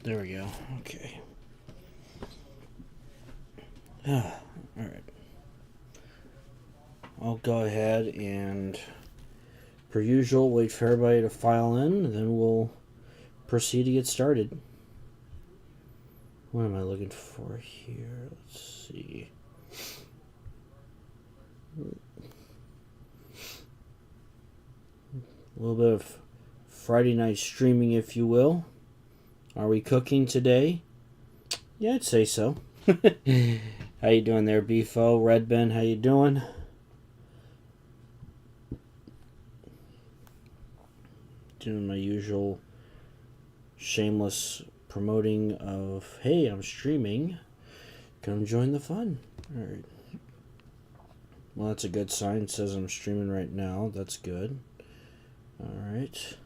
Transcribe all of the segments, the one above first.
There we go. Okay. All right. I'll go ahead and, per usual, wait for everybody to file in, and then we'll proceed to get started. What am I looking for here? Let's see. A little bit of Friday night streaming, if you will. Are we cooking today? Yeah, I'd say so. How you doing there, Beefo? Red Ben, how you doing? Doing my usual shameless promoting of, hey, I'm streaming. Come join the fun. Alright. Well, that's a good sign. It says I'm streaming right now. That's good. Alright.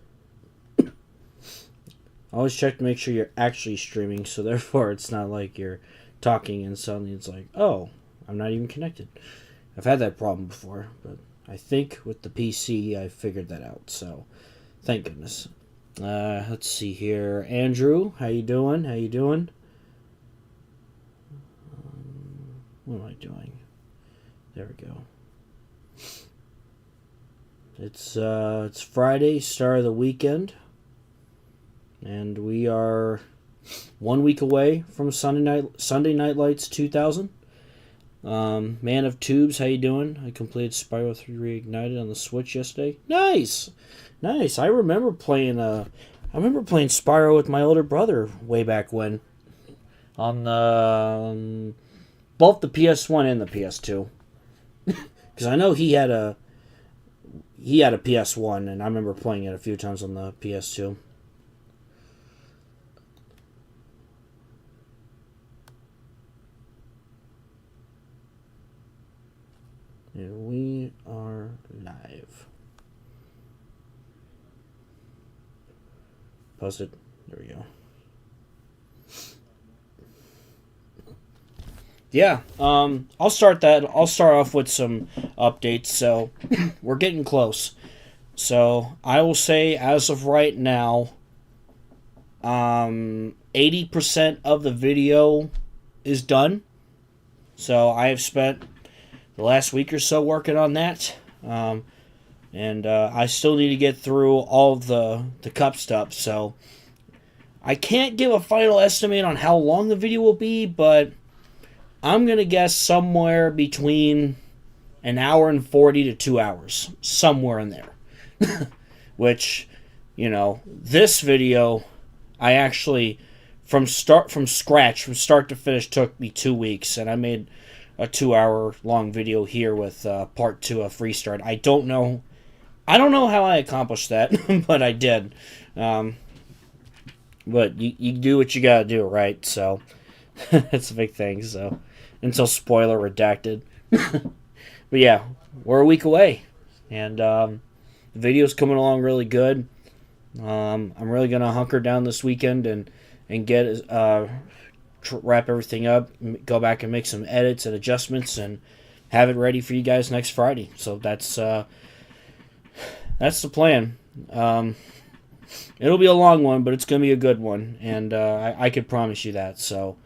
Always check to make sure you're actually streaming, so therefore it's not like you're talking and suddenly it's like, oh, I'm not even connected. I've had that problem before, but I think with the PC I figured that out, so thank goodness. Let's see here. Andrew, how you doing? How you doing? What am I doing? There we go. It's Friday, start of the weekend, and we are 1 week away from Sunday Night Lights 2000. Man of Tubes, how you doing? I completed Spyro 3 Reignited on the Switch yesterday. Nice. I remember playing Spyro with my older brother way back when, on the both the PS1 and the PS2. Because I know he had a PS1, and I remember playing it a few times on the PS2. And we are live. Post it. There we go. Yeah, I'll start off with some updates. So, we're getting close. So, I will say, as of right now, 80% of the video is done. So, I have spent the last week or so working on that. And I still need to get through all of the cup stuff. So, I can't give a final estimate on how long the video will be, but I'm going to guess somewhere between an hour and 40 to 2 hours. Somewhere in there. Which, this video, I actually, from start to finish, took me 2 weeks. And I made a 2-hour long video here with part 2 of ReStart. I don't know how I accomplished that, but I did. But you do what you gotta do, right? So, that's a big thing, so. Until spoiler redacted. But yeah, we're a week away. And the video's coming along really good. I'm really going to hunker down this weekend and get wrap everything up, go back and make some edits and adjustments, and have it ready for you guys next Friday. So that's the plan. It'll be a long one, but it's going to be a good one, and I could promise you that. So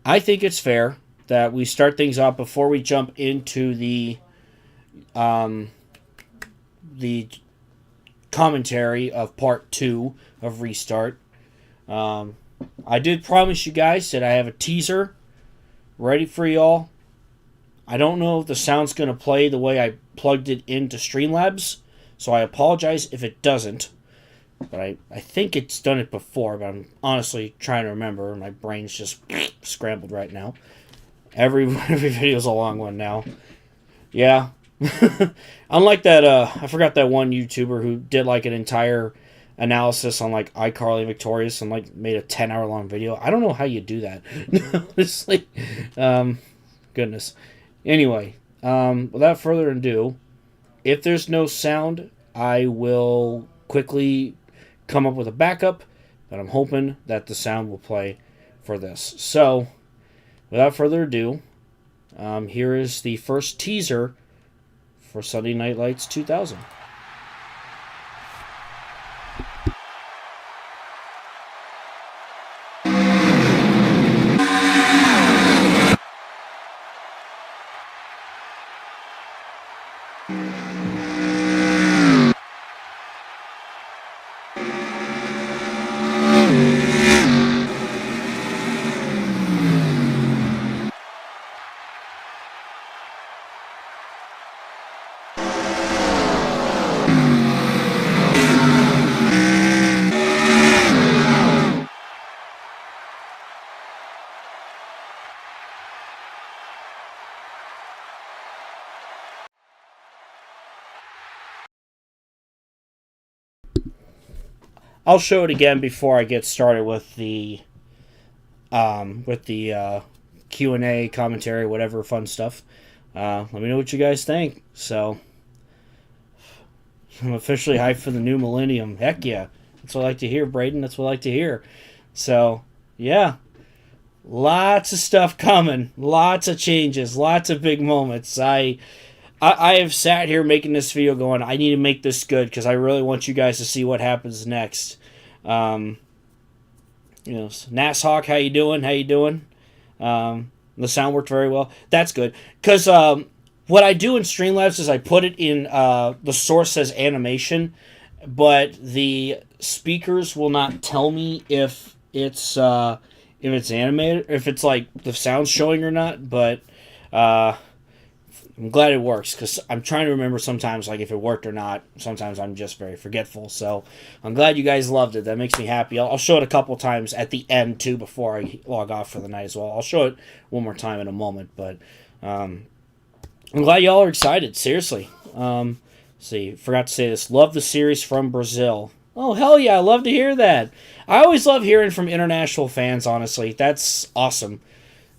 I think it's fair that we start things off before we jump into the commentary of part 2 of ReStart. I did promise you guys that I have a teaser ready for y'all. I don't know if the sound's going to play the way I plugged it into Streamlabs, so I apologize if it doesn't. But I think it's done it before, but I'm honestly trying to remember. My brain's just scrambled right now. Every video's a long one now. Yeah. Unlike that, I forgot that one YouTuber who did like an entire analysis on like iCarly Victorious and like made a 10-hour long video. I don't know how you do that. Honestly. Goodness. Anyway, without further ado, if there's no sound, I will quickly come up with a backup, but I'm hoping that the sound will play for this. So, without further ado, here is the first teaser for Sunday Night Lights 2000. I'll show it again before I get started with the Q&A, commentary, whatever fun stuff. Let me know what you guys think. So, I'm officially hyped for the new millennium. Heck yeah. That's what I like to hear, Braden. That's what I like to hear. So, yeah. Lots of stuff coming. Lots of changes. Lots of big moments. I have sat here making this video going, I need to make this good because I really want you guys to see what happens next. Nasshawk, how you doing? How you doing? The sound worked very well. That's good. Because what I do in Streamlabs is I put it in, the source says animation, but the speakers will not tell me if it's animated, if it's like the sound's showing or not, but I'm glad it works because I'm trying to remember sometimes like if it worked or not. Sometimes I'm just very forgetful, so I'm glad you guys loved it. That makes me happy. I'll show it a couple times at the end too before I log off for the night as well. I'll show it one more time in a moment, but I'm glad y'all are excited. Seriously. See, forgot to say this. Love the series from Brazil. Oh, hell yeah, I love to hear that. I always love hearing from international fans, honestly. That's awesome.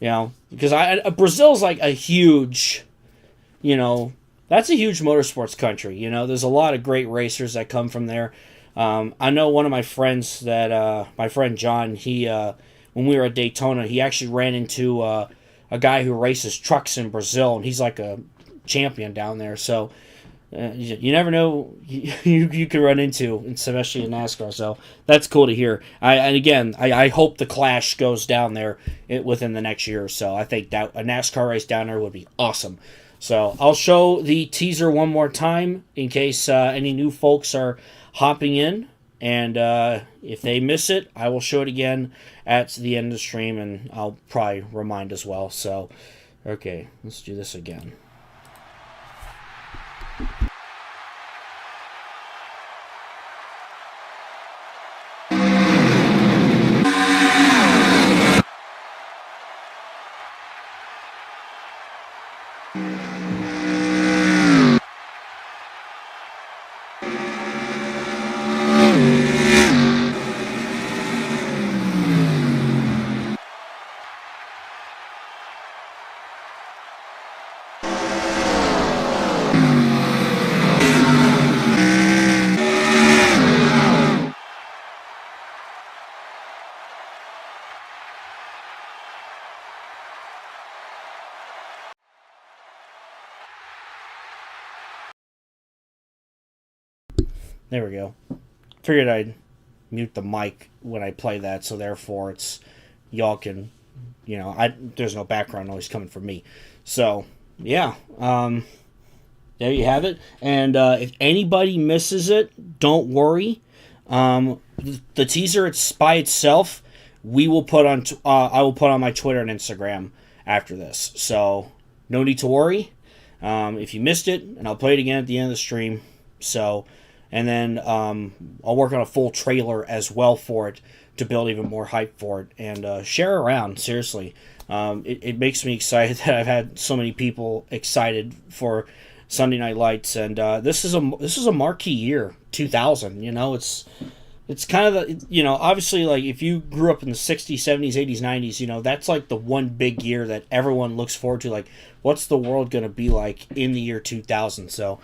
Because Brazil's like a huge, that's a huge motorsports country. There's a lot of great racers that come from there. I know one of my friends my friend John, he, when we were at Daytona, he actually ran into a guy who races trucks in Brazil, and he's like a champion down there, so you never know you could run into, especially in NASCAR. So that's cool to hear. I hope the Clash goes down there within the next year or so. I think that a NASCAR race down there would be awesome. So I'll show the teaser one more time in case any new folks are hopping in. And if they miss it, I will show it again at the end of the stream, and I'll probably remind as well. So, okay, let's do this again. There we go. Figured I'd mute the mic when I play that, so therefore it's y'all can, there's no background noise coming from me. So yeah, there you have it. And if anybody misses it, don't worry. The teaser, it's by itself. We will put on. I will put on my Twitter and Instagram after this. So no need to worry. If you missed it, and I'll play it again at the end of the stream. So. And then I'll work on a full trailer as well for it to build even more hype for it and share around. Seriously, it makes me excited that I've had so many people excited for Sunday Night Lights, and this is a marquee year, 2000. It's kind of the, obviously, like if you grew up in the 60s, 70s, 80s, 90s, that's like the one big year that everyone looks forward to. Like, what's the world going to be like in the year 2000? So.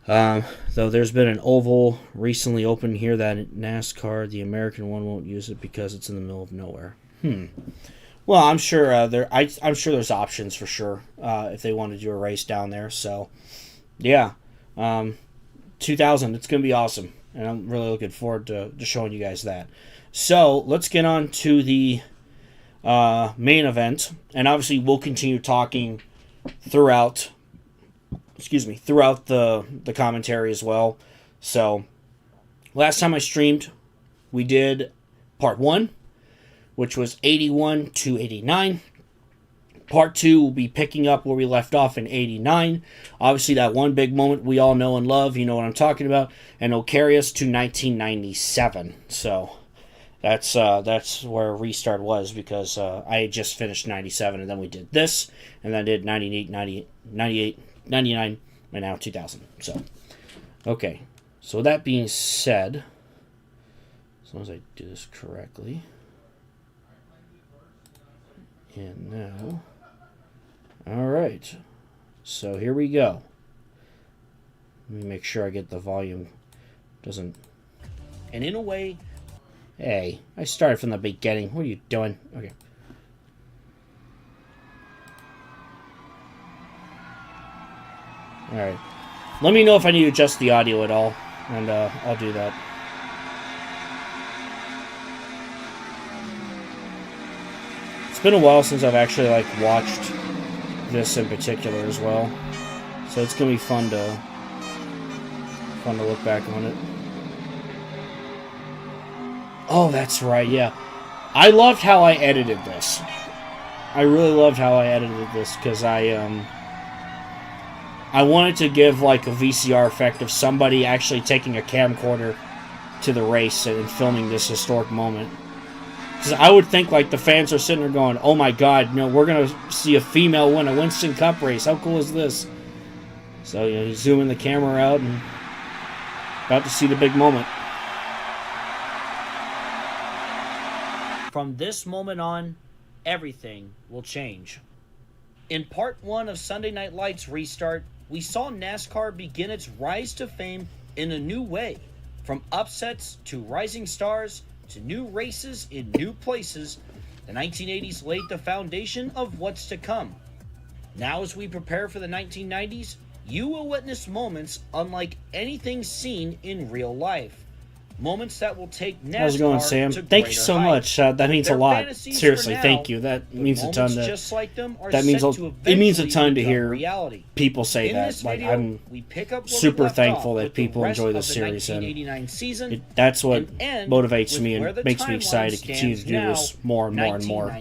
Though there's been an oval recently opened here that NASCAR, the American one, won't use it because it's in the middle of nowhere. Well, I'm sure I'm sure there's options for sure if they want to do a race down there. So, yeah, 2000, it's gonna be awesome, and I'm really looking forward to showing you guys that. So let's get on to the main event, and obviously we'll continue talking throughout the commentary as well. So, last time I streamed, we did part 1, which was 81 to 89. Part 2 will be picking up where we left off in 89. Obviously, that one big moment we all know and love, you know what I'm talking about, and it'll carry us to 1997. So, that's where ReStart was, because I had just finished 97, and then we did this, and then I did 98, 98, 99, and now 2000. So, okay. So, with that being said, As long as I do this correctly. And now, all right. So here we go. Let me make sure I get the volume. Doesn't. And in a way, hey, I started from the beginning. What are you doing? Okay. All right. Let me know if I need to adjust the audio at all, and I'll do that. It's been a while since I've actually watched this in particular as well, so it's gonna be fun to look back on it. Oh, that's right, yeah. I loved how I edited this. I really loved how I edited this because I wanted to give a VCR effect of somebody actually taking a camcorder to the race and filming this historic moment. Because I would think the fans are sitting there going, "Oh my God, we're gonna see a female win a Winston Cup race. How cool is this?" So you zooming the camera out and about to see the big moment. From this moment on, everything will change. In part 1 of Sunday Night Lights Restart, we saw NASCAR begin its rise to fame in a new way. From upsets to rising stars to new races in new places, the 1980s laid the foundation of what's to come. Now as we prepare for the 1990s, you will witness moments unlike anything seen in real life. Moments that will take NASCAR. How's it going, Sam? Thank you so much. That means a lot. Seriously, thank you. That means a ton. That means it means a ton to hear people say that. I'm super thankful that people enjoy this series, and that's what motivates me and makes me excited to continue to do this more and more and more.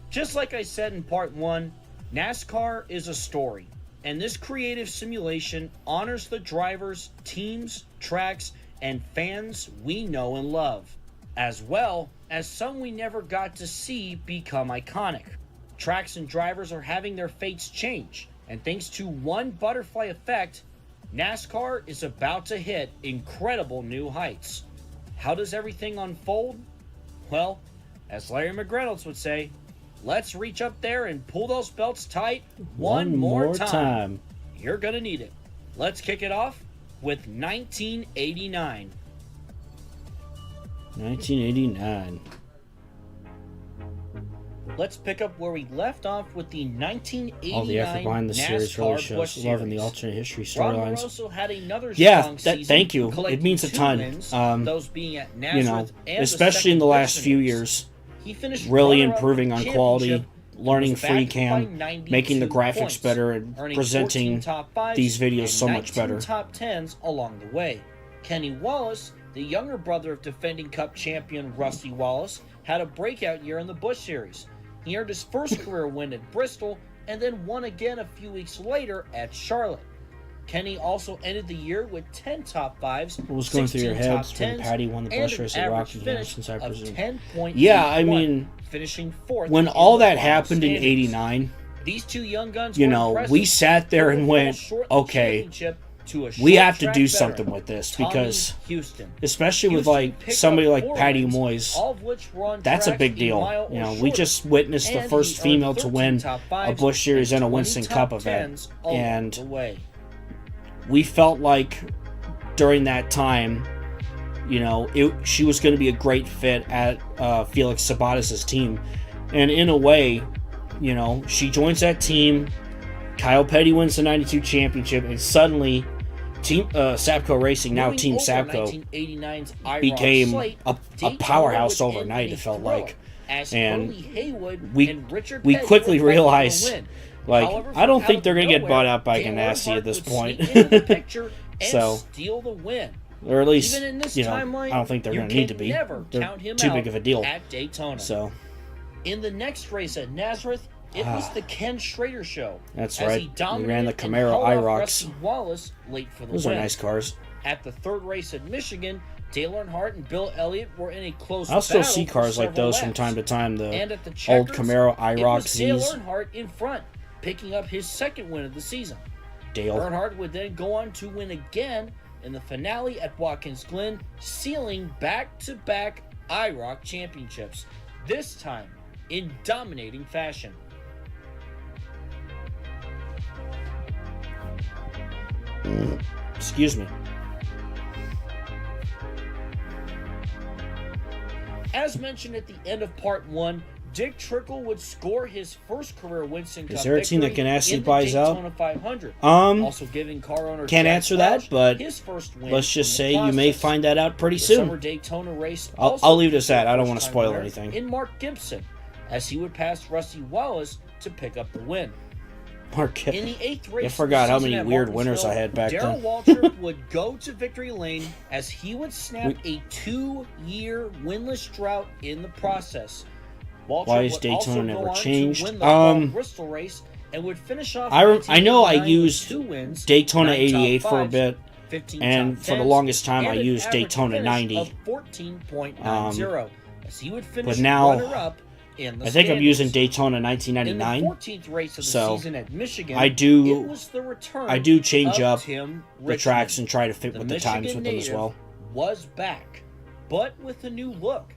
Just like I said in part 1, NASCAR is a story, and this creative simulation honors the drivers, teams, tracks, and fans we know and love, as well as some we never got to see become iconic. Tracks and drivers are having their fates change, and thanks to one butterfly effect, NASCAR is about to hit incredible new heights. How does everything unfold? Well, as Larry McReynolds would say, let's reach up there and pull those belts tight one more time. You're gonna need it. Let's kick it off with 1989. 1989. Let's pick up where we left off with the 1989 all the effort behind the series really shows. Loving the alternate history storylines. Also had another thank you. It means a ton. Wins, those being at Nazareth especially in the last few years. He finished really improving on quality, learning free cam, making the graphics better, and presenting these videos so much better. Top 10s along the way. Kenny Wallace, the younger brother of defending Cup champion Rusty Wallace, had a breakout year in the Busch Series. He earned his first career win at Bristol and then won again a few weeks later at Charlotte. Kenny also ended the year with 10 top 5s. What was going through your head when Patty won the Busch Race at Rocky since I presume? Yeah, I mean, finishing fourth when all that happened in '89, these two young guns, we sat there and went, okay, we have to do something with this because, especially with somebody like Patty Moyes, that's a big deal. We just witnessed the first female to win a Busch Series and a Winston Cup event, and we felt like during that time, she was going to be a great fit at Felix Sabates' team. And in a way, she joins that team. Kyle Petty wins the 92 championship, and suddenly Team Sapco Racing, now Team Sapco, became a powerhouse overnight, it felt like. And we quickly realized, I don't think they're going to get bought out by Ganassi at this point. So, or at least, I don't think they're going to need to be. They're too big of a deal. So, in the next race at Nazareth, it was the Ken Schrader show. That's right. He ran the Camaro IROCs. Wallace late for the Those win. Are nice cars. At the third race at Michigan, Dale Earnhardt and Bill Elliott were in a close battle. I'll still see cars like those from time to time. The old Camaro IROCs. Dale Earnhardt in front, picking up his second win of the season. Dale Earnhardt would then go on to win again in the finale at Watkins Glen, sealing back-to-back IROC championships, this time in dominating fashion. Excuse me. As mentioned at the end of part 1, Dick Trickle would score his first career Winston Cup Is there a team that can actually buy out? 500, also giving car owner can't Jack answer that, Welch but his first win let's just say process. you may find that out pretty The soon. Summer Daytona race I'll leave this at. I don't want to spoil anything. In Mark Gibson, as he would pass Rusty Wallace to pick up the win. Mark, In the 8th race, I forgot how season many at weird winners I had back Darrell then. Waltrip would go to victory lane as he would snap a 2-year winless drought in the process. Waltrip Why is would Daytona also never go on to changed? win the fall Bristol race and would finish off I know I 1989 with used 2 wins, Daytona 9 top 88 for a fives, bit, 15 and top for the 10s, longest time I and an used average Daytona finish 90. of 14.90, as he would finish But now, runner-up in the I think I'm standings. using Daytona In the 1999. 14th race of the So, season at Michigan, I do- it was the return I do change of up Tim the Richmond. tracks and try to fit with the Michigan times with them as native well. Was back, but with a new look.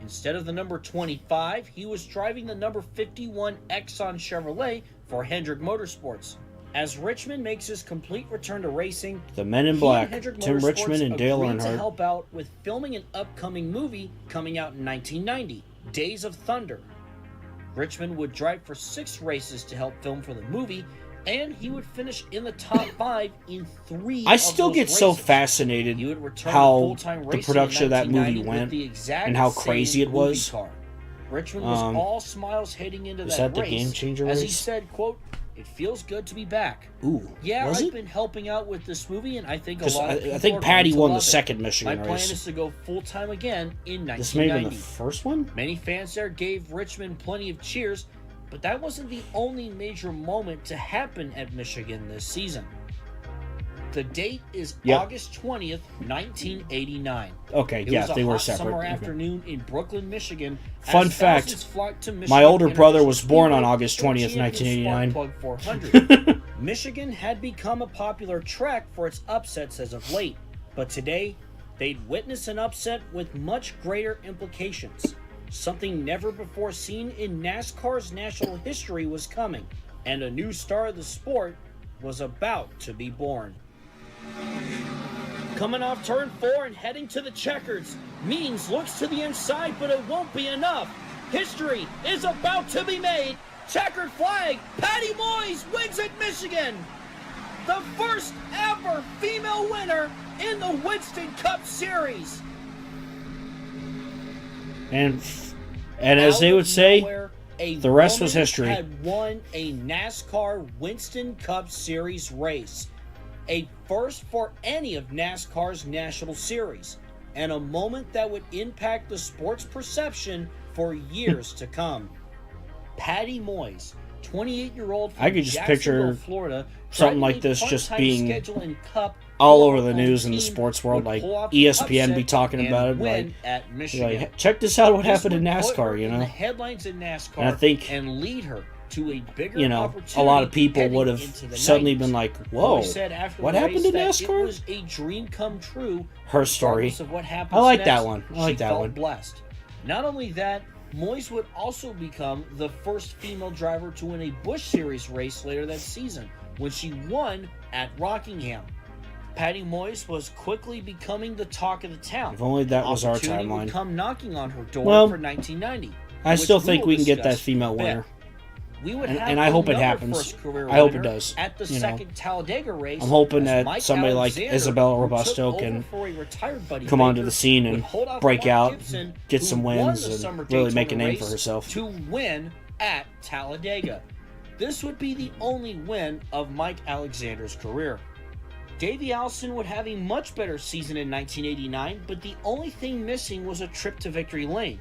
Instead of the number 25, he was driving the number 51 Exxon Chevrolet for Hendrick Motorsports. As Richmond makes his complete return to racing, The Men in he Black, and Hendrick Tim Motorsports Richmond and Dale agreed to Earnhardt. help out with filming an upcoming movie coming out in 1990, Days of Thunder. Richmond would drive for 6 races to help film for the movie, and he would finish in the top 5 in 3 I of still those get so races. fascinated He would return to how full-time the racing production in of that movie 1990 went with the exact and how same crazy it movie was. car. Richmond was all smiles heading into Was that that the race, Game Changer as he race? said, quote, "It feels good to be back. Ooh, Yeah, was I've it? been helping out with this movie, and I think a Because lot of people I think are Patty going to won the love it. second My Michigan plan race. is to go full-time again in This may have been 1990. the first one? Many fans there gave Richmond plenty of cheers, but that wasn't the only major moment to happen at Michigan this season. The date is August 20th, 1989. Okay, It yeah, was a they were hot separate. summer Okay. afternoon in Brooklyn, Michigan. Fun as fact, thousands flocked to My Michigan older brother International was born on Speedway August for 20th, Champion 1989. Spark Plug 400. Michigan had become a popular track for its upsets as of late, but today they'd witness an upset with much greater implications. Something never before seen in NASCAR's national history was coming, and a new star of the sport was about to be born. Coming off turn 4 and heading to the checkers, Means looks to the inside, but it won't be enough. History is about to be made. Checkered flag, Patty Moyes wins at Michigan. The first ever female winner in the Winston Cup Series. And as they would say, Nowhere, the rest was woman history. Had won a NASCAR Winston Cup Series race, a first for any of NASCAR's national series, and a moment that would impact the sport's perception for years to come. Patty Moyes, 28-year-old from I could just Jacksonville, picture Florida, something driving like a this just fun-time being schedule in Cup all for over her the home news in the team, sports world, would like pull off the ESPN be upset talking and about it, win like, at Michigan. like, check this out, what This happened in would put her NASCAR, you in know? the headlines in NASCAR, And I think, and lead her to a bigger you know, opportunity a lot of people heading would have into the suddenly 90s. been like, whoa, Moyes said after what the happened race to that NASCAR? It was a dream come true. Her story. Regardless of what happens I like next, that one. I like she that felt one. blessed. Not only that, Moyes would also become the first female driver to win a Busch Series race later that season, when she won at Rockingham. Patty Moyes was quickly becoming the talk of the town. If only that was our Opportunity would timeline. come knocking on her door Well, for 1990. I which still think will we can get that discuss female in a bit. winner. We would And- have and I hope it another happens. first career I hope it winner does, at the you know. second Talladega race. I'm hoping as that Mike somebody like Alexander, Isabella who Robusto took can over for a retired Buddy come onto Baker, the scene would and hold off break Mark out, Gibson, get who some won wins, the and Summer really make a Daytona name for race herself. to win at Talladega. This would be the only win of Mike Alexander's career. Davey Allison would have a much better season in 1989, but the only thing missing was a trip to victory lane.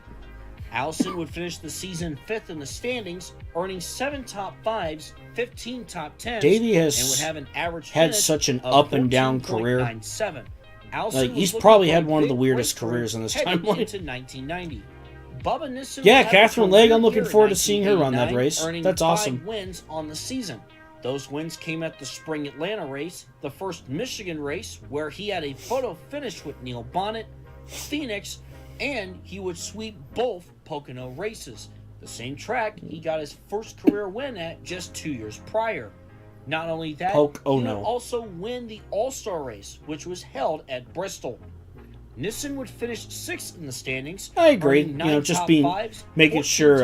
Allison would finish the season 5th in the standings, earning 7 top 5s, 15 top 10s, Davey and has would have an average had finish such an of up and down career. 14.97. Allison Like, was he's looking probably for had a one of the big weirdest breakthrough careers in this heading timeline. into 1990. Bubba Nissen Yeah, would have a Catherine career Legg, I'm looking year in forward to seeing her run that 1989, race. earning That's 5 awesome. wins on the season. Those wins came at the Spring Atlanta race, the first Michigan race, where he had a photo finish with Neil Bonnet, Phoenix, and he would sweep both Pocono races, the same track he got his first career win at just 2 years prior. Not only that, he would also win the All-Star race, which was held at Bristol. Nissen would finish 6th in the standings. I agree. Just making sure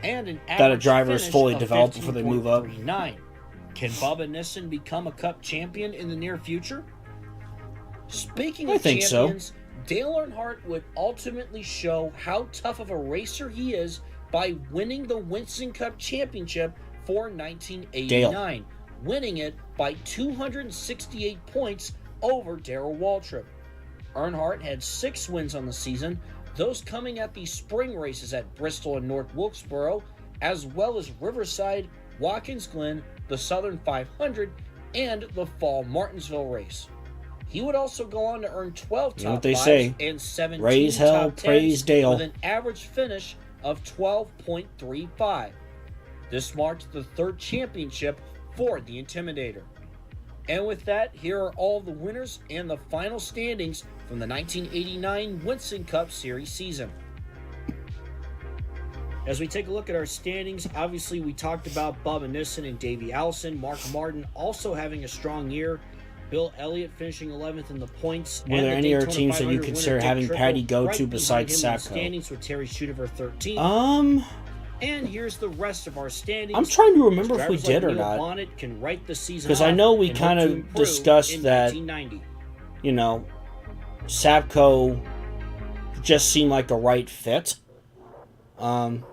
and an that a driver is fully developed before they move up. Can Bubba Nissen become a Cup champion in the near future? Speaking of champions, Dale Earnhardt would ultimately show how tough of a racer he is by winning the Winston Cup Championship for 1989, winning it by 268 points over Darrell Waltrip. Earnhardt had 6 wins on the season, those coming at the spring races at Bristol and North Wilkesboro, as well as Riverside, Watkins Glen, the Southern 500, and the Fall Martinsville race. He would also go on to earn 12 top 5s and 17 Raise hell, top 10s praise Dale. with an average finish of 12.35. This marked the 3rd championship for the Intimidator. And with that, here are all the winners and the final standings from the 1989 Winston Cup Series season. As we take a look at our standings, obviously we talked about Bubba Nissen and Davey Allison, Mark Martin also having a strong year, Bill Elliott finishing 11th in the points. Were there any other teams that you consider having Patty go to besides Sapco? Standings with Terry Schudever 13th. And here's the rest of our standings. I'm trying to remember if we did or not. Bonnet can write the season because I know we kind of discussed that, Sapco just seemed like a right fit. One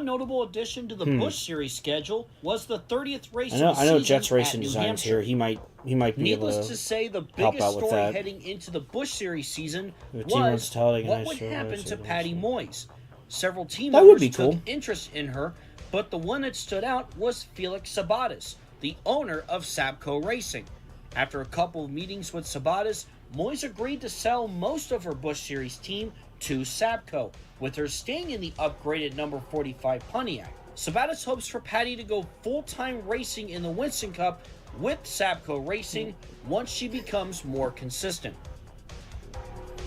notable addition to the Busch Series schedule was the 30th race of I the season know Jets Racing at New Designs Hampshire. here. He might be able Needless to say, the biggest story that. heading into the Busch Series season was what would happen to Patty Moyes. Several team that would members be cool. took interest in her, but the one that stood out was Felix Sabates, the owner of Sapco Racing. After a couple of meetings with Sabates, Moyes agreed to sell most of her Busch Series team to Sapco, with her staying in the upgraded number 45 Pontiac. Sabates hopes for Patty to go full-time racing in the Winston Cup with Sapco Racing once she becomes more consistent.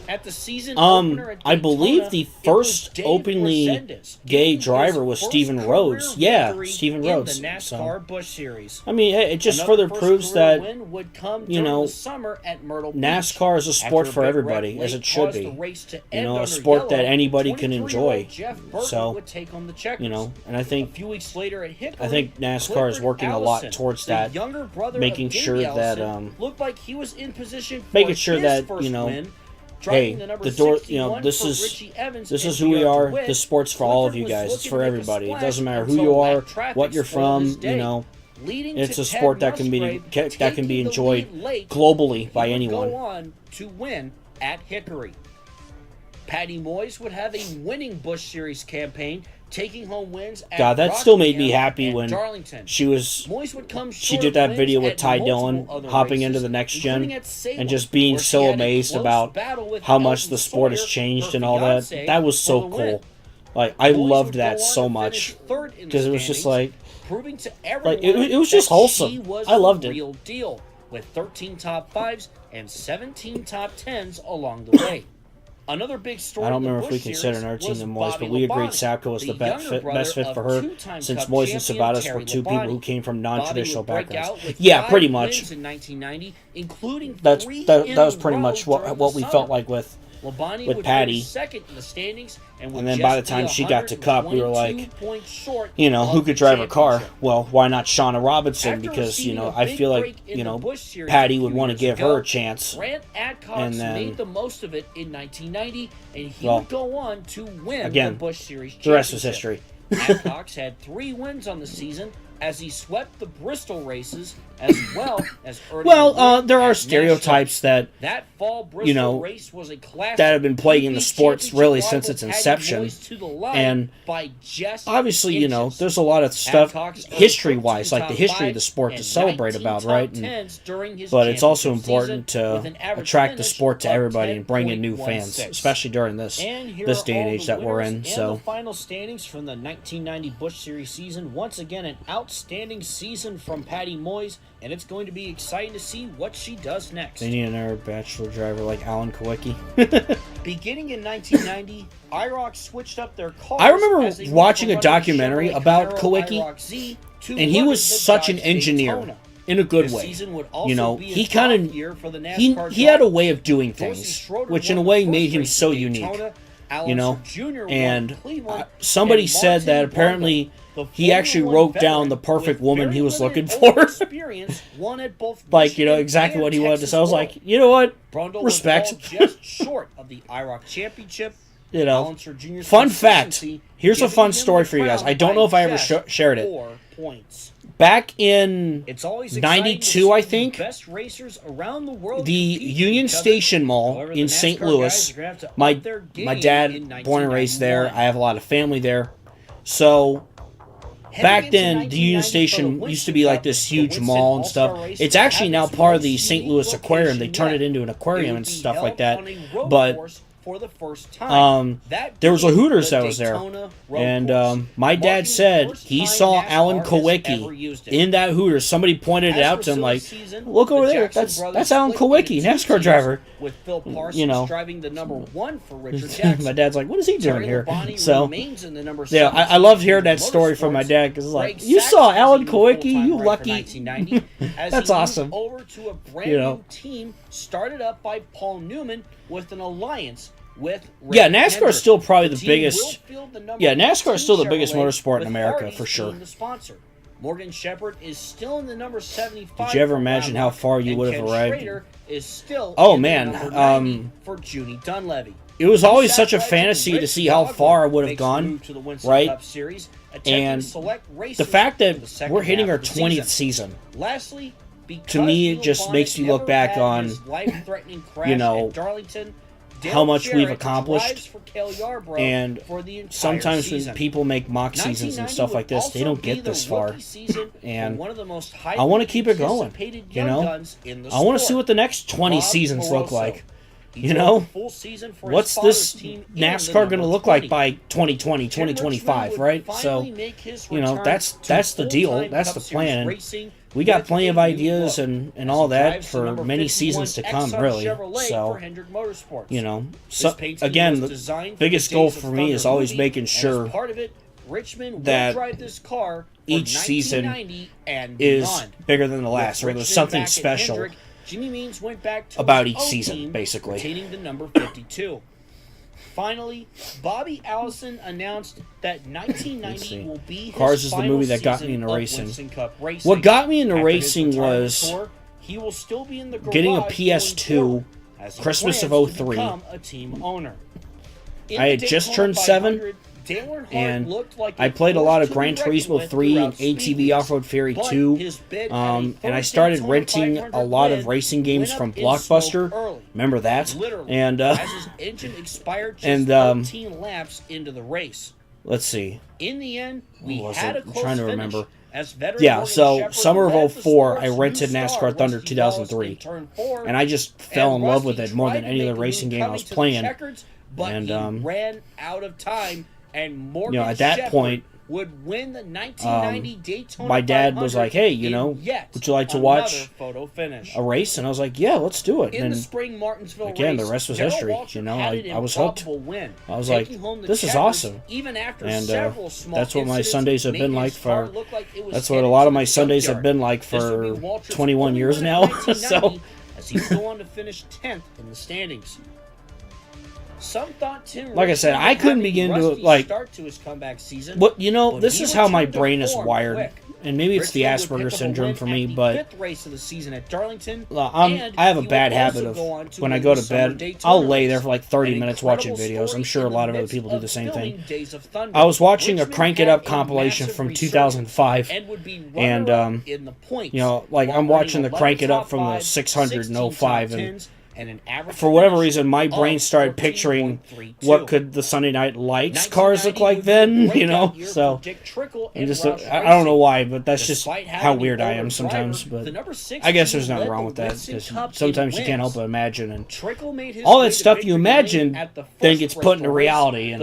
At the season opener at Daytona, I believe the first openly gay driver was Stephen Rhodes. Yeah, Stephen Rhodes. In the NASCAR Busch Series. I mean, it just further proves that, the summer at Myrtle Beach. NASCAR is a sport for everybody, as it should be. A sport that anybody can enjoy. So, and I think, a few weeks later at Hickory, NASCAR is working a lot towards that, making sure that, looked like he was in position for making sure that, win. Hey, the door, this is who we are. This sport's for all of you guys. It's for everybody. It doesn't matter who you are, what you're from, It's a sport that can be enjoyed globally by anyone. Go on to win at Hickory. Patty Moyes would have a winning Busch Series campaign, taking home wins at God, that still made me happy when Darlington. she did that video with Ty Dillon hopping into the next gen and just being so amazed about how much the sport has changed and all that. That was so cool. Like, I loved that so much because it was just proving to everyone it was just wholesome. I loved it. Real deal, with 13 top 5s and 17 top 10s along the way. Another big story. I don't remember if we considered our team than Moyes, but we agreed Sapco was the best fit for her, since Moyes and Sabates were two people who came from non-traditional backgrounds. Yeah, pretty much. In 1990, including that was pretty much what we felt like with Patty. Second in the standings, and then by the time she got to Cup, we were like, who could drive a car? Well, why not Shauna Robinson? Because, I feel like, Patty would want to give her a chance. Grant Adcox made the most of it in 1990, and he would go on to win the Busch Series championship. The rest was history. Adcox had 3 wins on the season as he swept the Bristol races as well as there are stereotypes that fall Bristol race was a classic that have been plaguing the sports really since its inception, and obviously there's a lot of stuff history-wise, like the history of the sport to celebrate about, right? But it's also important to attract the sport to everybody and bring in new fans, especially during this day and age that we're in. So the final standings from the 1990 Busch Series season, once again an outside outstanding season from Patty Moyes, and it's going to be exciting to see what she does next. They need another bachelor driver like Alan Kowicki. Beginning in 1990, IROC switched up their cars. I remember watching a documentary about Kowicki, and he was such an engineer. Daytona. In a good way. You know, he kind of he had a way of doing things, which in a way made him so unique. You know, and somebody said that apparently he actually wrote down the perfect woman he was looking for. Like, you know, exactly what he wanted to say. I was like, you know what? Respect. Just short of the IROC championship. You know, fun fact. Here's a fun story for you guys. I don't know if I ever shared it. Back in 92, I think, the Union Station Mall in St. Louis, my dad, born and raised there, I have a lot of family there, so back then, the Union Station used to be like this huge mall and stuff. It's actually now part of the St. Louis Aquarium. They turned it into an aquarium and stuff like that, but for the first time. There was a Hooters that was there, and my dad said he saw Alan Kowicki in that Hooters. Somebody pointed it out to him, like, look over there, that's Alan Kowicki, NASCAR driver. With Phil Parsons you know, driving the number 1 for Richard Jackson. My dad's like, what is he doing here? So, yeah, I love hearing that story from my dad, because it's like, you saw Alan Kowicki, you lucky. That's awesome. Over to a brand new team started up by Paul Newman with an alliance with NASCAR is still probably the biggest. NASCAR is still the biggest motorsport in America for sure. Morgan Shepherd is still in the number 75. Did you ever imagine how far you would have arrived? Is still for Junie Dunleavy. It was always such a fantasy to see how far I would have gone, right? And the fact that we're hitting our 20th season, lastly, to me, it just makes me look back on, you know, how much we've accomplished. And sometimes when people make mock seasons and stuff like this, they don't get this far. And I want to keep it going, you know? I want to see what the next 20 seasons look like. You know? What's this NASCAR going to look like by 2020, 2025, right? So, you know, that's the deal. That's the plan. We got plenty of ideas and all that for many seasons to come, really. So, you know, so, again, the biggest goal for me is always making sure that each season is bigger than the last, or there's something special about each season, basically. Retaining the number 52. Finally, Bobby Allison announced that 1990 will be his Cars is the movie that got me into racing. What got me into racing was he will still be in the getting a PS2 Christmas of 03. A team owner. I had just turned 7, and I played a lot of Gran Turismo 3 and ATV Off-Road Fury 2, and I started renting a lot of racing games from Blockbuster. Remember that? And laps into the race. Let's see. In the end, we had a close I'm trying to finish. remember. Yeah, so summer of 04, I rented NASCAR Thunder 2003, and I just fell in love with it more than any other racing game I was playing. And ran out of time, and Morgan at that point, would win the 1990 Daytona my dad was like, "Hey, would you like to watch photo finish. a race?" And I was like, "Yeah, let's do it." In and the spring Martinsville again, race, the rest was Darrell history. Waltrip You know, had I an was hooked. win, I was like, "This is awesome." Even after And several small that's what my incidents Sundays have been made like his car for. look like it was That's what a headed lot to of my the Sundays have junkyard. been like This would be for Waltrip's 21 only years win in now. 1990, So as he would go on to finish 10th in the standings. Some thought Tim like I said, I couldn't begin to start to his comeback season. But this he is how my returned to brain is form wired, quick. and maybe it's the Richmond would Asperger pick up a syndrome win for me. at the But fifth race of the season at Darlington, I have a and bad he would habit also of go on to when I win go the to Summer bed, Daytona I'll lay there race. for like 30 An minutes watching incredible videos. I'm story sure a in lot the of other midst people do of the same filming thing. Days of Thunder. I was watching a Richmond Crank It had Up a compilation massive from resurgence 2005, and would be and runner-up in the points, like while I'm watching the winning Crank It 11 Up from the top 600 and fives, 05, 16 top and 10s, and an average for whatever finish reason, my brain of started picturing 14.32. what could the Sunday Night Lights cars look like then, So I'm just, I don't know why, but that's just how weird I am sometimes. But I guess there's nothing wrong with that. Sometimes you can't help but imagine, and all that stuff you imagine then gets put into reality, and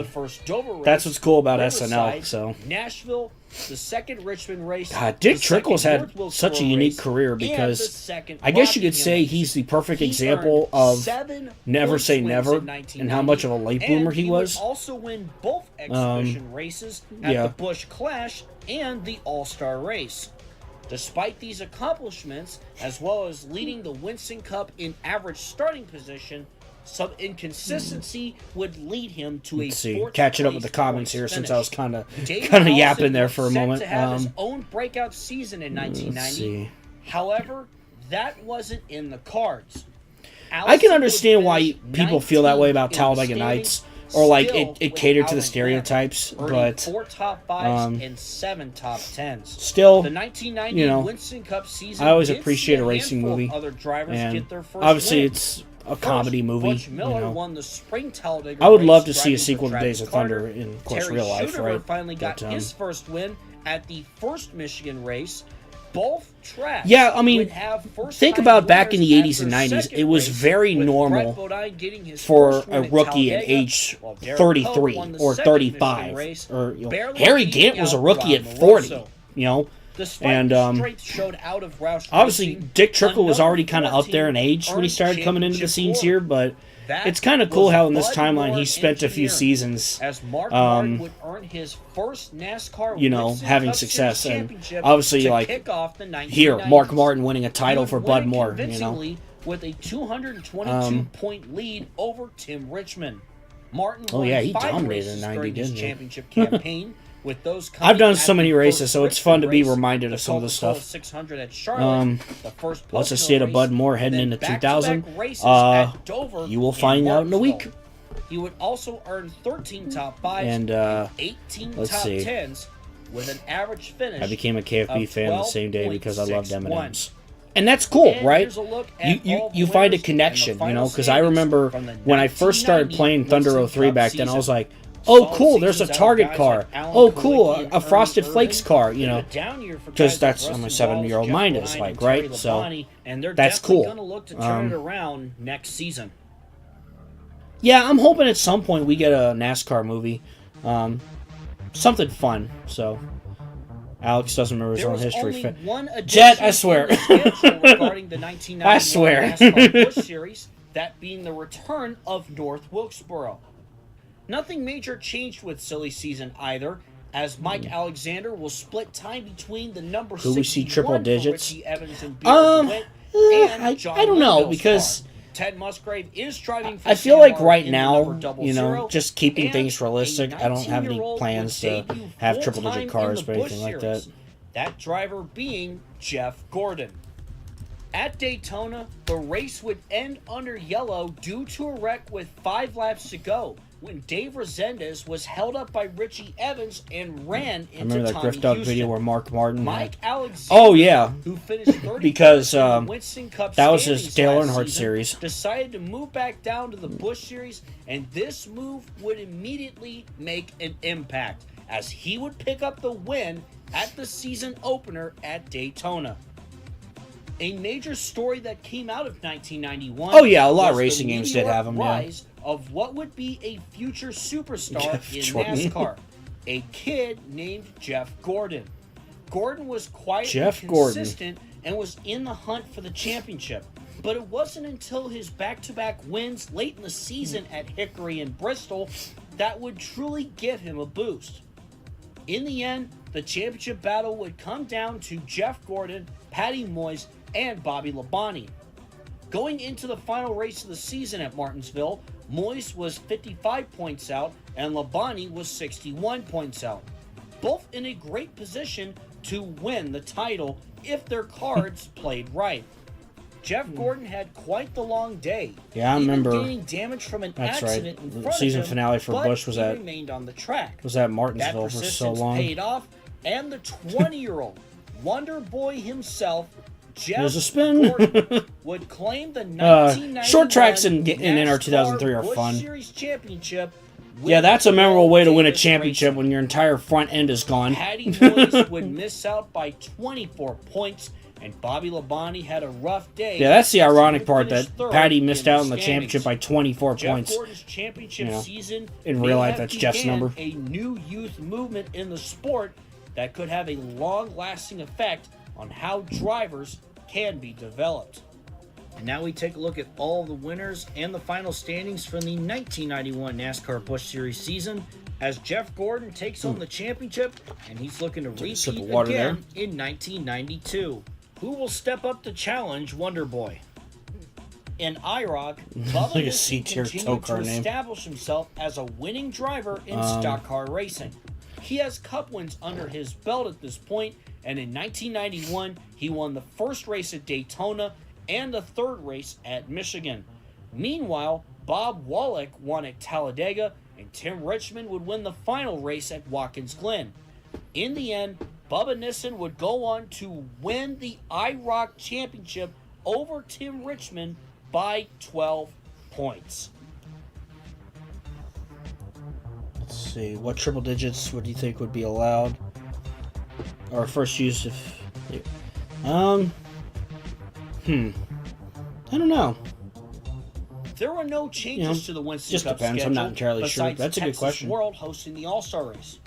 that's what's cool about SNL. So Nashville, the second Richmond race. God, Dick Trickle's had such a unique career because I guess you could say he's the perfect example of never say never and how much of a late bloomer he was. He would also win both exhibition races at the Busch Clash and the All-Star race. Despite these accomplishments, as well as leading the Winston Cup in average starting position, some inconsistency would lead him to a fourth catching up with the comments here since I was kind of yapping there for a moment. To have his own breakout season in 1990. However, that wasn't in the cards. I can understand why people feel that way about Talladega Nights, or like it catered to the stereotypes, but 4 top 5s and 7 top 10s. Still, the 1990 Winston Cup season, I always appreciate a racing movie, other drivers and get their first obviously win. It's a comedy movie. Butch Miller won the Spring Talladega I would love to race see a driving sequel for to Days of Travis Thunder Carter. in, of course, Terry real life, Schumacher right? finally got his first win at the first Michigan race. Both tracks would have think about back in the 80s and 90s. It was very normal for a rookie at age 33 or 35. Or, Harry Gant was a rookie at 40, and obviously Dick Trickle was already kind of up there in age when he started coming into the scenes here, but it's kind of cool how in this timeline he spent a few seasons would earn his first NASCAR having success, and obviously here Mark Martin winning a title for Bud Moore, with a 222-point lead over Tim Richmond. Martin he dominated in 90, didn't he? Championship campaign. With those I've done so many races, so it's fun to be reminded of some of the stuff. 600 at Charlotte, Let's just see the Bud Moore heading into 2000. You will find out in a week. He would also earn 13 top 5s and 18 top 10s with an average finish. I became a KFB fan the same day because I loved M&M's. And that's cool, right? You find a connection, because I remember when I first started playing Thunder 03 back then, I was like, oh, cool, there's a Target car. Oh, cool, a Frosted Flakes car, because that's what my 7-year-old mind is like, right? So that's cool. Going to look to turn it around next season. Yeah, I'm hoping at some point we get a NASCAR movie. Something fun, so Alex doesn't remember his own history. Jet, I swear. Regarding the 1991 I swear. NASCAR Busch Series, that being the return of North Wilkesboro. Nothing major changed with silly season either, as Mike Alexander will split time between the number 61 we see triple digits? Richie Evans and Beard and John I don't know, Linville's because car. Ted Musgrave is driving for I feel like Sam right in now, the number 00, just keeping things realistic, and I don't have any 19-year-old plans would to debut have triple-digit full-time cars in or the anything Busch like that. Series. That driver being Jeff Gordon. At Daytona, the race would end under yellow due to a wreck with 5 laps to go, when Dave Resendez was held up by Richie Evans and ran into I remember that Tommy Grift Dog Houston. video where Mark Martin Mike had... Alexander, who finished 30 because in the Winston Cup that was his standings Dale last Earnhardt season, series. decided to move back down to the Busch Series, and this move would immediately make an impact, as he would pick up the win at the season opener at Daytona. A major story that came out of 1991. Oh yeah, a lot of racing games did have them. Rise of what would be a future superstar in NASCAR, a kid named Jeff Gordon. Gordon was quietly consistent and was in the hunt for the championship. But it wasn't until his back-to-back wins late in the season at Hickory and Bristol that would truly give him a boost. In the end, the championship battle would come down to Jeff Gordon, Patty Moyes, and Bobby Labonte. Going into the final race of the season at Martinsville, Moyes was 55 points out and Labonte was 61 points out. Both in a great position to win the title if their cards played right. Jeff Gordon had quite the long day. Yeah, I remember. Gaining damage from an accident in front The season of him, finale for Busch was at remained on the track. Was at Martinsville for so long. Paid off, and the 20-year-old Wonder Boy himself, Jeff There's a spin. Gordon, would claim the 1991 short tracks in NR 2003 are Busch fun. Series championship. Yeah, that's a memorable way to win a championship when your entire front end is gone. Patty Moyes would miss out by 24 points, and Bobby Labonte had a rough day. Yeah, that's the ironic part, that Patty missed out on the championship by 24 points. Jeff Gordon's championship season in real life, that's Jeff's number. A new youth movement in the sport that could have a long-lasting effect on how drivers can be developed. And now we take a look at all the winners and the final standings from the 1991 NASCAR Busch Series season, as Jeff Gordon takes home the championship, and he's looking to repeat again in 1992. Who will step up to challenge Wonder Boy? In IROC, Bubba Nissen continued to establish himself as a winning driver in stock car racing. He has Cup wins under his belt at this point, and in 1991, he won the first race at Daytona and the third race at Michigan. Meanwhile, Bob Wallach won at Talladega, and Tim Richmond would win the final race at Watkins Glen. In the end, Bubba Nissen would go on to win the IROC championship over Tim Richmond by 12 points. Let's see, what triple digits would you think would be allowed? Or first use of... I don't know. There were no changes to the Winston just Cup depends. schedule. I'm not entirely sure. That's a good question. World hosting the All-Star race.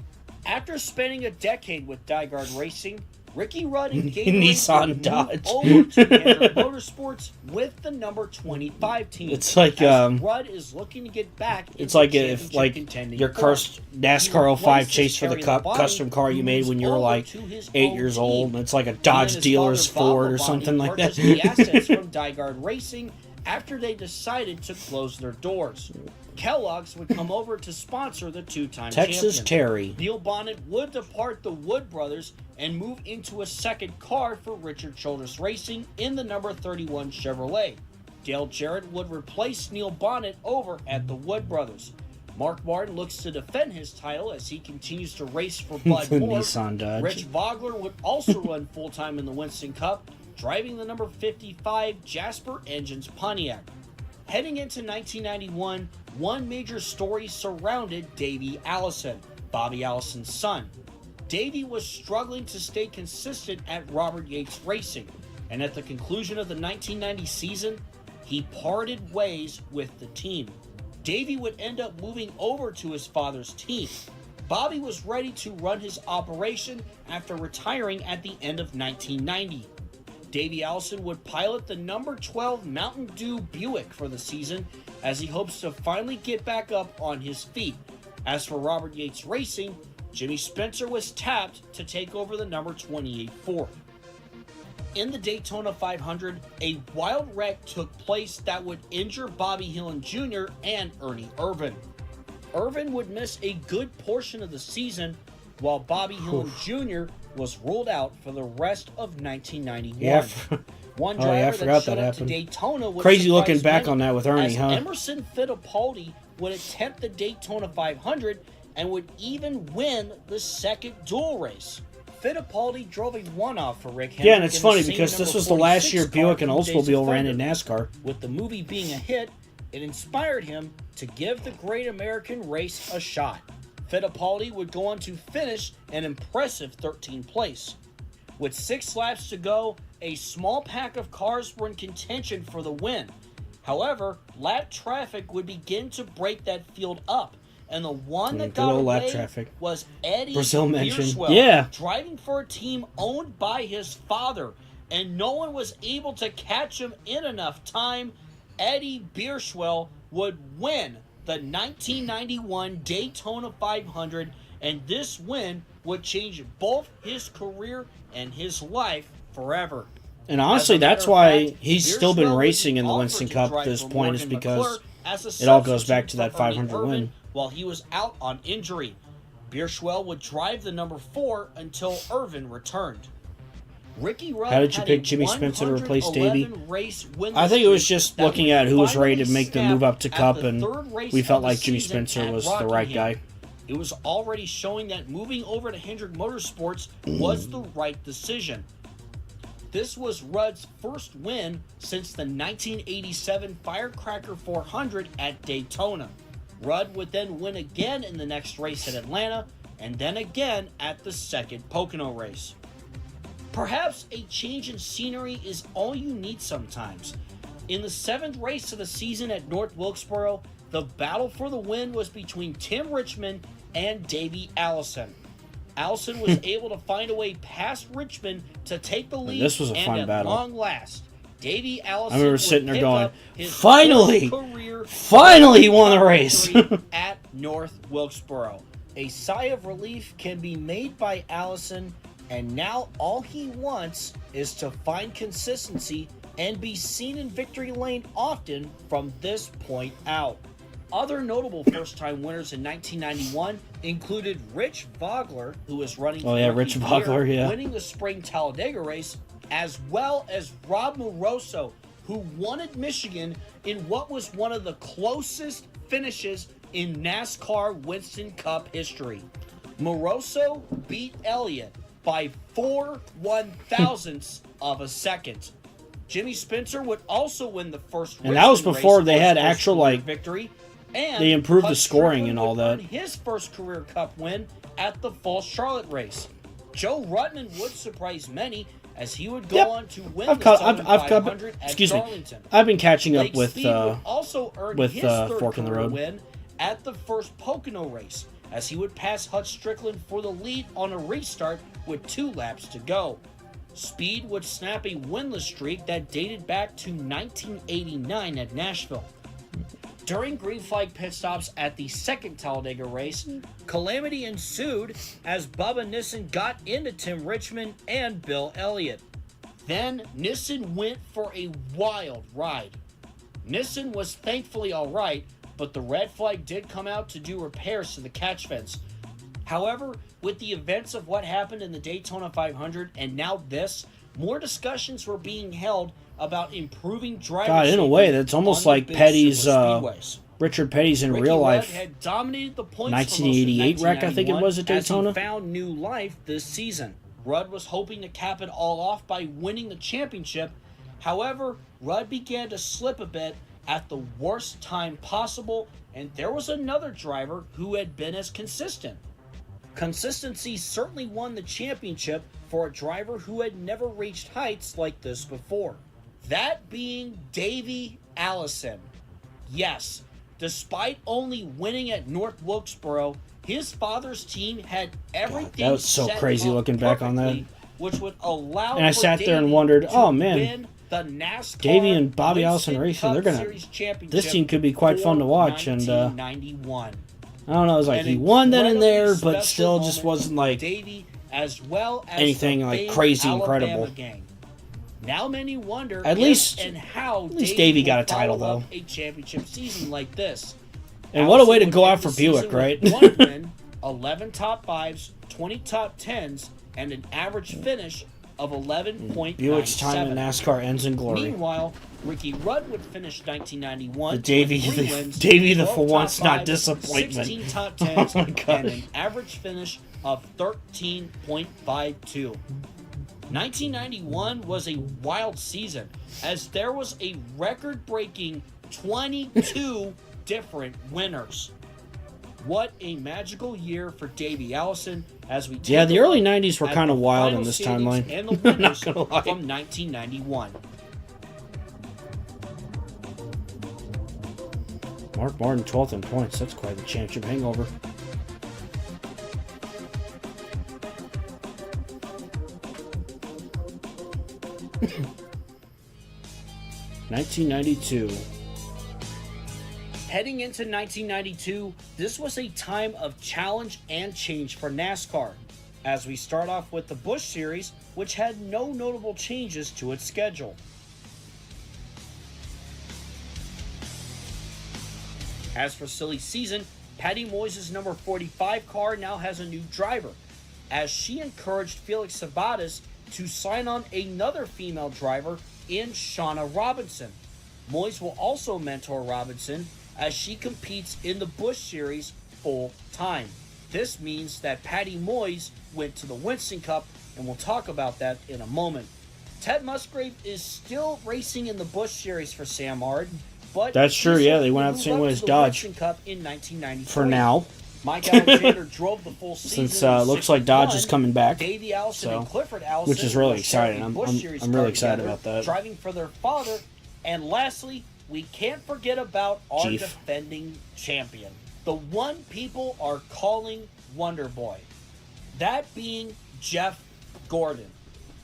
After spending a decade with Dyard Racing, Ricky Rudd and Gabe Nissan Dodge over to Hendrick Motorsports with the number 25 team. It's like Rudd is looking to get back. It's like if your cursed NASCAR 05 chase for the Cup custom car you made when you were like 8 years old. It's like a Dodge dealer's Ford or something like that. The assets from Dyard Racing after they decided to close their doors. Kellogg's would come over to sponsor the two-time Texas champion. Terry. Neil Bonnet would depart the Wood brothers and move into a second car for Richard Childress Racing in the number 31 Chevrolet. Dale Jarrett would replace Neil Bonnet over at the Wood brothers. Mark Martin looks to defend his title as he continues to race for Bud Moore. Nissan Dodge. Rich Vogler would also run full-time in the Winston Cup, driving the number 55 Jasper Engines Pontiac. Heading into 1991, one major story surrounded Davey Allison, Bobby Allison's son. Davey was struggling to stay consistent at Robert Yates Racing, and at the conclusion of the 1990 season, he parted ways with the team. Davey would end up moving over to his father's team. Bobby was ready to run his operation after retiring at the end of 1990. Davey Allison would pilot the number 12 Mountain Dew Buick for the season as he hopes to finally get back up on his feet. As for Robert Yates Racing, Jimmy Spencer was tapped to take over the number 28 Ford. In the Daytona 500, a wild wreck took place that would injure Bobby Hillin Jr. and Ernie Irvan. Irvan would miss a good portion of the season, while Bobby Hillin Jr. was ruled out for the rest of 1991. Yeah. One driver that showed up happened. to Daytona would crazy looking surprise back many, on that with Ernie, as huh? Emerson Fittipaldi would attempt the Daytona 500 and would even win the second dual race. Fittipaldi drove a one-off for Rick Hendrick. Yeah, and it's funny because this was the last year Buick and Oldsmobile ran in NASCAR. With the movie being a hit, it inspired him to give the Great American Race a shot. Fittipaldi would go on to finish an impressive 13th place. With 6 laps to go, a small pack of cars were in contention for the win. However, lap traffic would begin to break that field up, and the one that got away was Eddie Bierswell, driving for a team owned by his father, and no one was able to catch him in enough time. Eddie Bierswell would win the 1991 Daytona 500, and this win would change both his career and his life forever. And honestly, that's why he's still been racing in the Winston Cup at this point, is because it all goes back to that 500 win. While he was out on injury, Bierswell would drive the number 4 until Irvan returned. Ricky Rudd. How did you pick Jimmy Spencer to replace Davey? I think it was just looking at who was ready to make the move up to Cup, and we felt like Jimmy Spencer was the right guy. It was already showing that moving over to Hendrick Motorsports was the right decision. This was Rudd's first win since the 1987 Firecracker 400 at Daytona. Rudd would then win again in the next race at Atlanta, and then again at the second Pocono race. Perhaps a change in scenery is all you need sometimes. In the 7th race of the season at North Wilkesboro, the battle for the win was between Tim Richmond and Davey Allison. Allison was able to find a way past Richmond to take the lead. This was a fun at battle. Long last, Davey Allison. I remember sitting there going, finally he won the race at North Wilkesboro. A sigh of relief can be made by Allison, and now all he wants is to find consistency and be seen in victory lane often from this point out. Other notable first-time winners in 1991 included Rich Vogler, who was running Rich Vogler, winning the Spring Talladega race, as well as Rob Moroso, who won at Michigan in what was one of the closest finishes in NASCAR Winston Cup history. Moroso beat Elliott by 4 1/1000ths of a second. Jimmy Spencer would also win the first and that was before race they had actual victory. And they improved the Hut scoring Stricklin and all would earn that. his first career Cup win at the Fall Charlotte race. Joe Rutman would surprise many as he would go on to win the Southern 500 at Darlington. I've been catching up Lake with Speed would also earn his third Fork in the career Road win at the first Pocono race, as he would pass Hut Stricklin for the lead on a restart with 2 laps to go. Speed would snap a winless streak that dated back to 1989 at Nashville. During green flag pit stops at the second Talladega race, calamity ensued as Bubba Nissen got into Tim Richmond and Bill Elliott. Then Nissen went for a wild ride. Nissen was thankfully alright, but the red flag did come out to do repairs to the catch fence. However, with the events of what happened in the Daytona 500 and now this, more discussions were being held about improving driver God, in a way, that's almost like Petty's, Richard Petty's in Ricky real life. Rudd had dominated the points 1988 wreck, I think it was, at Daytona. As he found new life this season. Rudd was hoping to cap it all off by winning the championship. However, Rudd began to slip a bit at the worst time possible, and there was another driver who had been as consistent. Consistency certainly won the championship for a driver who had never reached heights like this before. That being Davey Allison. Yes, despite only winning at North Wilkesboro, his father's team had everything. That was so crazy looking back on that. Which would allow and I sat there and wondered, oh man, the NASCAR Davey and Bobby Allison racing, they're gonna. This team could be quite fun to watch. And I don't know, it was like he won then and there, but still just wasn't like Davey, as well as anything like crazy Alabama incredible. Gang. Now many wonder at least Davey got a title though. A championship season like this. And what a way to go out for Buick, right? 1 win, 11 top 5s, 20 top 10s, and an average finish of 11.97. Buick's time in NASCAR ends in glory. Meanwhile, Ricky Rudd would finish 1991 the Davey the for once not disappointment. 16 top 10s, and an average finish of 13.52. 1991 was a wild season, as there was a record-breaking 22 different winners. What a magical year for Davey Allison as we take the early 90s were kind of wild in this timeline. And the winners from 1991. Mark Martin 12th in points. That's quite the championship hangover. (1992) Heading into 1992, this was a time of challenge and change for NASCAR, as we start off with the Busch Series, which had no notable changes to its schedule. As for silly season, Patty Moyes' number 45 car now has a new driver, as she encouraged Felix Sabates to sign on another female driver in Shauna Robinson. Moyes will also mentor Robinson as she competes in the Busch Series full time. This means that Patty Moyes went to the Winston Cup, and we'll talk about that in a moment. Ted Musgrave is still racing in the Busch Series for Sam Ard, but that's true. Yeah, they went out the same way as Dodge. Winston Cup in 1993. For now. Mike Alexander drove the full season. Since looks like Dodge is coming back, Davey Allison and Clifford Allison, which is really exciting. I'm really excited about that. Driving for their father, and lastly, we can't forget about our defending champion, the one people are calling Wonder Boy. That being Jeff Gordon.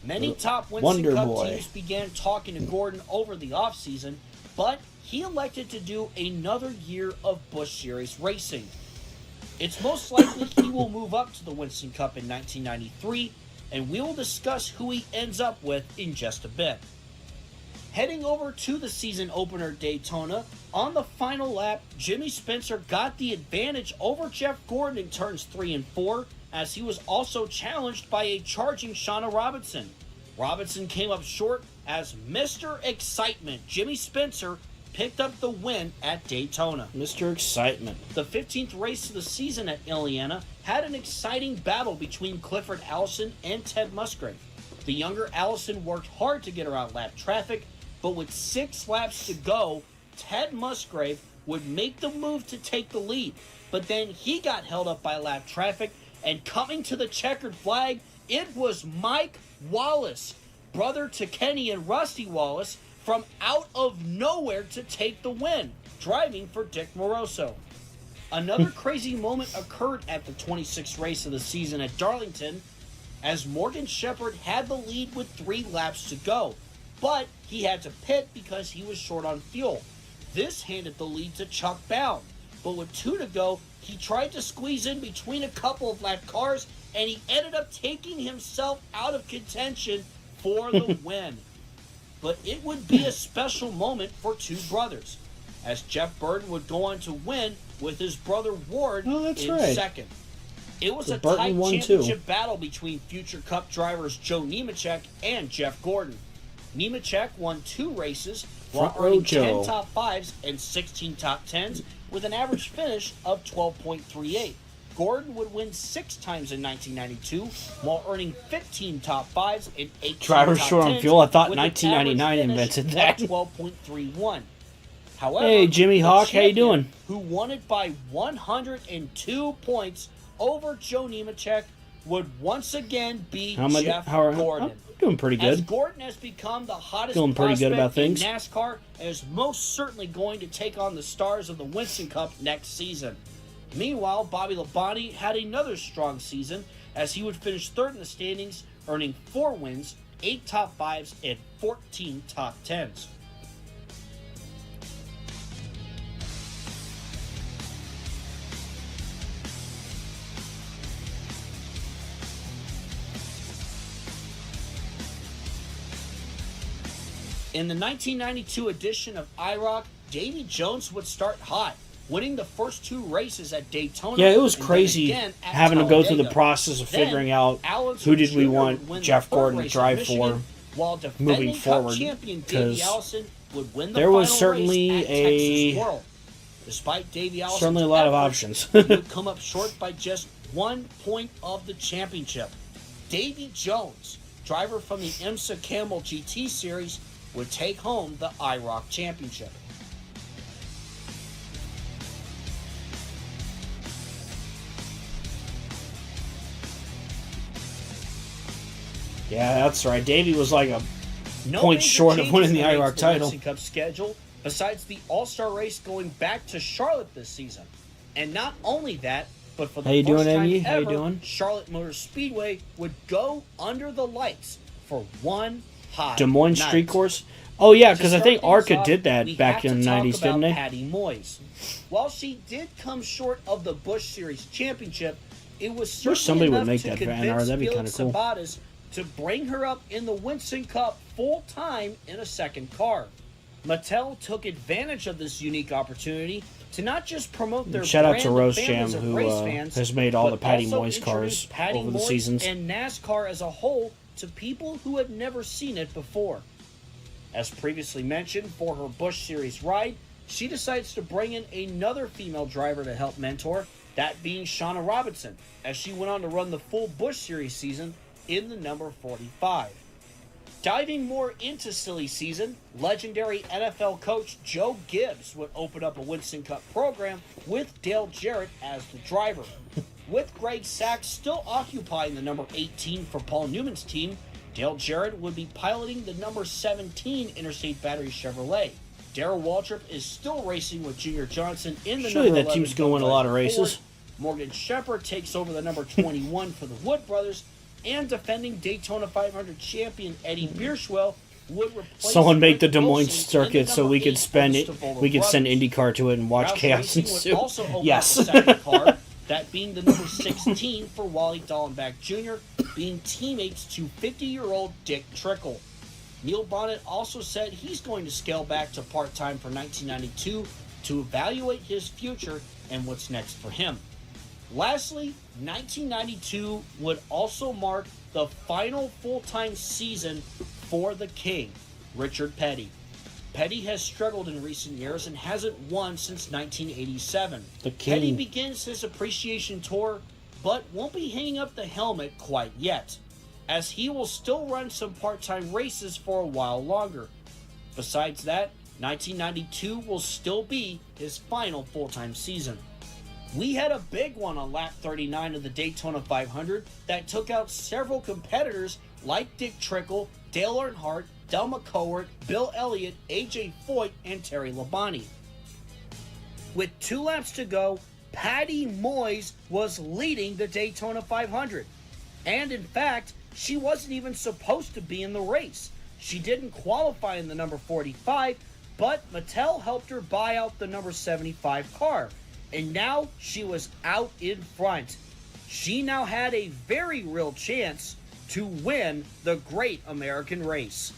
Many top Wonder Winston Cup Boy. teams began talking to Gordon over the offseason, but he elected to do another year of Busch Series racing. It's most likely he will move up to the Winston Cup in 1993, and we will discuss who he ends up with in just a bit. Heading over to the season opener Daytona, on the final lap, Jimmy Spencer got the advantage over Jeff Gordon in turns 3 and 4, as he was also challenged by a charging Shauna Robinson. Robinson came up short as Mr. Excitement, Jimmy Spencer, picked up the win at Daytona. Mr. Excitement. The 15th race of the season at Indiana had an exciting battle between Clifford Allison and Ted Musgrave. The younger Allison worked hard to get around lap traffic, but with 6 laps to go, Ted Musgrave would make the move to take the lead. But then he got held up by lap traffic, and coming to the checkered flag, it was Mike Wallace, brother to Kenny and Rusty Wallace, from out of nowhere to take the win, driving for Dick Moroso. Another crazy moment occurred at the 26th race of the season at Darlington, as Morgan Shepherd had the lead with 3 laps to go, but he had to pit because he was short on fuel. This handed the lead to Chuck Bound, but with 2 to go, he tried to squeeze in between a couple of lap cars, and he ended up taking himself out of contention for the win. But it would be a special moment for 2 brothers, as Jeff Burton would go on to win with his brother Ward in second. It was a tight championship battle between future Cup drivers Joe Nemechek and Jeff Gordon. Nemechek won 2 races while earning 10 top 5s and 16 top 10s with an average finish of 12.38. Gordon would win 6 times in 1992 while earning 15 top 5s and 18 Drivers top short 10s on fuel. I thought with 1999 invented that. 12.31. However, hey, Jimmy Hawk, how you doing? Who won it by 102 points over Joe Nemechek would once again be Jeff Gordon. Doing pretty good. As Gordon has become the hottest Feeling pretty good about things in NASCAR and is most certainly going to take on the stars of the Winston Cup next season. Meanwhile, Bobby Labonte had another strong season as he would finish 3rd in the standings, earning 4 wins, 8 top 5s, and 14 top 10s. In the 1992 edition of IROC, Davy Jones would start hot, winning the first 2 races at Daytona. Yeah, it was crazy having to go through the process of figuring out who did we want Jeff Gordon to drive for moving forward, because there was certainly Despite Davey Allison's certainly a lot of efforts, options. he would come up short by just 1 point of the championship. Davy Jones, driver from the IMSA Camel GT Series, would take home the IROC championship. Yeah, that's right. Davey was like a point short of winning the IROC title. Winston Cup schedule, besides the All-Star race going back to Charlotte this season. And not only that, but for the first time ever, Charlotte Motor Speedway would go under the lights for one hot Des Moines night. Street Course? Oh, yeah, because I think ARCA did that back in the 90s, didn't they? Patty Moyes. While she did come short of the Busch Series championship, it was certainly enough to convince Felix Sabates to bring her up in the Winston Cup full-time in a second car. Mattel took advantage of this unique opportunity to not just promote their shout out to brand Rose to Jam, families of who race fans, has made all the Patty but Moyes also cars introduced Patty over the Moyes seasons. and NASCAR as a whole to people who had never seen it before. As previously mentioned, for her Busch Series ride, she decides to bring in another female driver to help mentor, that being Shauna Robinson, as she went on to run the full Busch Series season in the number 45. Diving more into silly season, legendary NFL coach Joe Gibbs would open up a Winston Cup program with Dale Jarrett as the driver. With Greg Sachs still occupying the number 18 for Paul Newman's team, Dale Jarrett would be piloting the number 17 Interstate Battery Chevrolet. Darrell Waltrip is still racing with Junior Johnson in the number 11 that team's going to win a lot of races. Morgan Shepherd takes over the number 21 for the Wood brothers, and defending Daytona 500 champion Eddie Bierschwell would replace Someone make the Rick Des Moines Wilson circuit so we could spend it. We could send IndyCar to it and watch Roush chaos Racing would ensue. also open Yes. up the second car, that being the number 16 for Wally Dallenbach Jr., being teammates to 50-year-old Dick Trickle. Neil Bonnet also said he's going to scale back to part-time for 1992 to evaluate his future and what's next for him. Lastly, 1992 would also mark the final full-time season for the King, Richard Petty. Petty has struggled in recent years and hasn't won since 1987. The King. Petty begins his appreciation tour, but won't be hanging up the helmet quite yet, as he will still run some part-time races for a while longer. Besides that, 1992 will still be his final full-time season. We had a big one on lap 39 of the Daytona 500 that took out several competitors like Dick Trickle, Dale Earnhardt, Del McCowart, Bill Elliott, AJ Foyt, and Terry Labonte. With 2 laps to go, Patty Moyes was leading the Daytona 500. And in fact, she wasn't even supposed to be in the race. She didn't qualify in the number 45, but Mattel helped her buy out the number 75 car. And now she was out in front. She now had a very real chance to win the Great American Race.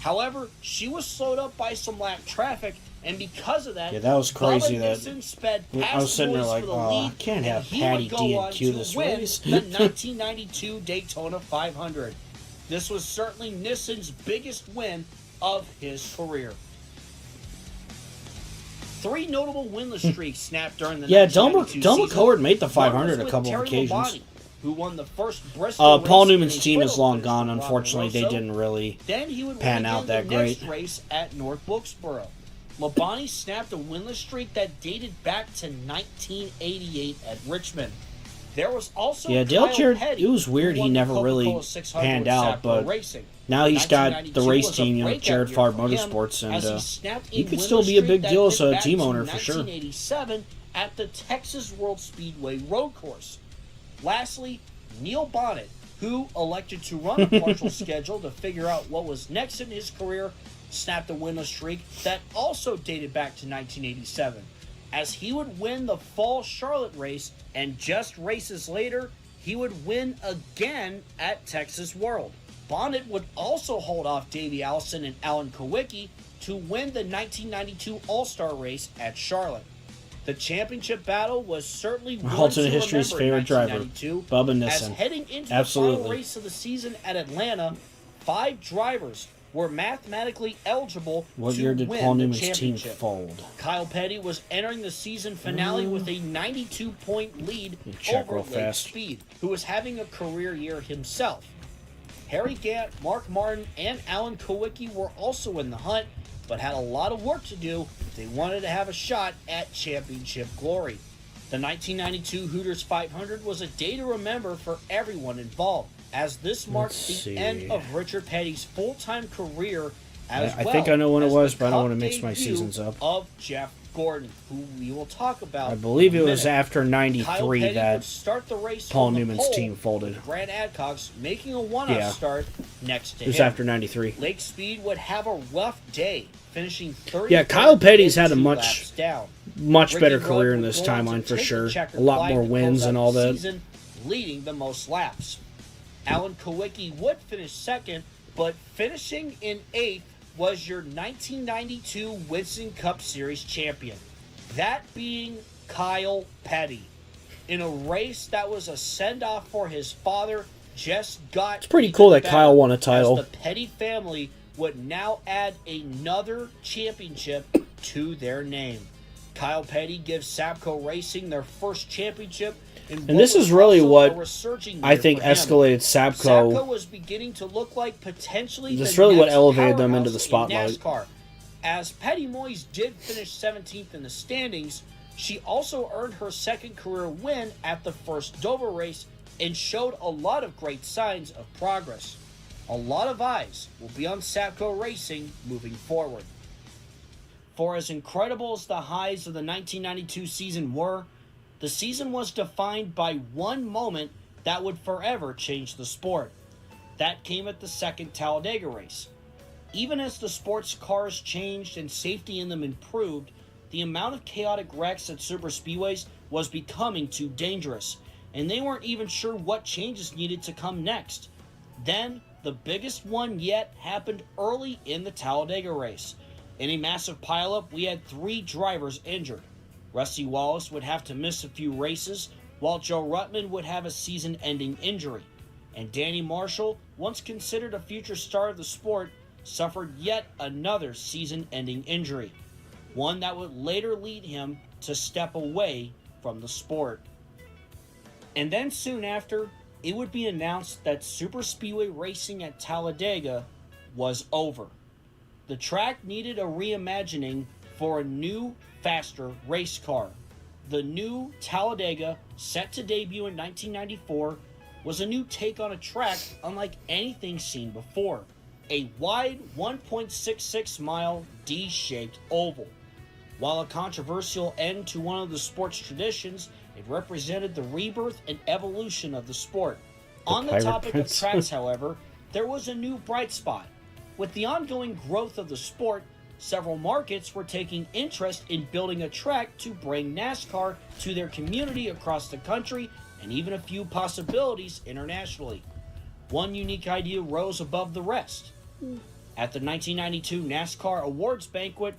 However, she was slowed up by some lap traffic, and because of that, Yeah, that was crazy. Bubba Nissen sped past I was sitting there Moyes like, for the oh, lead, I can't have and he Patty would go D on and Q to this win race. the 1992 Daytona 500. This was certainly Nissen's biggest win of his career. 3 notable winless streaks snapped during the Yeah, 1992 Del season. McCowart made the One 500 was a with couple of Terry occasions. Labonte, who won the first Bristol race Paul in Newman's a team is photo long finish gone. with Robert Unfortunately, they Rosso. didn't really Then he would pan win out again that the great. next race at North Wilkesboro. Labonte snapped a winless streak that dated back to 1988 at Richmond. There was also Dale Kyle Jarrett, Petty, it was weird who he won the never really Coca-Cola 600 panned with out, Sapco but Racing. now he's got the 1992 race was a team, breakout Jared year Favre for him, Motorsports, and as he snapped a he could winless still be a streak big that deal as dated a back team to owner for sure. 1987 at the Texas World Speedway Road Course. Lastly, Neil Bonnet, who elected to run a partial schedule to figure out what was next in his career, snapped a winless streak that also dated back to 1987, as he would win the fall Charlotte race, and just races later, he would win again at Texas World. Bonnet would also hold off Davey Allison and Alan Kowicki to win the 1992 All-Star race at Charlotte. The championship battle was certainly one Alternate to history's remember in favorite driver, 1992, Bubba as Nissen. heading into the Absolutely. final race of the season at Atlanta, 5 drivers were mathematically eligible What to year did win Paul the Newman's team championship. fold? Kyle Petty was entering the season finale with a 92-point lead Check over real Lake fast. Speed, who was having a career year himself. Harry Gant, Mark Martin, and Alan Kowicki were also in the hunt, but had a lot of work to do if they wanted to have a shot at championship glory. The 1992 Hooters 500 was a day to remember for everyone involved, as this marked Let's the see. end of Richard Petty's full-time career as I well. think I know when it as was, the but I don't Cup want to mix my debut seasons up. Of Jeff Gordon, who we will talk about. I believe in it a was minute. after Kyle 93 Petty would that start the race Paul on the Newman's pole, team folded. with Grant Adcox making a one-off Yeah. start next to It was him. after 93. Lake Speed would have a rough day, finishing 30. Yeah, Kyle Petty's had a 2 much laps down. Much better Ricky career Rudd in would this go on to timeline for take the sure. checkered A lot flag more to wins close and out all the that. season, leading the most laps. Alan Kowicki would finish second, but finishing in 8th was your 1992 Winston Cup Series champion. That being Kyle Petty. In a race that was a send-off for his father, just got... It's pretty cool that Kyle won a title. As the Petty family would now add another championship to their name. Kyle Petty gives Sapco Racing their first championship. And this is really what I think escalated escalated Sapco Sapco. was beginning to look like potentially This is the really what next elevated them into powerhouse the spotlight. in NASCAR. As Patty Moyes did finish 17th in the standings, she also earned her second career win at the first Dover race and showed a lot of great signs of progress. A lot of eyes will be on Sapco Racing moving forward. For as incredible as the highs of the 1992 season were, The season was defined by one moment that would forever change the sport. That came at the second Talladega race. Even as the sports cars changed and safety in them improved, the amount of chaotic wrecks at superspeedways was becoming too dangerous, and they weren't even sure what changes needed to come next. Then, the biggest one yet happened early in the Talladega race. In a massive pileup, we had 3 drivers injured. Rusty Wallace would have to miss a few races, while Joe Ruttman would have a season-ending injury. And Danny Marshall, once considered a future star of the sport, suffered yet another season-ending injury, one that would later lead him to step away from the sport. And then soon after, it would be announced that superspeedway racing at Talladega was over. The track needed a reimagining for a new, faster race car. The new Talladega, set to debut in 1994, was a new take on a track unlike anything seen before. A wide 1.66 mile D-shaped oval. While a controversial end to one of the sport's traditions, it represented the rebirth and evolution of the sport. On the topic of tracks, however, there was a new bright spot. With the ongoing growth of the sport, several markets were taking interest in building a track to bring NASCAR to their community across the country, and even a few possibilities internationally. One unique idea rose above the rest. At the 1992 NASCAR Awards Banquet,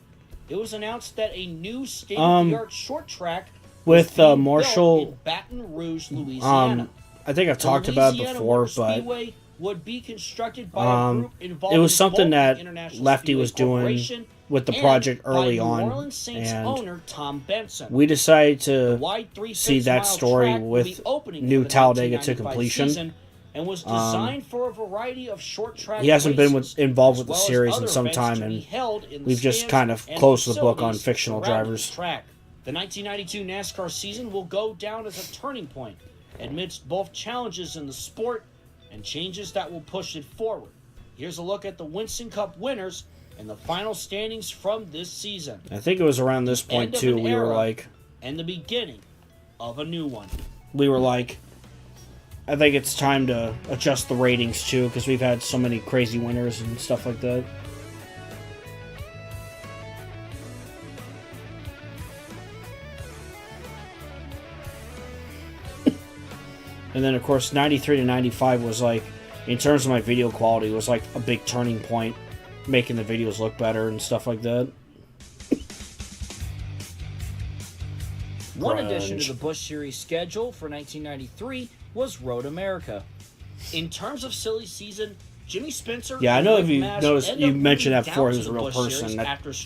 it was announced that a new state-of-the-art short track with Marshall in Baton Rouge, Louisiana. I think I've talked about it before, but would be constructed by a group it was something that Lefty was doing Corporation with the project early by New on, Orleans Saints and owner Tom Benson. we decided The to wide see that 3.6 story mile track will be with opening new for the Talladega to 1995 completion. season, and was designed for a variety of short track He hasn't been races, involved as with the well as series in other some events time, to be and held in the we've just stands kind of and closed the book on facilities fictional surrounding drivers. the track. The 1992 NASCAR season will go down as a turning point amidst both challenges in the sport and changes that will push it forward. Here's a look at the Winston Cup winners and the final standings from this season. I think it was around this point End of too. an We were era like, and the beginning of a new one. I think it's time to adjust the ratings too, because we've had so many crazy winners and stuff like that. And then, of course, 93 to 95 was like, in terms of my video quality, was like a big turning point, making the videos look better and stuff like that. One addition to the Busch Series schedule for 1993 was Road America. In terms of silly season, Jimmy Spencer... Yeah, I know if you noticed, you mentioned that before he was a real person.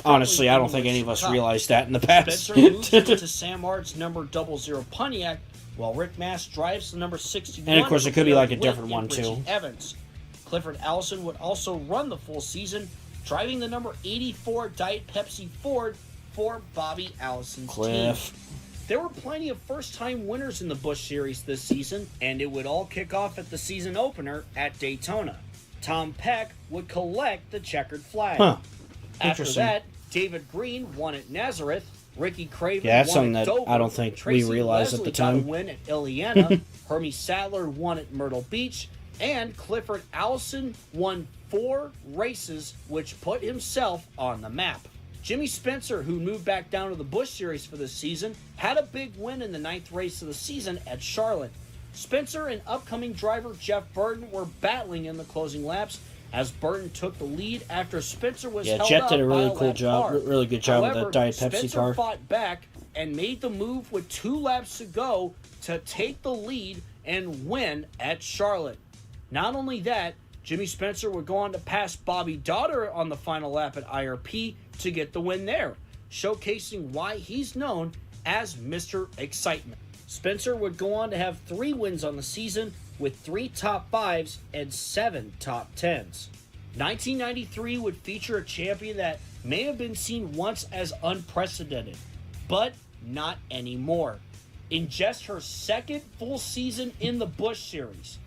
Honestly, I don't think any of us realized that in the past. Spencer moves into Sam Art's number 00 Pontiac, while Rick Mast drives the number 61. And of course, it could be like a different one too. Evans. Clifford Allison would also run the full season, driving the number 84 Diet Pepsi Ford for Bobby Allison's team. There were plenty of first-time winners in the Busch Series this season, and it would all kick off at the season opener at Daytona. Tom Peck would collect the checkered flag. After that, David Green won at Nazareth. Ricky Craven that's won something at that Dover. I don't think Tracy we realized Leslie at the time. got a win at Ileana. Hermie Sadler won at Myrtle Beach. And Clifford Allison won 4 races, which put himself on the map. Jimmy Spencer, who moved back down to the Busch Series for this season, had a big win in the 9th race of the season at Charlotte. Spencer and upcoming driver Jeff Burton were battling in the closing laps as Burton took the lead after Spencer was held Jeff up did a really by cool lap job, car. really good job However, with that Diet Pepsi Spencer car. fought back and made the move with 2 laps to go to take the lead and win at Charlotte. Not only that, Jimmy Spencer would go on to pass Bobby Daughter on the final lap at IRP to get the win there, showcasing why he's known as Mr. Excitement. Spencer would go on to have 3 wins on the season with 3 top 5s and 7 top 10s. 1993 would feature a champion that may have been seen once as unprecedented, but not anymore. In just her 2nd full season in the Busch Series,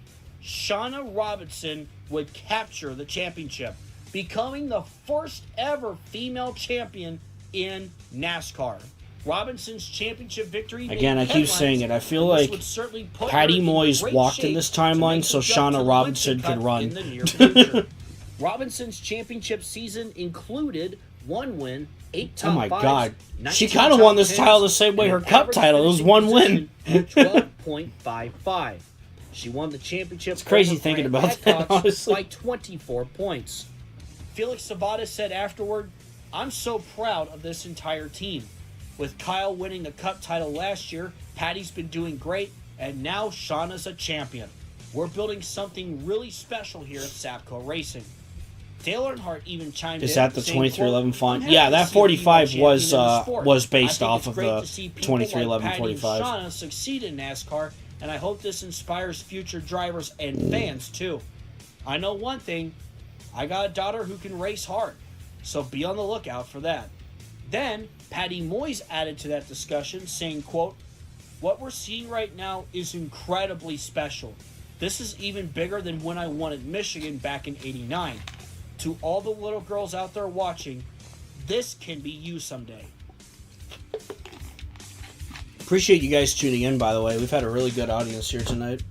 Shauna Robinson would capture the championship, becoming the first ever female champion in NASCAR. Robinson's championship victory. Again, I keep saying it. I feel like Patty Moyes walked in this timeline so Shauna Robinson could run. Robinson championship season included 1 win, 8 top Oh my fives, God. 19 She kind of won this title the same way her cup title. It was 1 win. 12.55. She won the championship. It's crazy thinking about that, honestly. By 24 points. Felix Sabates said afterward, "I'm so proud of this entire team. With Kyle winning the cup title last year, Patty's been doing great, and now Shauna's a champion. We're building something really special here at Sapco Racing." Dale Earnhardt even chimed in. Is that the saying, 2311 font? Yeah, that 45 was based off of the 2311 like 45. Shauna succeed in NASCAR, and I hope this inspires future drivers and fans too. I know one thing, I got a daughter who can race hard, so be on the lookout for that. Then, Patty Moyes added to that discussion, saying, quote, "What we're seeing right now is incredibly special. This is even bigger than when I won at Michigan back in '89. To all the little girls out there watching, this can be you someday." Appreciate you guys tuning in, by the way. We've had a really good audience here tonight.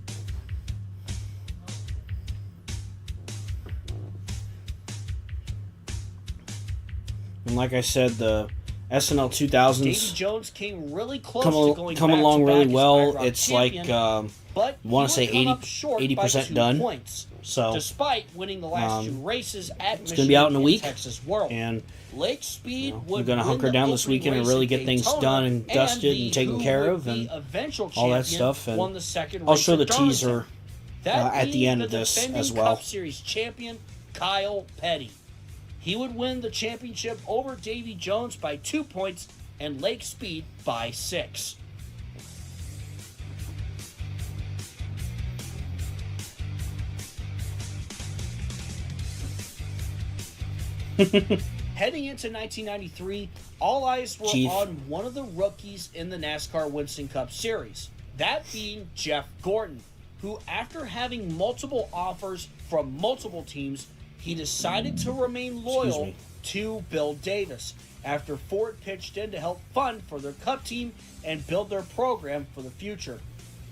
And like I said, the SNL 2000s Davy Jones came really close to going come along back-to-back really as well. IROC It's champion, like but I want to say he would come up short 80% by 2 done. points, So despite winning the last 2 races at it's Michigan going to be out in a and week, Texas World. and Lake Speed we're would going to win hunker the down this opening weekend and race really at get things Daytona, done and dusted the and taken who care would of, be and eventual all that champion stuff. And won the second I'll race show the at Darlington. teaser That at the being end of this defending as well. Cup Series champion Kyle Petty. He would win the championship over Davy Jones by 2 points and Lake Speed by 6. Heading into 1993, all eyes were on one of the rookies in the NASCAR Winston Cup Series, that being Jeff Gordon, who, after having multiple offers from multiple teams, he decided to remain loyal to Bill Davis after Ford pitched in to help fund for their Cup team and build their program for the future.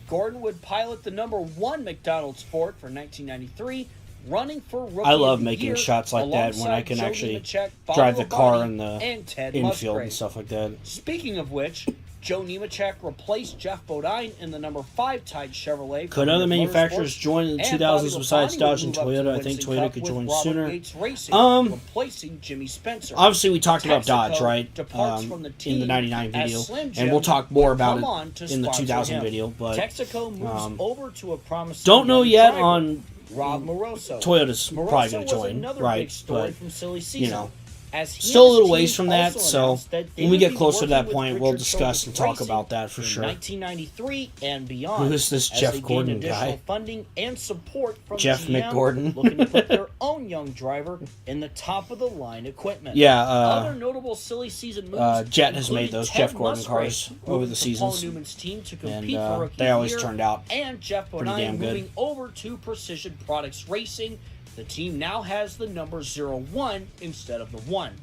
Gordon would pilot the number 1 McDonald's Ford for 1993, running for Rookie I love of the making Year, shots like that when I can alongside actually Joe Nemechek, drive the Bob car Labonte, in the and Ted infield Musgrave. and stuff like that. Speaking of which, Joe Nemechek replaced Jeff Bodine in the number 5 tied Chevrolet. Could other manufacturers join in the 2000s besides Dodge and Toyota? I think Toyota could join sooner. Replacing Jimmy Spencer. Obviously, we talked about Texaco Dodge, right? departs from the In team the 99 as video. Slim And Jim we'll talk more would about come on it to in the sponsor 2000 him. video. But Texaco moves over to a promising don't know young yet driver, on Rob Moroso. Toyota's Moroso probably going was to join, another right? big story But, from silly season, you know, as he still a and his little team ways from that, also so announced that they when we would get be closer to working that with point, we'll Richard discuss and talk Racing about that for in sure. 1993 and beyond. Who is this as Jeff they gained Gordon additional guy? funding and support from Jeff GM, McGordon. looking to put their own young driver in the top of the line equipment. Yeah, other notable silly season moves. Jet has made included those Ted Jeff Gordon Musgrave, cars over moving the to seasons. Paul Newman's team to And compete for Rookie they of the always Year, turned out and Jeff pretty Bodine damn good. moving over to Precision Products Racing. The team now has the number 01 instead of the 1.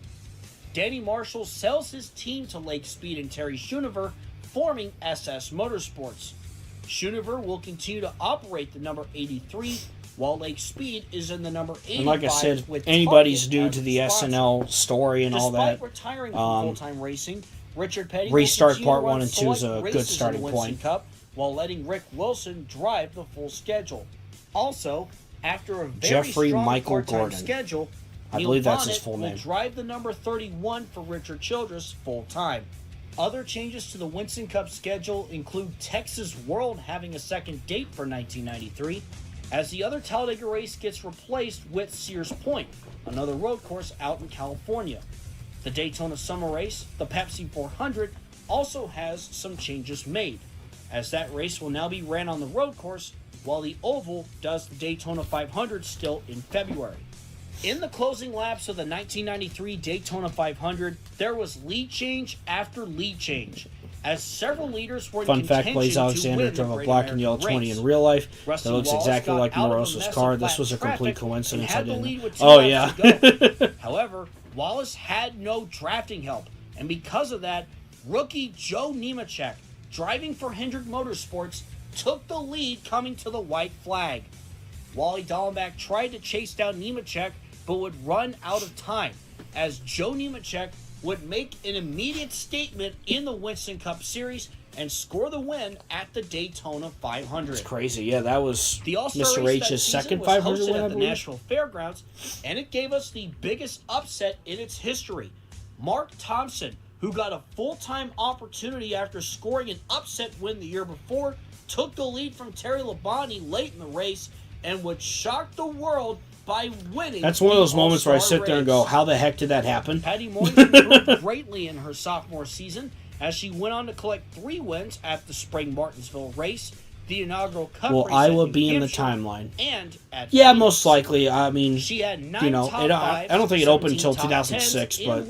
Danny Marshall sells his team to Lake Speed and Terry Schoonover, forming SS Motorsports. Schoonover will continue to operate the number 83, while Lake Speed is in the number 85. And like I said, with anybody's Target new as to the sponsor. SNL story and all Despite that. retiring from full-time racing, Richard Petty will Restart continue Part to 1 run and 2 is select a good races in the starting Winston point. Cup, while letting Rick Wilson drive the full schedule. Also, after a very Jeffrey strong Michael part-time Gordon. schedule, I Neil believe that's his Bonnet full will name. drive the number 31 for Richard Childress full-time. Other changes to the Winston Cup schedule include Texas World having a second date for 1993, as the other Talladega race gets replaced with Sears Point, another road course out in California. The Daytona Summer Race, the Pepsi 400, also has some changes made, as that race will now be ran on the road course, while the Oval does the Daytona 500 still in February. In the closing laps of the 1993 Daytona 500, there was lead change after lead change, as several leaders were in Fun fact, contention Blaze to Alexander win the drove a Great black and yellow American 20 Race. in real life. Rusty That looks Wallace exactly got like out of a Moroso's mess of car. flat This was a traffic complete and coincidence. I had the didn't. lead with 2 Oh, laps yeah. to go. However, Wallace had no drafting help, and because of that, rookie Joe Nemechek, driving for Hendrick Motorsports, took the lead coming to the white flag. Wally Dallenbach tried to chase down Nemechek, but would run out of time, as Joe Nemechek would make an immediate statement in the Winston Cup Series and score the win at the Daytona 500. It's crazy. Yeah, that was the Mr. H's second 500 win, I at the believe. Nashville Fairgrounds, and it gave us the biggest upset in its history. Mark Thompson, who got a full-time opportunity after scoring an upset win the year before, took the lead from Terry Labonte late in the race and would shock the world by winning. That's one of those moments where I sit there and go, how the heck did that happen? Patty Moyes improved greatly in her sophomore season as she went on to collect 3 wins at the Spring Martinsville race, the inaugural Cup race. Will Iowa be in the timeline? And at yeah, Phoenix. most likely. I mean, she had 9 you know, top I don't think it opened until 2006, but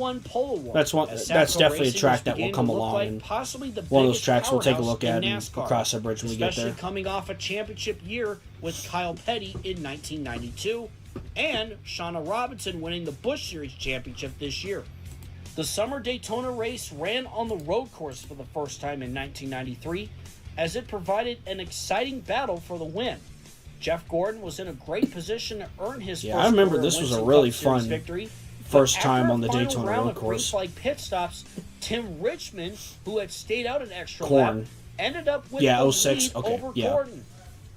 that's definitely a track that will come along, and possibly the one of those tracks we'll take a look at and NASCAR, cross that bridge when we get there. Especially coming off a championship year with Kyle Petty in 1992, and Shauna Robinson winning the Busch Series championship this year. The summer Daytona race ran on the road course for the first time in 1993, as it provided an exciting battle for the win. Jeff Gordon was in a great position to earn his first I remember this was a really fun victory. first time on the Daytona road course. Like pit stops, Tim Richmond, who had stayed out an extra Corn. lap, ended up with the 06. lead Okay. over Yeah. Gordon.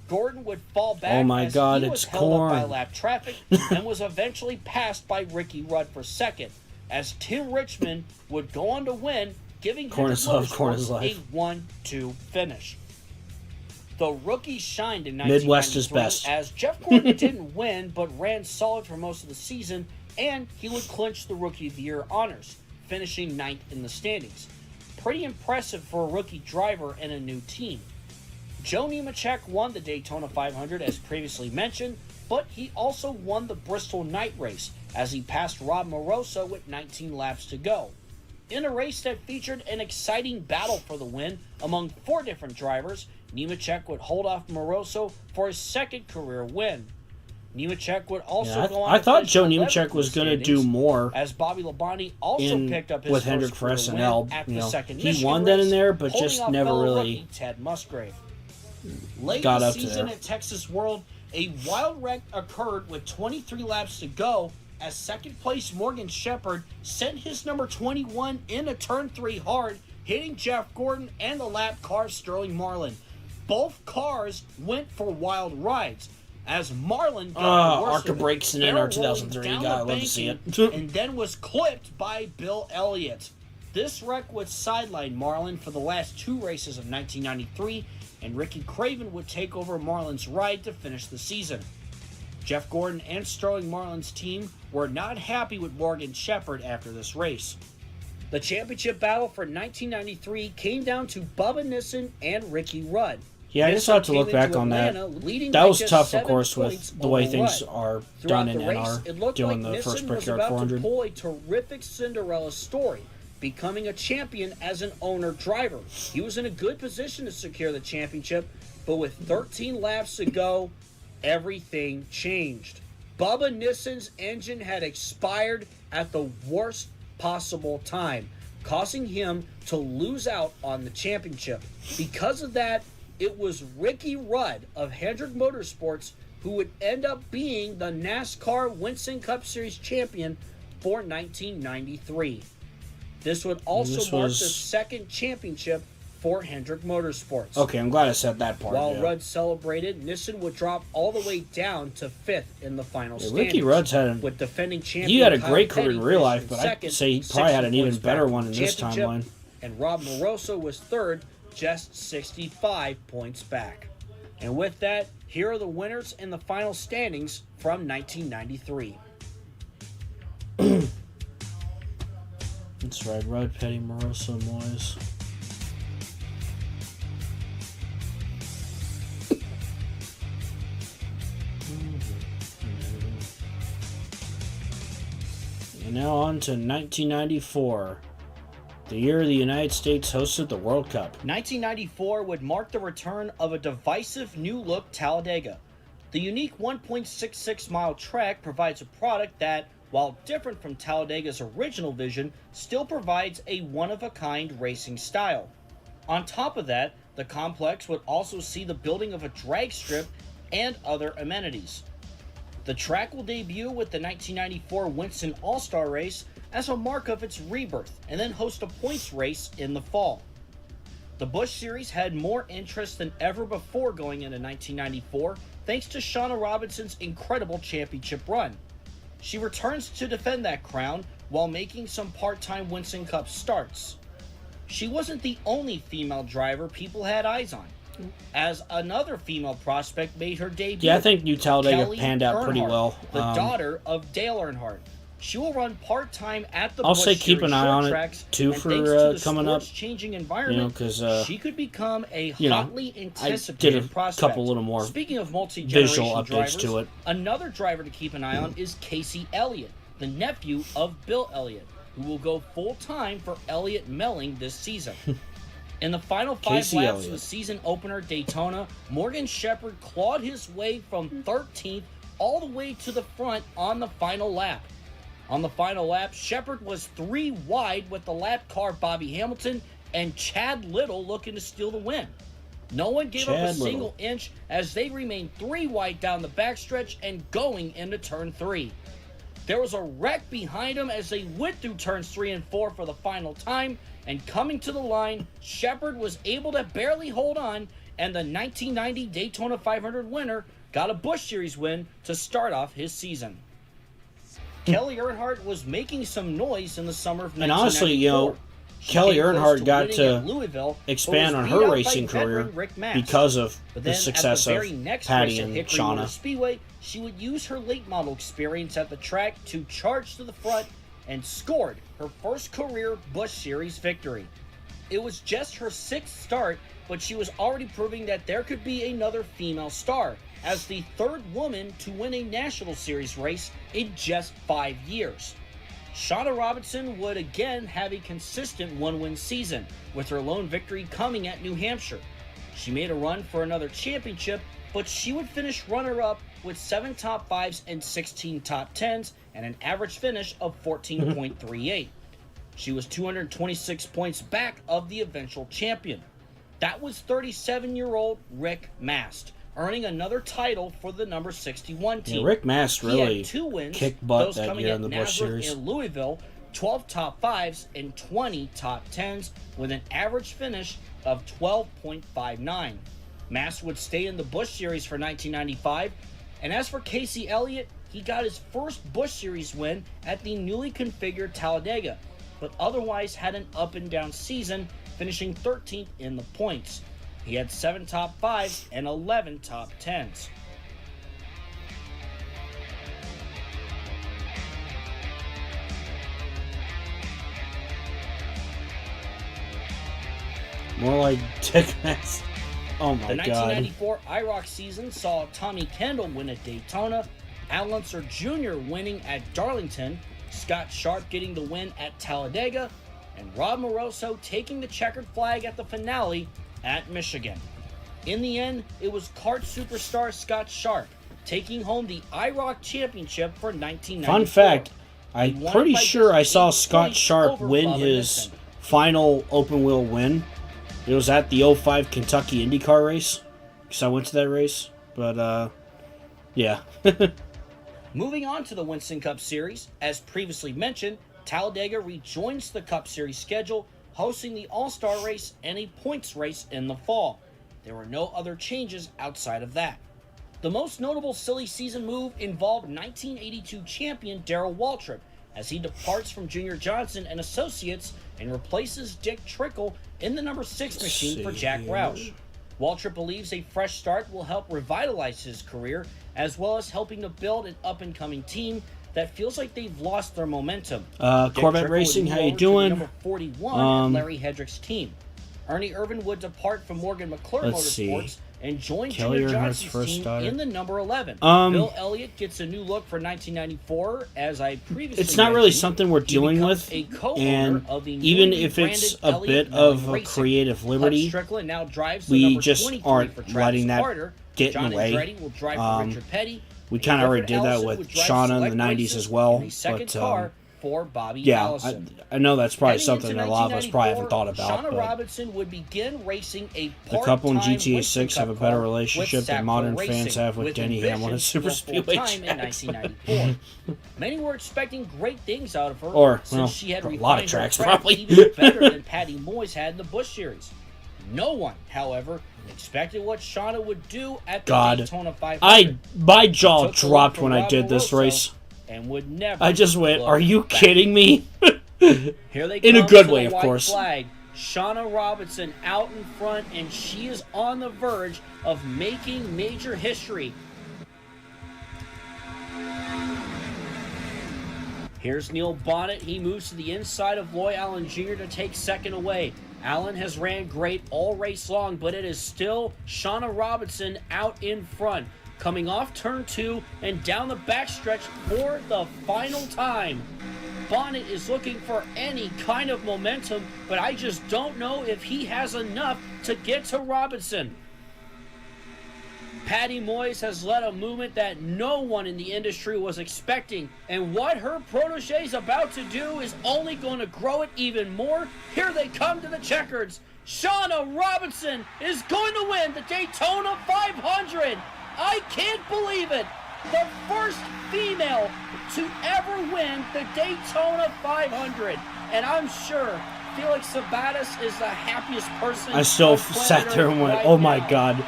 Gordon would fall back Oh my as God, he was it's held up by Corn. lap traffic and was eventually passed by Ricky Rudd for second, as Tim Richmond would go on to win, giving Corn is love, corn is a life. 1-2 finish. The rookie shined in 1993 Midwest is best. as Jeff Gordon didn't win but ran solid for most of the season, and he would clinch the Rookie of the Year honors, finishing 9th in the standings. Pretty impressive for a rookie driver and a new team. Joe Nemechek won the Daytona 500 as previously mentioned, but he also won the Bristol night race as he passed Rob Moroso with 19 laps to go. In a race that featured an exciting battle for the win among 4 different drivers, Nemechek would hold off Moroso for his second career win. Nemechek would also go on I to thought finish Joe 11th Nemechek was in the going to do standings, more as Bobby Labonte also picked up his with first Hendrick for career SNL. win at You the know, second he Michigan won that in race, there, but holding just off never fellow really rookie Ted Musgrave. Late got in the up to season there. at Texas World, a wild wreck occurred with 23 laps to go as second place Morgan Shepherd sent his number 21 into turn 3 hard, hitting Jeff Gordon and the lap car Sterling Marlin. Both cars went for wild rides, as Marlin got the worst Arca of it, breaks in barrel our 2003. rolling down God, I the love to see it. banking, and then was clipped by Bill Elliott. This wreck would sideline Marlin for the last 2 races of 1993, and Ricky Craven would take over Marlin's ride to finish the season. Jeff Gordon and Sterling Marlin's team were not happy with Morgan Shepherd after this race. The championship battle for 1993 came down to Bubba Nissen and Ricky Rudd. Yeah, I just Nissen have to look came back into on that. Atlanta, leading That by was just tough, of 7 course, points with the way over things Rudd. are Throughout done in the race, NR, it looked doing like the first Nissen was Brickyard about 400. to pull a terrific Cinderella story, becoming a champion as an owner driver. He was in a good position to secure the championship, but with 13 laps to go, everything changed. Bubba Nissen's engine had expired at the worst possible time, causing him to lose out on the championship. Because of that, it was Ricky Rudd of Hendrick Motorsports who would end up being the NASCAR Winston Cup Series champion for 1993. This would also mark the second championship for Hendrick Motorsports. Okay, I'm glad I said that part. While yeah. Rudd celebrated, Nissen would drop all the way down to 5th in the final standings. Ricky Rudd's had with defending champion he had a Kyle great career Petty in real life, finishing but I'd second, say he probably had an 60 even points better back one in from this championship, timeline. And Rob Moroso was third, just 65 points back. And with that, here are the winners in the final standings from 1993. That's right, Rudd, Petty, Moroso, Moyes. And now on to 1994, the year the United States hosted the World Cup. 1994 would mark the return of a divisive new-look Talladega. The unique 1.66-mile track provides a product that, while different from Talladega's original vision, still provides a one-of-a-kind racing style. On top of that, the complex would also see the building of a drag strip and other amenities. The track will debut with the 1994 Winston All-Star Race as a mark of its rebirth, and then host a points race in the fall. The Busch Series had more interest than ever before going into 1994, thanks to Shauna Robinson's incredible championship run. She returns to defend that crown while making some part-time Winston Cup starts. She wasn't the only female driver people had eyes on, as another female prospect made her debut. Yeah, I think New Talladega panned out pretty well. The daughter of Dale Earnhardt. She will run part-time at the I'll Busch say keep an eye on it too for coming up. Changing environment, because she could become a hotly hotly anticipated prospect. Couple little more Speaking of multi-generation visual updates drivers, to it. Another driver to keep an eye on is Casey Elliott, the nephew of Bill Elliott, who will go full-time for Elliott Melling this season. In the final 5 laps of the season opener Daytona, Morgan Shepherd clawed his way from 13th all the way to the front on the final lap. On the final lap, Shepherd was 3 wide with the lap car Bobby Hamilton and Chad Little looking to steal the win. No one gave up a single inch as they remained 3 wide down the backstretch and going into turn 3. There was a wreck behind him as they went through turns 3 and 4 for the final time, and coming to the line, Shepherd was able to barely hold on, and the 1990 Daytona 500 winner got a Busch Series win to start off his season. Kelly Earnhardt was making some noise in the summer of 1994. And honestly, Kelly Earnhardt got to expand on her racing career because of the success of Patty and Shauna. Speedway, she would use her late model experience at the track to charge to the front and scored her first career Busch Series victory. It was just her 6th start, but she was already proving that there could be another female star, as the 3rd woman to win a National Series race in just 5 years. Shauna Robinson would again have a consistent one-win season, with her lone victory coming at New Hampshire. She made a run for another championship, but she would finish runner-up with 7 top 5s and 16 top 10s and an average finish of 14.38. She was 226 points back of the eventual champion. That was 37-year-old Rick Mast, earning another title for the number 61 team. Yeah, Rick Mast really had 2 wins, kicked butt those that coming year at in the Busch Nazareth Series. and Louisville, 12 top 5s and 20 top 10s with an average finish of 12.59. Mast would stay in the Busch Series for 1995, and as for Casey Elliott, he got his first Busch Series win at the newly configured Talladega, but otherwise had an up-and-down season, finishing 13th in the points. He had 7 top 5s and 11 top 10s. More like Dick Mast. Oh my God. The 1994 IROC season saw Tommy Kendall win at Daytona, Al Unser Jr. winning at Darlington, Scott Sharp getting the win at Talladega, and Rob Moroso taking the checkered flag at the finale at Michigan. In the end, it was kart superstar Scott Sharp taking home the IROC championship for 1994. Fun fact, I'm pretty sure I saw Scott Sharp win his final open wheel win. It was at the 05 Kentucky IndyCar race, because I went to that race. But, yeah. Moving on to the Winston Cup Series, as previously mentioned, Talladega rejoins the Cup Series schedule, hosting the All-Star race and a points race in the fall. There were no other changes outside of that. The most notable silly season move involved 1982 champion Darrell Waltrip, as he departs from Junior Johnson and Associates and replaces Dick Trickle in the number 6 machine for Jack Roush. Waltrip believes a fresh start will help revitalize his career, as well as helping to build an up-and-coming team that feels like they've lost their momentum. Corvette Racing, how you doing? Number 41 Larry Hedrick's team. Ernie Irvin would depart from Morgan McClure Motorsports and join Junior Johnson's team in the number 11. Bill Elliott gets a new look for 1994, as I previously It's not really something we're dealing with, and even if it's a bit of a creative liberty, we just aren't letting that get in the way. We kind of already did that with Shauna in the 90s as well. But, for Bobby yeah, Allison. I know that's probably Heading something into that a lot of us probably haven't thought 1994, about. Shauna But Robinson would begin racing a the couple in part-time GTA Winston 6 have a Cup better car relationship with than modern Sapco fans Racing, have with Denny ambition Hamlin and to Super go Speedway full-time in tracks. 1994. Many were expecting great things out of her, Or, since well, she had a lot of refined her tracks, craft probably. even better than Patty Moyes had in the Busch Series. No one, however, expected what Shauna would do at the Daytona 500. My jaw dropped when I did this race. And would never I just went, are you back. kidding me? Here they in come a good to way, the of white course. Flag. Shauna Robinson out in front, and she is on the verge of making major history. Here's Neil Bonnet. He moves to the inside of Loy Allen Jr. to take second away. Allen has ran great all race long, but it is still Shauna Robinson out in front. Coming off turn 2 and down the backstretch for the final time. Bonnet is looking for any kind of momentum, but I just don't know if he has enough to get to Robinson. Patty Moyes has led a movement that no one in the industry was expecting, and what her protege is about to do is only going to grow it even more. Here they come to the checkers. Shauna Robinson is going to win the Daytona 500. I can't believe it. The first female to ever win the Daytona 500. And I'm sure Felix Sabates is the happiest person. I still sat there and went, right oh my now. God.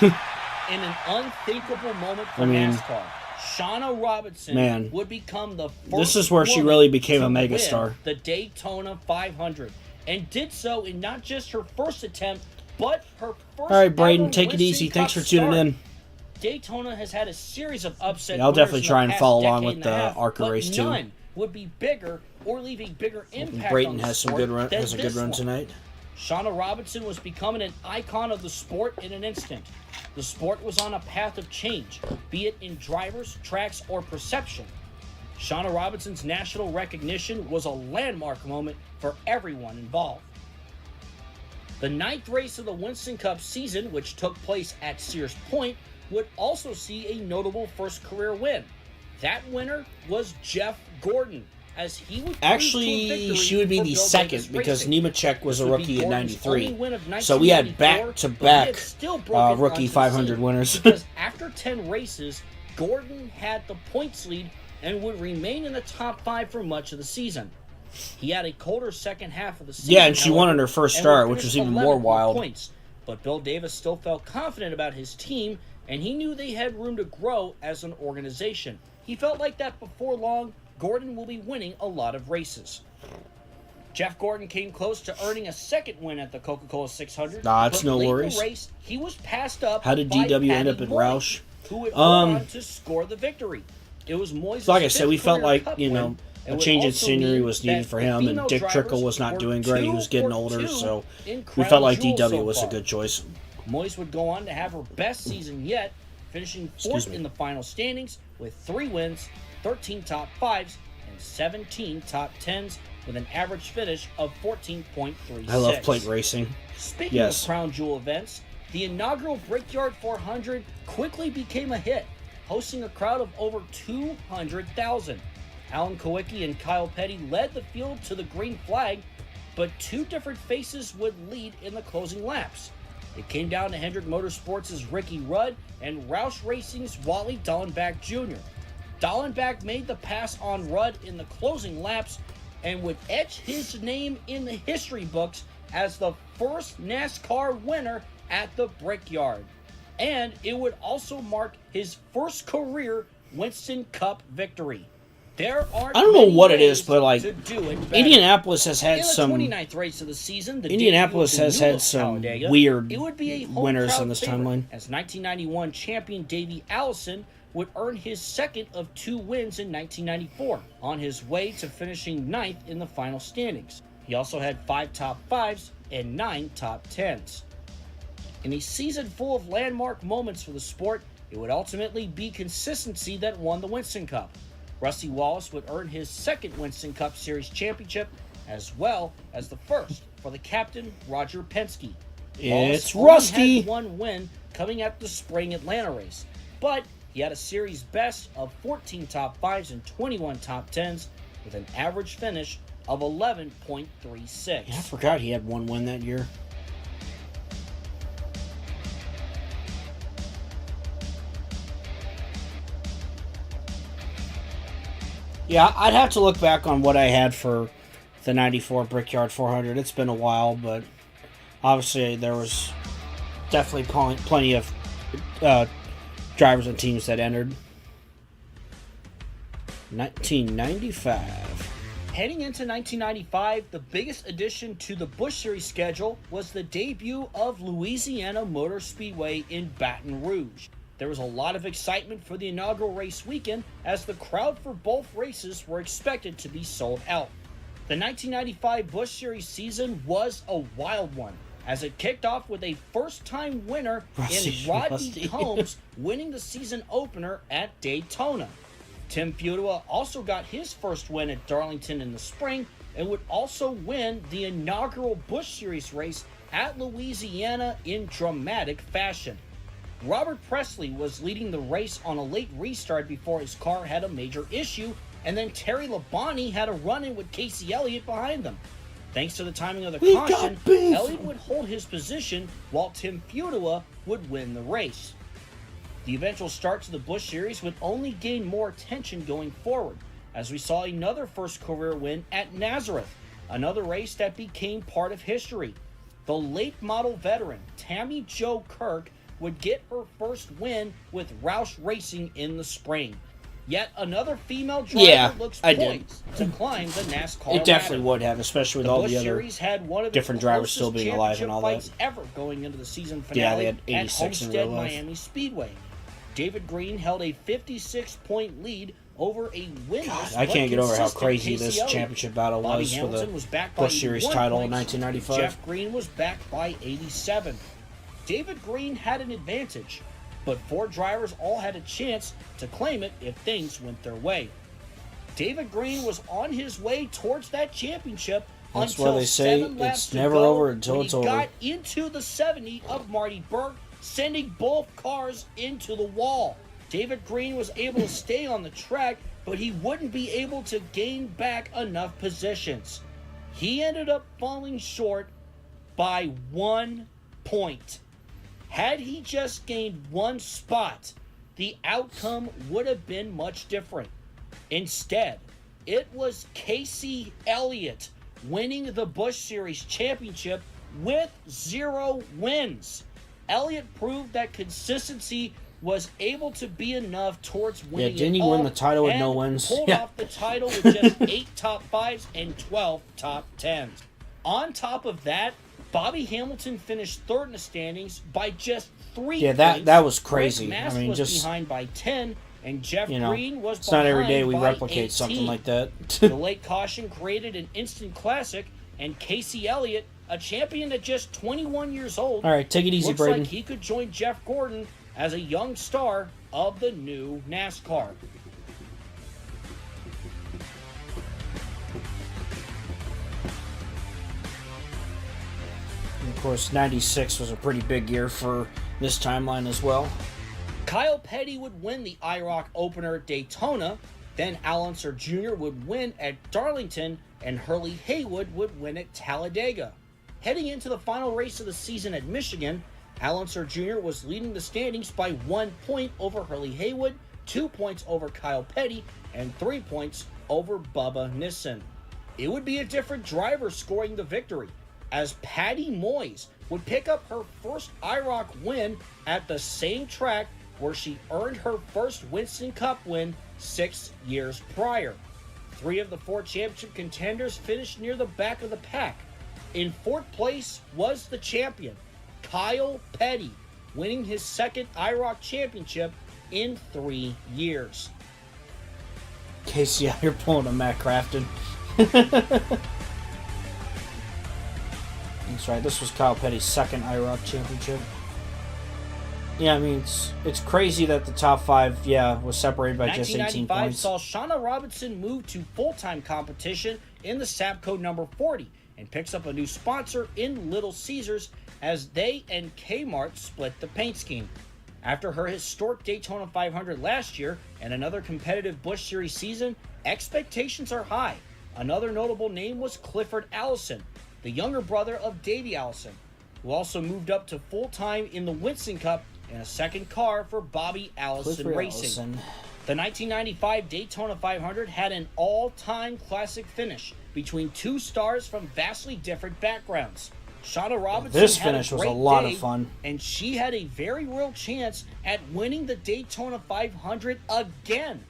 In an unthinkable moment for NASCAR, Shauna Robinson would become the first this is where she really became a to megastar. win the Daytona 500. And did so in not just her first attempt, but her first All right, Braden, ever take it Winston easy. Cup Thanks for tuning start. in. Daytona has had a series of upset. Yeah, I'll definitely winners try in and the past follow along decade with and the a half, ARCA but race, too. none would be bigger or leave a bigger impact Brayton on the has some sport good run. than Has a good this run one. tonight. Shauna Robinson was becoming an icon of the sport in an instant. The sport was on a path of change, be it in drivers, tracks, or perception. Shauna Robinson's national recognition was a landmark moment for everyone involved. The 9th race of the Winston Cup season, which took place at Sears Point, would also see a notable first career win. That winner was Jeff Gordon, as he would actually she would be the second because Nemechek was a rookie in '93. So we had back-to-back rookie 500 winners. Because after 10 races, Gordon had the points lead and would remain in the top 5 for much of the season. He had a colder second half of the season. Yeah, and she however, won on her first start, which was even more wild. Points. But Bill Davis still felt confident about his team, and he knew they had room to grow as an organization. He felt like that before long, Gordon will be winning a lot of races. Jeff Gordon came close to earning a second win at the Coca-Cola 600. Nah, it's no late in worries. the race, he was passed up. How did by DW end Patty up at Moyes, Roush? who would go on to score the victory. It was Moyes' Like I said, we fifth felt career like, Cup you win, know, a and change would in also scenery mean was needed that for the him, female and Dick Trickle was not drivers doing were great. He was getting 2 older, for 2 so in we Crown felt like Jewel DW so was a far. good choice. Moyes would go on to have her best season yet, finishing 4th in the final standings with 3 wins, 13 top 5s, and 17 top 10s, with an average finish of 14.36. I love plate racing. Speaking of Crown Jewel events, the inaugural Brickyard 400 quickly became a hit, hosting a crowd of over 200,000. Alan Kowicki and Kyle Petty led the field to the green flag, but 2 different faces would lead in the closing laps. It came down to Hendrick Motorsports' Ricky Rudd and Roush Racing's Wally Dallenbach Jr. Dallenbach made the pass on Rudd in the closing laps and would etch his name in the history books as the first NASCAR winner at the Brickyard. And it would also mark his first career Winston Cup victory. There are I don't know what it is, but like Indianapolis has had in some. the 29th race of the season, the Indianapolis debut of has the had Newell some Talladega, weird it would be a home winners crowd in this favorite, timeline. as 1991 champion Davey Allison would earn his second of 2 wins in 1994, on his way to finishing 9th in the final standings. He also had 5 top 5s and 9 top 10s. In a season full of landmark moments for the sport, it would ultimately be consistency that won the Winston Cup. Rusty Wallace would earn his second Winston Cup Series championship, as well as the first for the captain, Roger Penske. It's Wallace only Rusty! had 1 win coming at the spring Atlanta race, but he he had a series best of 14 top 5s and 21 top 10s with an average finish of 11.36. Yeah, I forgot he had one win that year. Yeah, I'd have to look back on what I had for the 94 Brickyard 400. It's been a while, but obviously there was definitely plenty of drivers and teams that entered. 1995. Heading into 1995, the biggest addition to the Busch Series schedule was the debut of Louisiana Motor Speedway in Baton Rouge. There was a lot of excitement for the inaugural race weekend as the crowd for both races were expected to be sold out. The 1995 Busch Series season was a wild one, as it kicked off with a first-time winner in Rodney Combs winning the season opener at Daytona. Tim Futua also got his first win at Darlington in the spring and would also win the inaugural Busch Series race at Louisiana in dramatic fashion. Robert Presley was leading the race on a late restart before his car had a major issue, and then Terry Labonte had a run-in with Casey Elliott behind them. Thanks to the timing of the caution, Elliott would hold his position while Tim Futua would win the race. The eventual start to the Busch Series would only gain more attention going forward, as we saw another first career win at Nazareth, another race that became part of history. The late model veteran, Tammy Jo Kirk, would get her first win with Roush Racing in the spring. Yet another female driver looks poised to climb the NASCAR It definitely would have, especially with all the other had one of different drivers still being alive and all that. Ever going into the season finale they had 86 at Homestead Miami Speedway. David Green held a 56-point lead over a winless. I can't get over how crazy this championship battle was for the Busch Series title in 1995. Jeff Green was backed by 87. David Green had an advantage, but four drivers all had a chance to claim it if things went their way. David Green was on his way towards that championship until they say 7 laps it's never over until it's over. He got into the 70 of Marty Burke, sending both cars into the wall. David Green was able to stay on the track, but he wouldn't be able to gain back enough positions. He ended up falling short by 1 point. Had he just gained one spot, the outcome would have been much different. Instead, it was Casey Elliott winning the Busch Series championship with 0 wins. Elliott proved that consistency was able to be enough towards winning. Yeah, didn't he win the title with no wins? Pulled off the title with just 8 top 5s and 12 top 10s. On top of that, Bobby Hamilton finished third in the standings by just 3 points. Yeah, that was crazy. Rick Mast was behind by 10, and Jeff Green was it's behind not every day we by replicate 18. something like that. The late caution created an instant classic, and Casey Elliott, a champion at just 21 years old, all right, take it easy, looks Braden. like he could join Jeff Gordon as a young star of the new NASCAR. Of course, 96 was a pretty big year for this timeline as well. Kyle Petty would win the IROC opener at Daytona, then Al Unser Jr. would win at Darlington, and Hurley Haywood would win at Talladega. Heading into the final race of the season at Michigan, Al Unser Jr. was leading the standings by 1 point over Hurley Haywood, 2 points over Kyle Petty, and 3 points over Bubba Nissen. It would be a different driver scoring the victory, as Patty Moyes would pick up her first IROC win at the same track where she earned her first Winston Cup win 6 years prior. 3 of the 4 championship contenders finished near the back of the pack. In 4th place was the champion, Kyle Petty, winning his second IROC championship in 3 years. Casey, you're pulling a Matt Crafton. That's right, this was Kyle Petty's second IROC championship. Yeah, I mean, it's crazy that the top 5, was separated by just 18 points. 1995 saw Shauna Robinson move to full-time competition in the SAPCO number 40 and picks up a new sponsor in Little Caesars as they and Kmart split the paint scheme. After her historic Daytona 500 last year and another competitive Busch Series season, expectations are high. Another notable name was Clifford Allison, the younger brother of Davey Allison, who also moved up to full-time in the Winston Cup in a second car for Bobby Allison Clifford Racing. Allison. The 1995 Daytona 500 had an all-time classic finish between two stars from vastly different backgrounds. Shauna Robinson This had finish a was a great lot day, of fun. and she had a very real chance at winning the Daytona 500 again.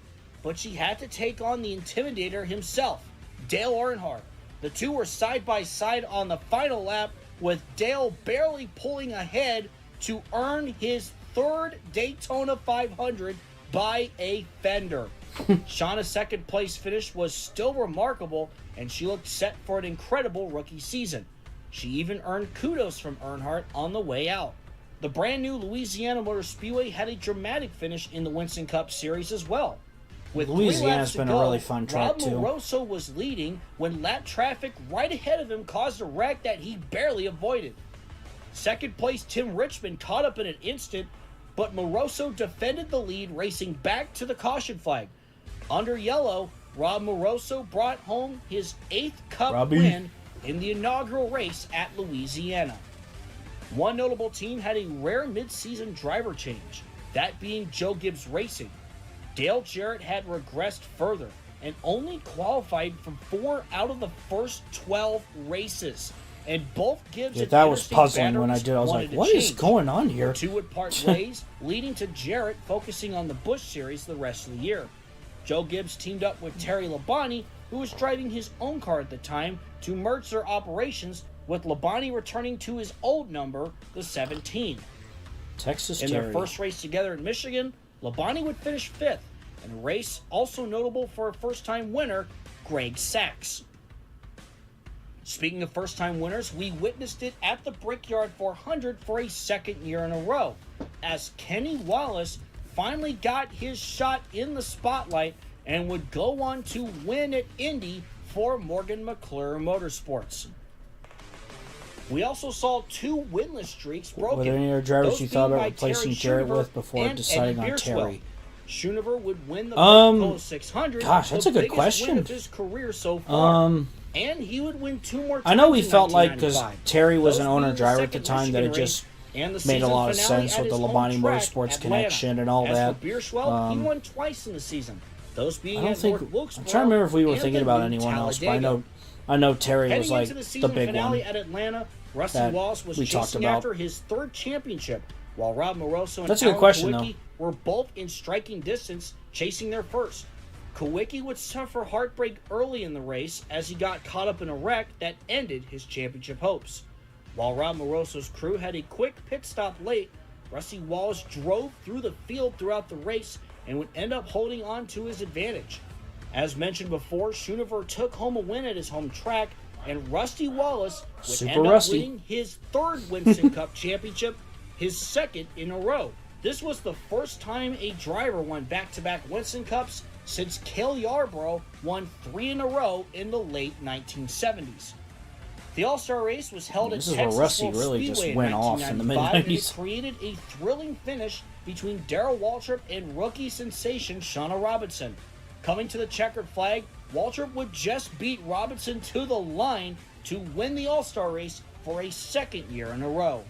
But she had to take on the Intimidator himself, Dale Earnhardt. The two were side by side on the final lap, with Dale barely pulling ahead to earn his third Daytona 500 by a fender. Shauna's second place finish was still remarkable, and she looked set for an incredible rookie season. She even earned kudos from Earnhardt on the way out. The brand new Louisiana Motor Speedway had a dramatic finish in the Winston Cup Series as well. With Louisiana's 3 laps been to a go, really fun track, Rob too. Moroso was leading when lap traffic right ahead of him caused a wreck that he barely avoided. Second place Tim Richmond caught up in an instant, but Moroso defended the lead, racing back to the caution flag. Under yellow, Rob Moroso brought home his 8th Cup win in the inaugural race at Louisiana. One notable team had a rare mid-season driver change, that being Joe Gibbs Racing. Dale Jarrett had regressed further and only qualified from 4 out of the first 12 races. And both Gibbs and that was Interstate puzzling when I Batteries did. I was wanted like, to what is change. going on here? The two would part ways, leading to Jarrett focusing on the Busch Series the rest of the year. Joe Gibbs teamed up with Terry Labonte, who was driving his own car at the time, to merge their operations, with Labonte returning to his old number, the 17. Texas In Terry. their first race together in Michigan, Labonte would finish 5th, in a race also notable for a first-time winner, Greg Sachs. Speaking of first-time winners, we witnessed it at the Brickyard 400 for a second year in a row, as Kenny Wallace finally got his shot in the spotlight and would go on to win at Indy for Morgan McClure Motorsports. We also saw 2 winless streaks broken. Were there any other drivers those you thought being about by replacing Terry Jarrett Schoonover with before and deciding Eddie on Bierswell. Terry? Schoonover would win the Coca-Cola 600. Gosh, that's the a good biggest question. Win of his career so far. And he would win 2 more times. I know we in felt like, because 1995. Terry was Those an owner being the driver at the second time, that it Michigan just race and the made a season lot of finale sense at with the his home Labonte track, Motorsports Atlanta. connection and all As that. for Bierswell, he won twice in the season. Those being I don't at think. North Wilkesboro I'm trying to remember if we were and thinking the about new anyone else, but Talladega. I know Terry Heading was like into the the season big finale one. at Atlanta, Rusty that Wallace was we talked chasing about. after his 3rd championship, while Rob Moroso and That's a good Alan question, Kulwicki were both in striking distance, chasing their first. Kulwicki would suffer heartbreak early in the race as he got caught up in a wreck that ended his championship hopes. While Rob Moroso's crew had a quick pit stop late, Rusty Wallace drove through the field throughout the race and would end up holding on to his advantage. As mentioned before, Schoonover took home a win at his home track, and Rusty Wallace would end up winning his 3rd Winston Cup championship, his 2nd in a row. This was the first time a driver won back-to-back Winston Cups since Cale Yarborough won 3 in a row in the late 1970s. The All-Star race was held at Texas Rusty World really Speedway just went off in the 1995, and it mid-90s. created a thrilling finish between Darrell Waltrip and rookie sensation Shauna Robinson. Coming to the checkered flag, Waltrip would just beat Robinson to the line to win the All-Star race for a 2nd year in a row.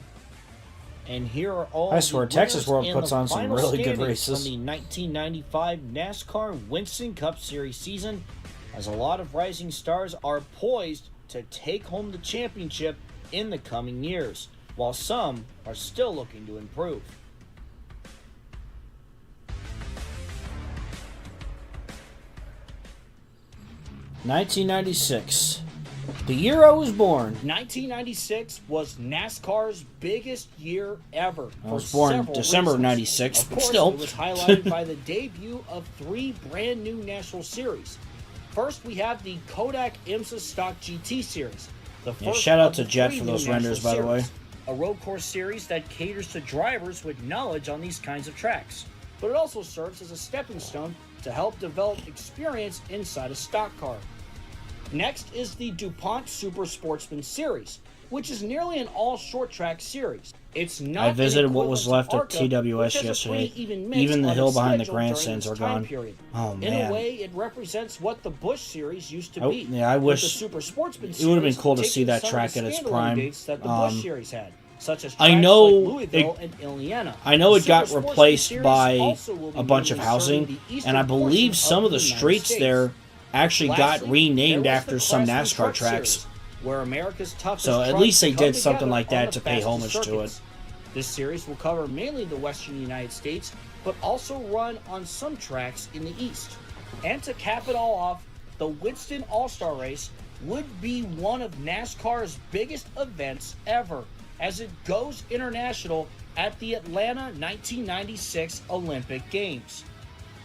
And here are all I swear, the Texas winners World and puts the on some final really good standings races. from the 1995 NASCAR Winston Cup Series season, as a lot of rising stars are poised to take home the championship in the coming years, while some are still looking to improve. $1996. The year I was born. 1996 was NASCAR's biggest year ever. I was born December of 96, Of but course, still. it was highlighted by the debut of 3 brand new National Series. First, we have the Kodak IMSA Stock GT Series. The first shout out of to the Jet 3 for new those National renders, by the way. Series. A road course series that caters to drivers with knowledge on these kinds of tracks. But it also serves as a stepping stone to help develop experience inside a stock car. Next is the DuPont Super Sportsman Series. which is nearly an all-short track series. It's not I visited what was left of TWS yesterday. Even the hill behind the grandstands are gone. Oh, man. In a way, it represents what the Busch Series used to be. Yeah, I wish it would have been cool to see that track at its prime. That the Busch Series had, such as I know like Louisville and Indiana. I know it got replaced by a bunch of housing, and I believe some of the streets there actually got renamed after some NASCAR tracks. Where America's toughest so at least they did something like that to pay homage to it. This series will cover mainly the western United States, but also run on some tracks in the east. And to cap it all off, the Winston All-Star Race would be one of NASCAR's biggest events ever, as it goes international at the Atlanta 1996 Olympic Games.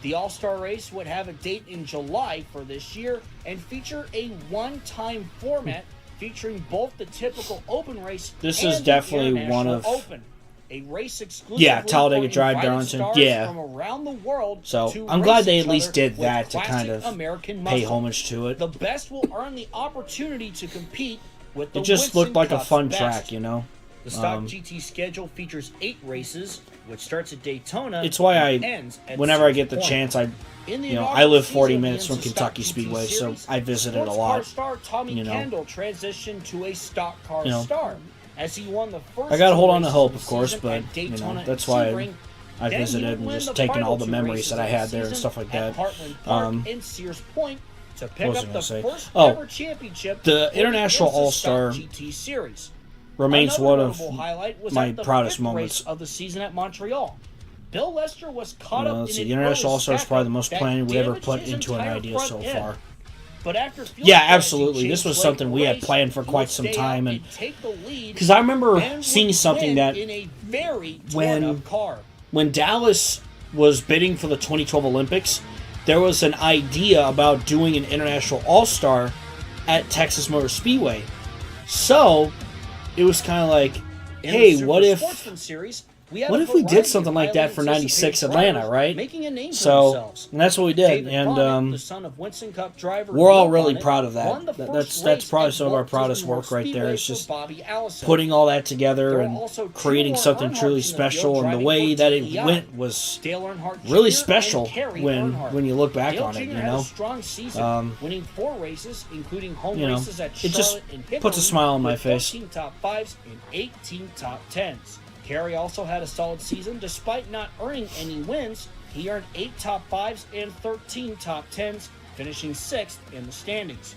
The All-Star Race would have a date in July for this year and feature a one-time format featuring both the typical open race this and is definitely the one of Open, a race exclusively Talladega for Drive, invited Darlington. stars Yeah. from around the world. So to I'm race glad they each at least other did with that to kind classic of American pay muscle. homage to it. The best will earn the opportunity to compete with the It just Winston looked like a Cup's fun best. track, you know. The stock GT schedule features 8 races, which starts at Daytona. It's why ends at whenever I 6 get the Point. chance, I In the I live 40 inaugural minutes season from of the Kentucky Stock GT Speedway, so series, I visited a sports lot. car star Tommy you know. Kendall transitioned to a stock car You know. star as he won the first. I gotta hold on to races hope, the of course, season but at you know Daytona that's and why Sebring. I Then he visited would and win just the taking final all the 2 memories races that I of had the there and season stuff like at that. Heartland Park and Sears Point to pick was I up gonna the say? first Oh, ever championship. the for International IMSA All-Star Stock GT series. remains Another one of notable highlight was my at the proudest 5th moments. race of the season at Montreal. Bill Lester was caught up Let's in see, an the International early All-Star is probably the most stackup planning we that ever damaged put his into an entire idea front so end. far. But after fuel Yeah, strategy absolutely. This changed was late something in we the had race, planned for he quite would some stay time, out and take the lead because I remember and seeing would something win that in a very torn-up car. when Dallas was bidding for the 2012 Olympics, there was an idea about doing an International All-Star at Texas Motor Speedway. So it was kind of like, hey, what if we did something like that for 96 Atlanta, right? Making a name for So themselves. and that's what we did, David and Bonnet, the son of Winston Cup driver we're all Bill really Bonnet, proud of that. won the first That's race probably at some of our Walt proudest Disney work World right there. Speedway Is for just Bobby Allison. putting all that together There are and also 2 creating more something Earnhardts truly in the special. field And the driving way for that it TEI. went was Dale Earnhardt really Jr. special and Kerry when Earnhardt. you look back Dale on it. Jr. You had a know, strong season, winning 4 races, including home you know, races at it Charlotte just and Hickory, puts a smile on my with face. 14 top 5s and 18 top 10s. Kerry also had a solid season despite not earning any wins. He earned 8 top 5s and 13 top 10s, finishing 6th in the standings.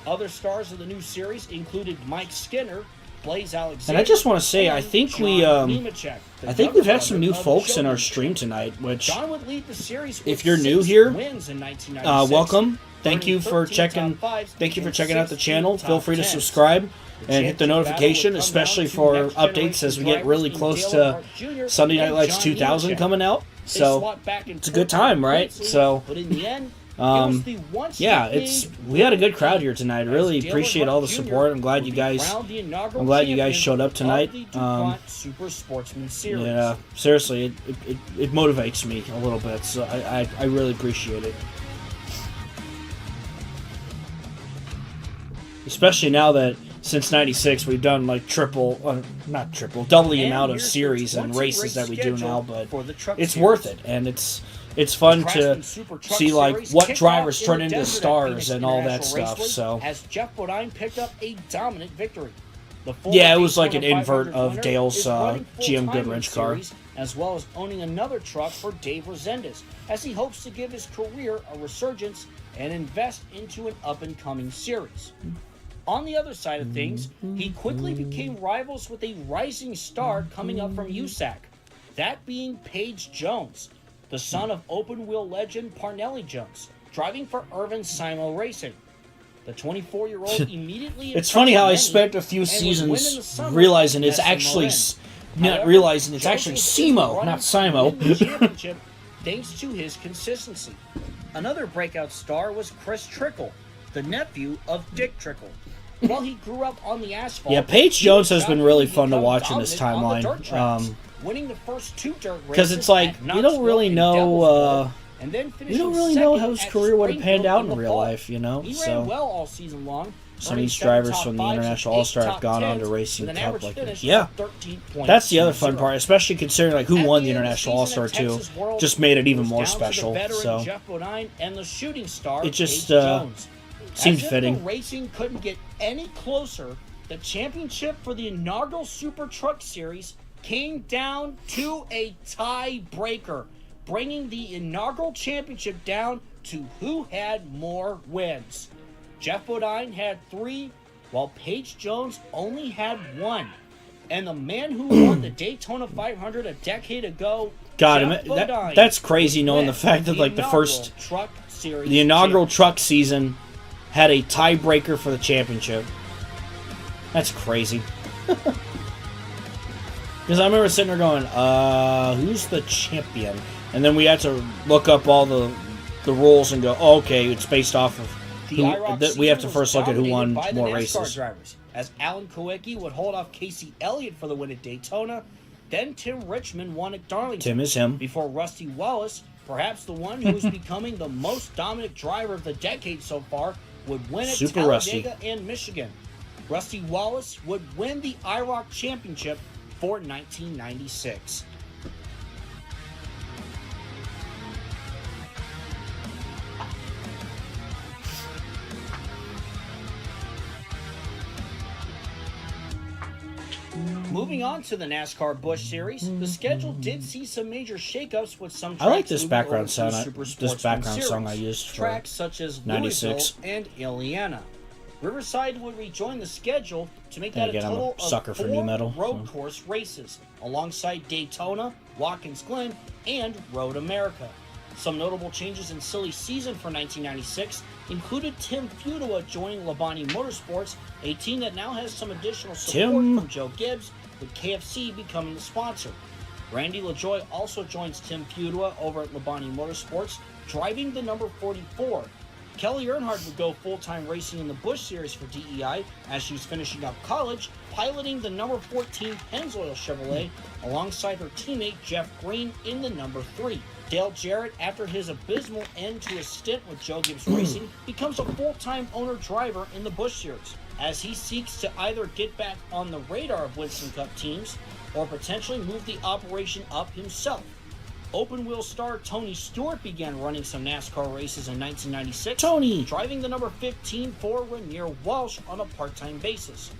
Other stars of the new series included Mike Skinner, Blaze Alexander, and I just want to say, I and think John Nemechek, the I think younger we've had some brother new of folks in our Joe stream Nemechek. tonight. Which, John would lead the series with if you're 6 new here, wins in 1996, welcome. Thank earning you for 13 checking. top 5s Thank you for and checking out the 16 channel. top Feel free to 10s. subscribe and hit the championship notification, battle would come especially down to for next updates as we get generation really drivers close in to Dale Earnhardt Jr. Sunday Night and Lights John 2000 Nemechek. coming out. They So swapped back and it's a good forth time, right? quickly, So but in the end, it was the once yeah, nicknamed we had a good crowd here tonight. as Really Dale appreciate all the Earnhardt Jr. support. I'm glad would you be guys. crowned the inaugural I'm glad you guys champion showed up tonight. of the DuPont Super Sportsman Series. Yeah, seriously, it motivates me a little bit. So I really appreciate it. Especially now that since '96 we've done like double the amount of series and races that we do now. But it's worth it, and it's fun to see like what drivers turn into stars and all that stuff. So as Jeff Bodine picked up a dominant victory. Yeah, it was like an invert of winner Dale's is running GM full-time in Goodwrench the car. series, as well as owning another truck for Dave Resendez, as he hopes to give his career a resurgence and invest into an up-and-coming series. On the other side of things, he quickly became rivals with a rising star coming up from USAC, that being Paige Jones, the son of open-wheel legend Parnelli Jones, driving for Irvin Simo Racing. The 24-year-old immediately it's funny how I many spent a few and would win in the seasons summer realizing at it's SMON. actually not However, realizing it's Jones actually was Simo, running not to win the Simo. championship thanks to his consistency. Another breakout star was Chris Trickle, the nephew of Dick Trickle. While he grew up on the asphalt, Yeah, Paige he Jones was has been shot really to fun to become watch in this dominant on the dirt timeline. tracks, winning the first 2 dirt races Because it's like at you Knoxville don't really and know. Devil's Bowl, and then we don't really know how his career would have panned out in real life, you know. He so ran well all season long. some of these drivers from the International All-Star have gone on to Racing Cup. Like, yeah, that's the other fun part, especially considering like who won the International All-Star too. Just made it even more special. So Jeff Bodine and the shooting star, it just seemed fitting. Racing couldn't get any closer. The championship for the inaugural Super Truck Series came down to a tiebreaker, bringing the inaugural championship down to who had more wins. Jeff Bodine had 3, while Paige Jones only had 1. And the man who won the Daytona 500 a decade ago, that's crazy knowing the fact that like the inaugural truck season had a tiebreaker for the championship. That's crazy. Because I remember sitting there going, who's the champion? And then we had to look up all the rules and go, oh, okay, it's based off of we have to first look at who won more races. Drivers, as Alan Kowicki would hold off Casey Elliott for the win at Daytona. Then Tim Richmond won at Darlington. Tim is him. Before Rusty Wallace, perhaps the one who is becoming the most dominant driver of the decade so far, would win at Talladega and Michigan. Rusty Wallace would win the IROC Championship for 1996. Moving on to the NASCAR Busch Series, the schedule did see some major shakeups with some tracks. I like this background sound. This background song I used for tracks such as 96 and Ileana. Riverside would rejoin the schedule to make that a total of 4 road course races, alongside Daytona, Watkins Glen, and Road America. Some notable changes in silly season for 1996 included Tim Futua joining Labonte Motorsports, a team that now has some additional support from Joe Gibbs, with KFC becoming the sponsor. Randy LaJoie also joins Tim Futua over at Labonte Motorsports, driving the number 44. Kelly Earnhardt would go full-time racing in the Busch Series for DEI as she was finishing up college, piloting the number 14 Pennzoil Chevrolet alongside her teammate Jeff Green in the number 3. Dale Jarrett, after his abysmal end to his stint with Joe Gibbs Racing, becomes a full-time owner-driver in the Busch Series, as he seeks to either get back on the radar of Winston Cup teams or potentially move the operation up himself. Open-wheel star Tony Stewart began running some NASCAR races in 1996, driving the number 15 for Renier Walsh on a part-time basis.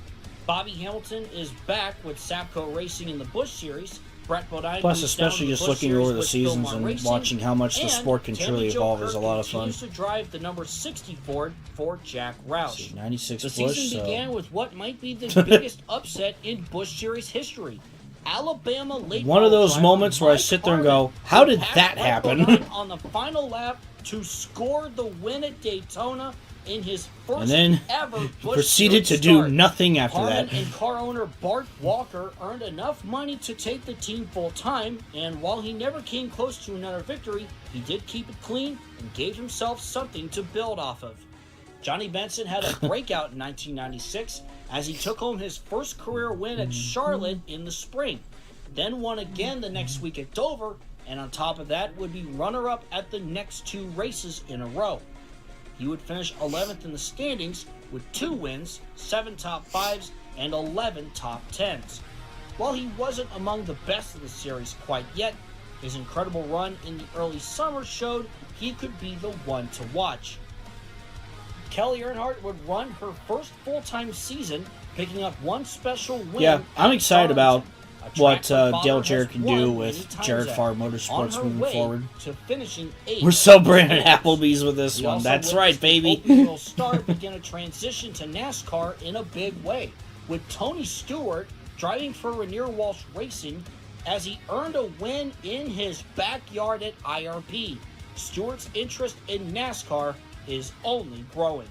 Bobby Hamilton is back with Sapco Racing in the Busch Series. Brett Bodine Plus, especially just looking over the seasons and watching how much the sport can truly evolve is a lot of fun. Continues to drive the number 60 Ford for Jack Roush. 96 the Busch, season began with what might be the biggest upset in Busch Series history. Alabama late one of those moments where I sit there and go, how did that happen? On the final lap to score the win at Daytona in his first and then ever Busch proceeded to start. do nothing after Harmon that. And car owner Bart Walker earned enough money to take the team full time, and while he never came close to another victory, he did keep it clean and gave himself something to build off of. Johnny Benson had a breakout in 1996 as he took home his first career win at Charlotte in the spring, then won again the next week at Dover, and on top of that would be runner-up at the next 2 races in a row. He would finish 11th in the standings with 2 wins, 7 top 5s, and 11 top 10s. While he wasn't among the best of the series quite yet, his incredible run in the early summer showed he could be the one to watch. Kelly Earnhardt would run her first full-time season, picking up 1 special win. Yeah, I'm excited about what Dale Jarrett can do with Jarrett Farr Motorsports moving forward. To finishing 8th. We're celebrating Applebee's with this one. That's right, baby. Open-wheel start began a transition to NASCAR in a big way, with Tony Stewart driving for Renier Walsh Racing as he earned a win in his backyard at IRP. Stewart's interest in NASCAR is only growing.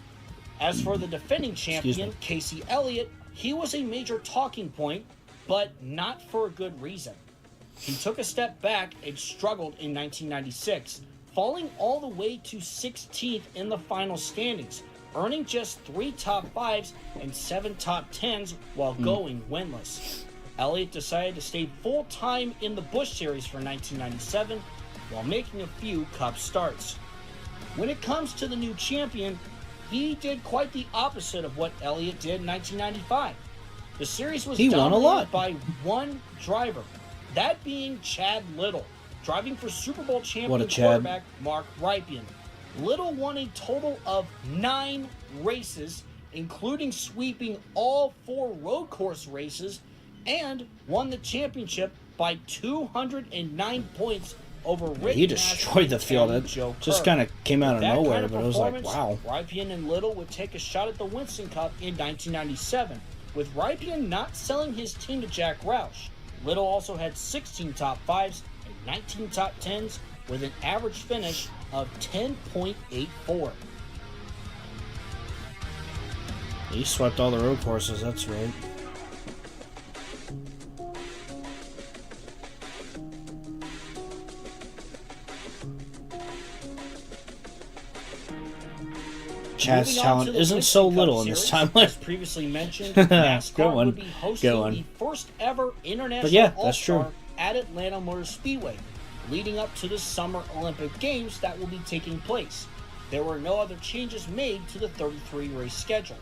As for the defending champion, Casey Elliott, he was a major talking point, but not for a good reason. He took a step back and struggled in 1996, falling all the way to 16th in the final standings, earning just 3 top 5s and 7 top 10s while going winless. Elliott decided to stay full-time in the Busch Series for 1997, while making a few Cup starts. When it comes to the new champion, he did quite the opposite of what Elliott did in 1995. The series was dominated by one driver, that being Chad Little, driving for Super Bowl champion quarterback Mark Rypien. Little won a total of 9 races, including sweeping all 4 road course races, and won the championship by 209 points over Rick. He destroyed the field. It just kind of came out of nowhere, but it was like, wow. Rypien and Little would take a shot at the Winston Cup in 1997, with Rypien not selling his team to Jack Roush. Little also had 16 top 5s and 19 top 10s, with an average finish of 10.84. He swept all the road courses, that's right. Chad's talent isn't so little in this timeline. As previously mentioned, NASCAR would be hosting the first ever international All-Star at Atlanta Motor Speedway, leading up to the Summer Olympic Games that will be taking place. There were no other changes made to the 33-race schedule.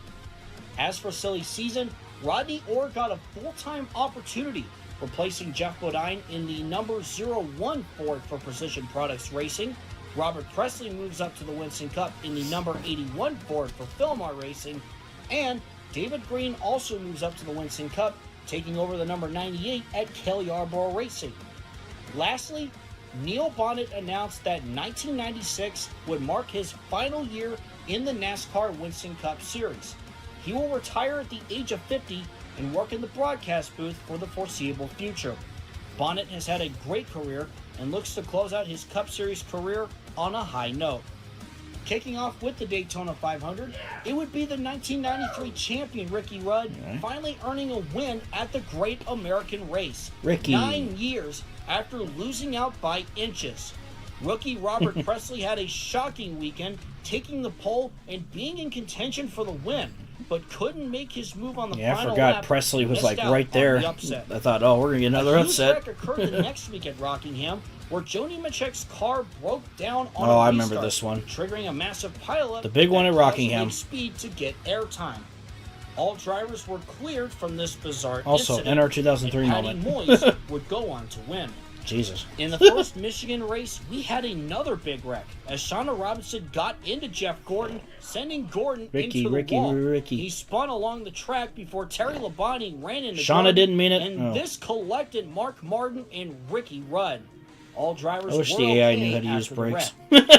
As for silly season, Rodney Orr got a full-time opportunity, replacing Jeff Bodine in the number 01 Ford for Precision Products Racing. Robert Presley moves up to the Winston Cup in the number 81 Ford for Philmar Racing, and David Green also moves up to the Winston Cup, taking over the number 98 at Cale Yarborough Racing. Lastly, Neil Bonnet announced that 1996 would mark his final year in the NASCAR Winston Cup Series. He will retire at the age of 50 and work in the broadcast booth for the foreseeable future. Bonnet has had a great career and looks to close out his Cup Series career on a high note. Kicking off with the Daytona 500, it would be the 1993 champion Ricky Rudd finally earning a win at the Great American Race. 9 years after losing out by inches. Rookie Robert Presley had a shocking weekend, taking the pole and being in contention for the win, but couldn't make his move on the final lap. I forgot Presley was like right there. I thought, oh, we're going to get another upset. A huge wreck occurred the next week at Rockingham, where Joni Machek's car broke down on I remember this one. Triggering a massive pileup. The big one at Rockingham. Speed to get airtime. All drivers were cleared from this bizarre also, incident. Also, NR 2003 moment. Patty Moyes would go on to win. Jesus. In the first Michigan race, we had another big wreck as Shauna Robinson got into Jeff Gordon, sending Gordon into the wall. He spun along the track before Terry Labonte ran into Shauna Gordon, didn't mean it. And this collected Mark Martin and Ricky Rudd. All drivers I wish were the AI okay knew how to use after brakes.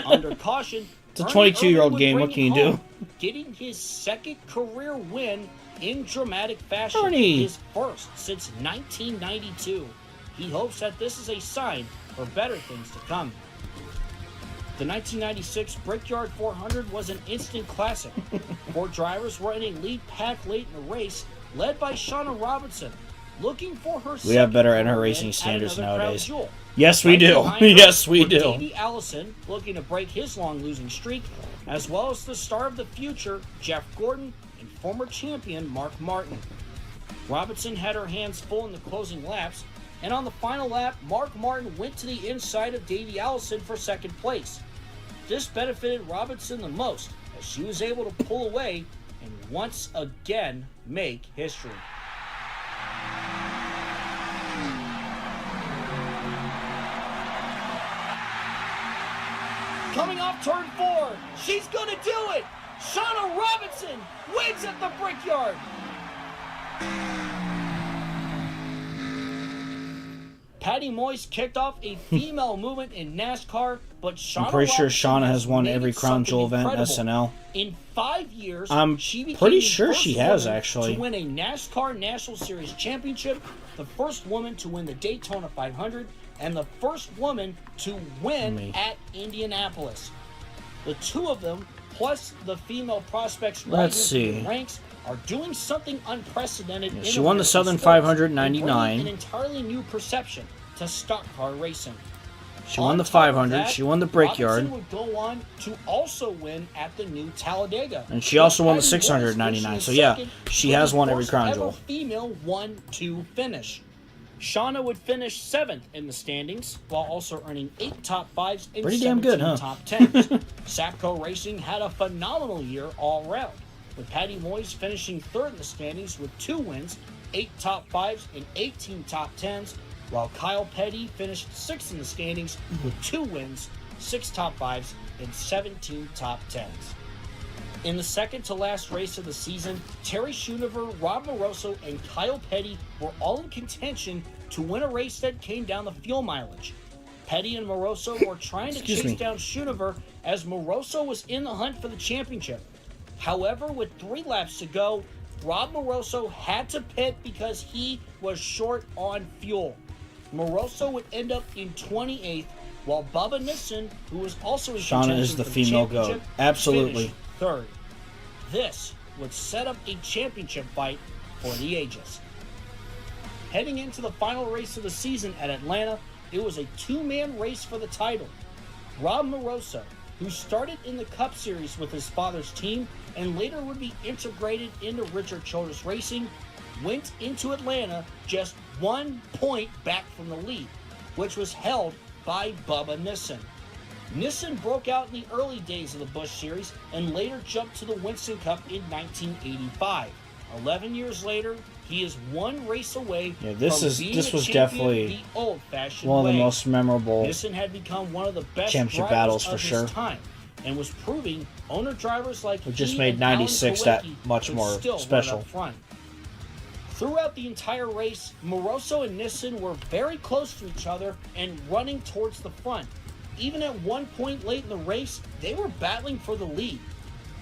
Under caution, it's a 22-year-old game. What can you do? Getting his second career win in dramatic fashion. Ernie. His first since 1992. He hopes that this is a sign for better things to come. The 1996 Brickyard 400 was an instant classic. 4 drivers were in a lead pack late in the race, led by Shauna Robinson, looking for her We have better NR racing standards nowadays. Yes, we do. Yes, we do. Davey Allison, looking to break his long losing streak, as well as the star of the future, Jeff Gordon, and former champion Mark Martin. Robinson had her hands full in the closing laps, and on the final lap, Mark Martin went to the inside of Davey Allison for second place. This benefited Robinson the most, as she was able to pull away and once again make history. Coming off turn 4, she's gonna do it! Shauna Robinson wins at the Brickyard! Patty Moyes kicked off a female movement in NASCAR, but Shauna I'm pretty sure Robinson Shauna has won every Crown Jewel event in SNL. In 5 years, I'm she became pretty the sure first she has, woman actually. to win a NASCAR National Series championship, the first woman to win the Daytona 500, and the first woman to win at Indianapolis. The two of them, plus the female prospects rising in the ranks, are doing something unprecedented. She won the Southern 500 in 99. An entirely new perception to stock car racing. She won the 500. She won the Brickyard. Robinson would go on to also win at the new Talladega. And she also won the 600 in 99. So yeah, she has won every Crown Jewel. Female 1-2 finish. Shauna would finish 7th in the standings, while also earning 8 top 5s and Pretty 17 damn good, huh? top 10s. Sapco Racing had a phenomenal year all around, with Patty Moyes finishing 3rd in the standings with 2 wins, 8 top 5s, and 18 top 10s, while Kyle Petty finished 6th in the standings with 2 wins, 6 top 5s, and 17 top 10s. In the second to last race of the season, Terry Schoonover, Rob Moroso, and Kyle Petty were all in contention to win a race that came down the fuel mileage. Petty and Moroso were trying to chase down Schoonover as Moroso was in the hunt for the championship. However, with 3 laps to go, Rob Moroso had to pit because he was short on fuel. Moroso would end up in 28th, while Bubba Nissen, who was also in contention Shauna is the for female championship, goat. Absolutely. finished 3rd. This would set up a championship fight for the ages. Heading into the final race of the season at Atlanta, it was a 2-man race for the title. Rob Moroso, who started in the Cup Series with his father's team and later would be integrated into Richard Childress Racing, went into Atlanta just 1 point back from the lead, which was held by Bubba Nissen. Nissen broke out in the early days of the Busch Series and later jumped to the Winston Cup in 1985. 11 years later, he is 1 race away from being this was champion definitely the old-fashioned one of way. the most memorable Nissen had become one of the best championship drivers battles for of sure. his time and was proving owner-drivers like It just he made and Alan 96 that Kulwicki much could more still run special. up front. Throughout the entire race, Moroso and Nissen were very close to each other and running towards the front. Even at one point late in the race, they were battling for the lead.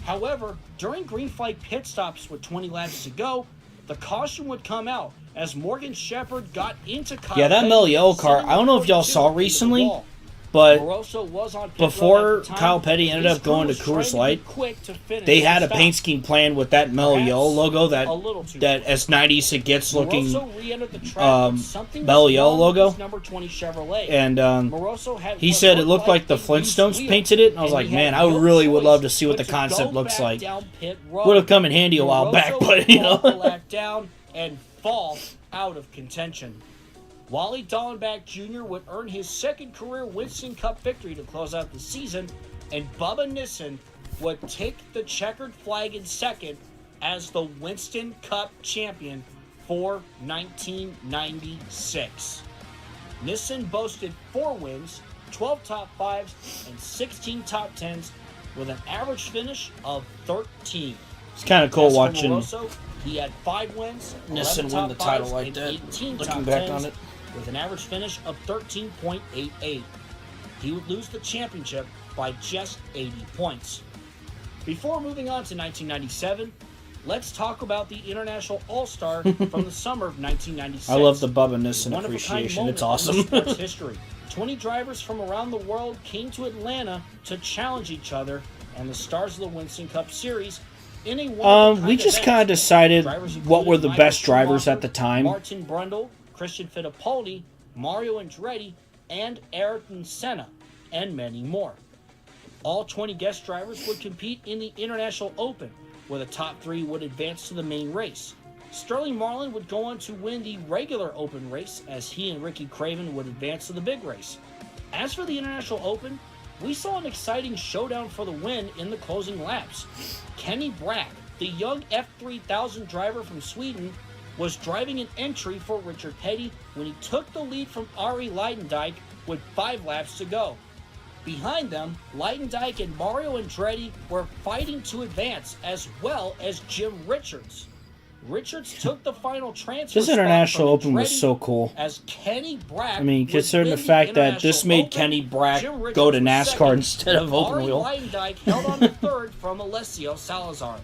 However, during green flag pit stops with 20 laps to go, the caution would come out as Morgan Shepherd got into Kyle Yeah, that Petty, Mel Yellow car, sending I don't know if y'all 42 saw into the recently, wall. but Moroso was on pit before road at the time. Kyle Petty ended His up going crew to was Coors trying Light, be quick to finish they had the a stop. paint scheme plan with that Mel Perhaps Yellow logo, a little too that quick. as 90s it gets looking, Moroso re-entered the track with something Mel was Yellow wrong logo. with his number 20 Chevrolet. and Moroso had he what said it looked like the a loose Flintstones wheel, painted it, and I was and like, he man, had I no really would choice love to see what but the to concept go looks back like. down pit road. Would have come in handy a while Moroso back, would but you fall the know. lap down and fall out of contention. Wally Dallenbach Jr. would earn his 2nd career Winston Cup victory to close out the season, and Bubba Nissen would take the checkered flag in 2nd as the Winston Cup champion for 1996. Nissen boasted 4 wins, 12 top 5s, and 16 top 10s with an average finish of 13. It's kind of cool As for watching Moroso, he had 5 wins, Nissen 11 win the top title 5s, like and that. 18 Looking top back 10s on it. with an average finish of 13.88. He would lose the championship by just 80 points. Before moving on to 1997, let's talk about the International All-Star from the summer of 1996. I love the Bubba Nissen One of a kind appreciation. moment It's awesome. in sports history. 20 drivers from around the world came to Atlanta to challenge each other and the stars of the Winston Cup Series in a one-of-a-kind We just event. kind of decided Drivers what were the included best Michael drivers Schumacher, at the time. Martin Brundle, Christian Fittipaldi, Mario Andretti, and Ayrton Senna, and many more. All 20 guest drivers would compete in the International Open, where the top 3 would advance to the main race. Sterling Marlin would go on to win the regular Open race, as he and Ricky Craven would advance to the big race. As for the International Open, we saw an exciting showdown for the win in the closing laps. Kenny Brack, the young F3000 driver from Sweden, was driving an entry for Richard Petty when he took the lead from Ari Leidendijk with 5 laps to go. Behind them, Leidendijk and Mario Andretti were fighting to advance, as well as Jim Richards. Richards took the final transfer This spot International from Open was Andretti so cool. as Kenny Brack I mean, would considering win the fact that this International made Open, Kenny Brack Jim Richards go to was NASCAR second, instead of open Ari wheel. Leidendijk held on to 3rd from Alessio Salazar.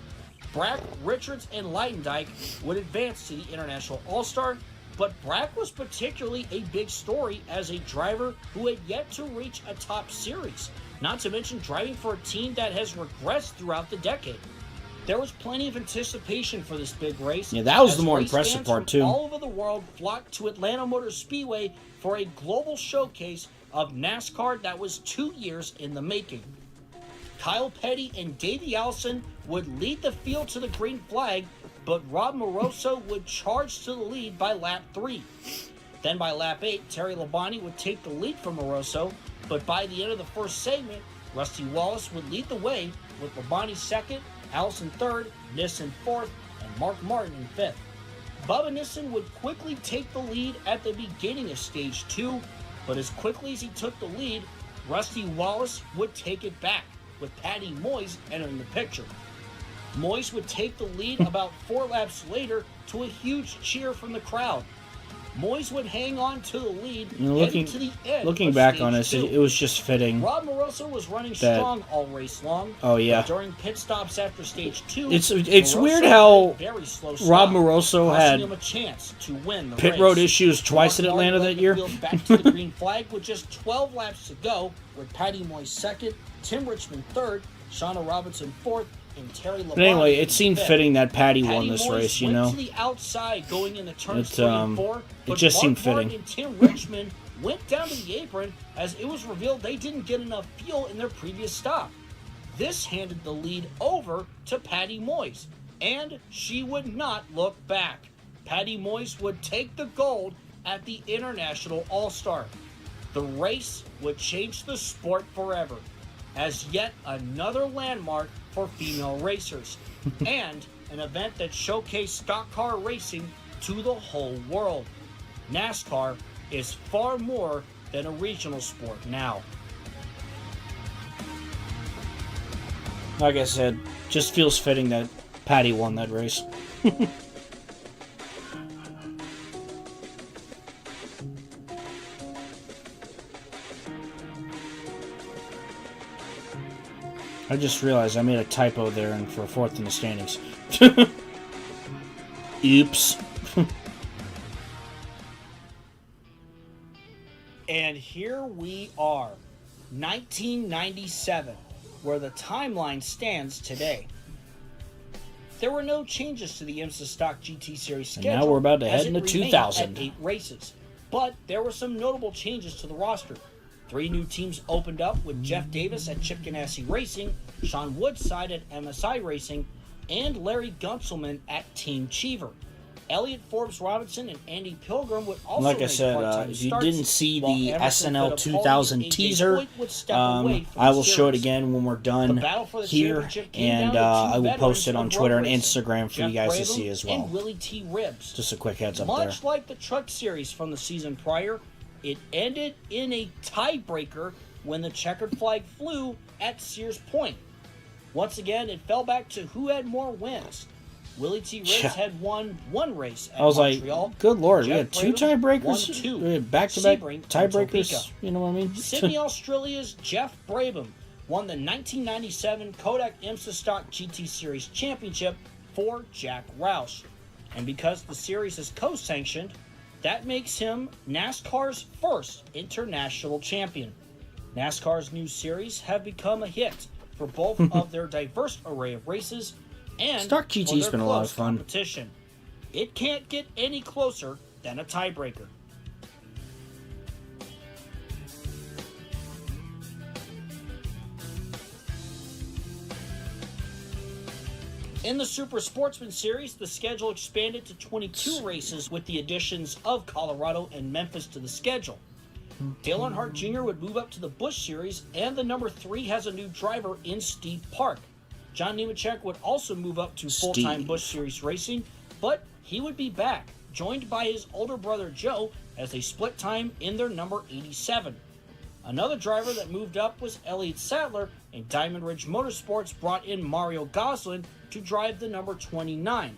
Brack, Richards, and Leidendijk would advance to the International All-Star, but Brack was particularly a big story as a driver who had yet to reach a top series, not to mention driving for a team that has regressed throughout the decade. There was plenty of anticipation for this big race. Yeah, that was as the more race impressive fans part, from too. all over the world flocked to Atlanta Motor Speedway for a global showcase of NASCAR that was 2 years in the making. Kyle Petty and Davey Allison would lead the field to the green flag, but Rob Moroso would charge to the lead by lap 3. Then by lap 8, Terry Labonte would take the lead from Moroso, but by the end of the first segment, Rusty Wallace would lead the way with Labonte second, Allison third, Nissen fourth, and Mark Martin in fifth. Bubba Nissen would quickly take the lead at the beginning of Stage 2, but as quickly as he took the lead, Rusty Wallace would take it back, with Patty Moyes entering the picture. Moyes would take the lead about 4 laps later to a huge cheer from the crowd. Moyes would hang on to the lead, heading to the end. Looking back on this, it was just fitting. Rob Moroso was running strong all race long. Oh yeah. During pit stops after Stage 2, it's weird how Rob Moroso had him a chance to win the pit race. road issues twice at Atlanta that year. Back to the green flag with just 12 laps to go, with Patty Moyes second, Tim Richmond third, Shauna Robinson fourth, and Terry Labonte. But anyway, it seemed fifth. fitting that Patty won this Moyes race, you went know. to the outside going into turns 3 and 4, it just seemed fitting. And Tim Richmond went down to the apron as it was revealed they didn't get enough fuel in their previous stop. This handed the lead over to Patty Moyes, and she would not look back. Patty Moyes would take the gold at the International All-Star. The race would change the sport forever as yet another landmark for female racers and an event that showcased stock car racing to the whole world. NASCAR is far more than a regional sport now. Like I said, just feels fitting that Patty won that race. I just realized I made a typo there and for fourth in the standings. Oops. And here we are, 1997, where the timeline stands today. There were no changes to the IMSA Stock GT Series schedule. And now we're about to head into at 2000. 8 races. But there were some notable changes to the roster. 3 new teams opened up with Jeff Davis at Chip Ganassi Racing, Sean Woodside at MSI Racing, and Larry Gunselman at Team Cheever. Elliott Forbes Robinson and Andy Pilgrim would also like I make said, part-time if you starts, didn't see while the Emerson SNL Fittipaldi 2000 and AJ teaser, Foyt would step away from I the will show it series. again when we're The done battle for the here, championship came and down to two I will post it veterans on of Twitter road and racing, Instagram for Jeff you guys to Brabham see as well. And Willie T. Ribbs. Just a quick heads up there. Much like the Truck Series from the season prior, it ended in a tiebreaker when the checkered flag flew at Sears Point. Once again, it fell back to who had more wins. Willie T. Ribbs had won 1 race at I was Montreal. like, good lord, Jeff we had 2 Brabham tiebreakers? won 2. We had back-to-back Sebring and tiebreakers? Topeka. You know what I mean? Sydney, Australia's Jeff Brabham won the 1997 Kodak IMSA Stock GT Series Championship for Jack Roush. And because the series is co-sanctioned, that makes him NASCAR's first international champion. NASCAR's new series have become a hit for both of their diverse array of races and Stock GT's for their been a lot of close fun. competition. It can't get any closer than a tiebreaker. In the Super Sportsman Series, the schedule expanded to 22 races with the additions of Colorado and Memphis to the schedule. Dale Earnhardt Jr. would move up to the Busch Series, and the number 3 has a new driver in Steve Park. John Nemechek would also move up to full-time Busch Series racing, but he would be back, joined by his older brother Joe as they split time in their number 87. Another driver that moved up was Elliott Sadler, and Diamond Ridge Motorsports brought in Mario Goslin to drive the number 29.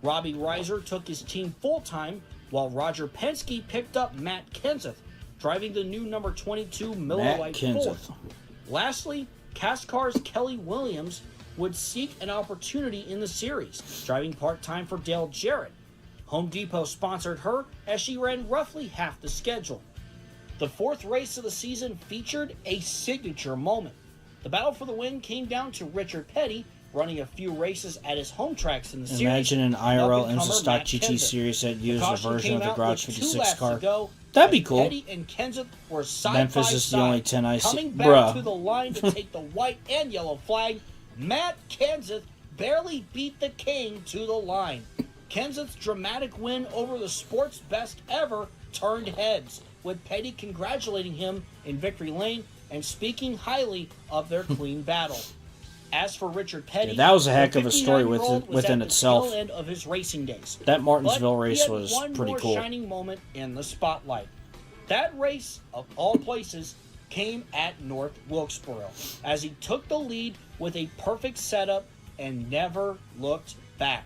Robbie Reiser took his team full-time, while Roger Penske picked up Matt Kenseth, driving the new number 22 Miller Lite Ford. Lastly, CASCAR's Kelly Williams would seek an opportunity in the series, driving part-time for Dale Jarrett. Home Depot sponsored her as she ran roughly half the schedule. The 4th race of the season featured a signature moment. The battle for the win came down to Richard Petty running a few races at his home tracks in the series. Imagine an IRL IMSA Stock Matt GT Kenseth. series that used a version of the Garage 56 car. Go, That'd be cool. Petty and Kenseth were side Memphis by is side, the only 10 I see. coming back Bruh. to the line to take the white and yellow flag. Matt Kenseth barely beat the king to the line. Kenseth's dramatic win over the sport's best ever turned heads, with Petty congratulating him in victory lane and speaking highly of their clean battle. As for Richard Petty, that was a heck of a story within itself. End of his racing days. That Martinsville race was pretty cool. One more shining moment in the spotlight. That race, of all places, came at North Wilkesboro, as he took the lead with a perfect setup and never looked back.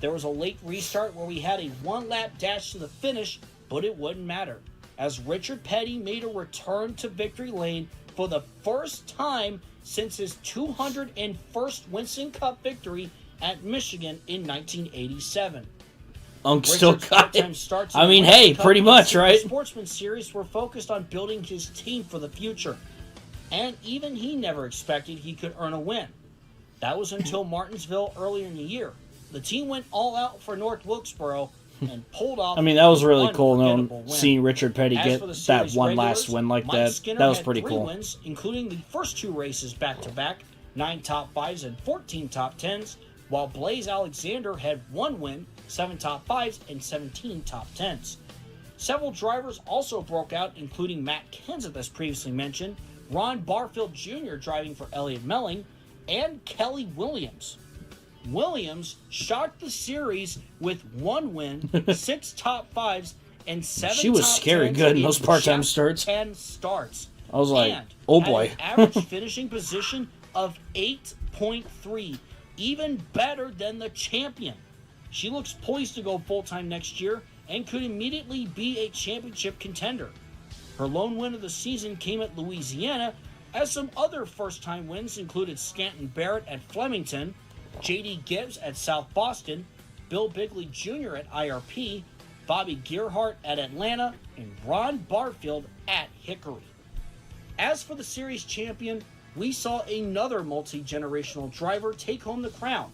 There was a late restart where we had a one-lap dash to the finish, but it wouldn't matter, as Richard Petty made a return to victory lane for the first time since his 201st Winston Cup victory at Michigan in 1987. Still got it. I mean, hey, pretty much, right? The Sportsman Series were focused on building his team for the future, and even he never expected he could earn a win. That was until Martinsville earlier in the year. The team went all out for North Wilkesboro and pulled off. I mean, that was really cool, seeing Richard Petty get that one last win like that. That was pretty cool. Wins, including the first two races back-to-back, 9 top 5s and 14 top 10s, while Blaze Alexander had 1 win, 7 top 5s, and 17 top 10s. Several drivers also broke out, including Matt Kenseth, as previously mentioned, Ron Barfield Jr. driving for Elliott Melling, and Kelly Williams. Williams shocked the series with 1 win, 6 top 5s, and 7 She was top scary 10s good in those part-time starts. 10 starts. I was like, and oh boy. An average finishing position of 8.3, even better than the champion. She looks poised to go full-time next year and could immediately be a championship contender. Her lone win of the season came at Louisiana, as some other first-time wins included Stanton Barrett at Flemington, J.D. Gibbs at South Boston, Bill Bigley Jr. at IRP, Bobby Gearhart at Atlanta, and Ron Barfield at Hickory. As for the series champion, we saw another multi-generational driver take home the crown,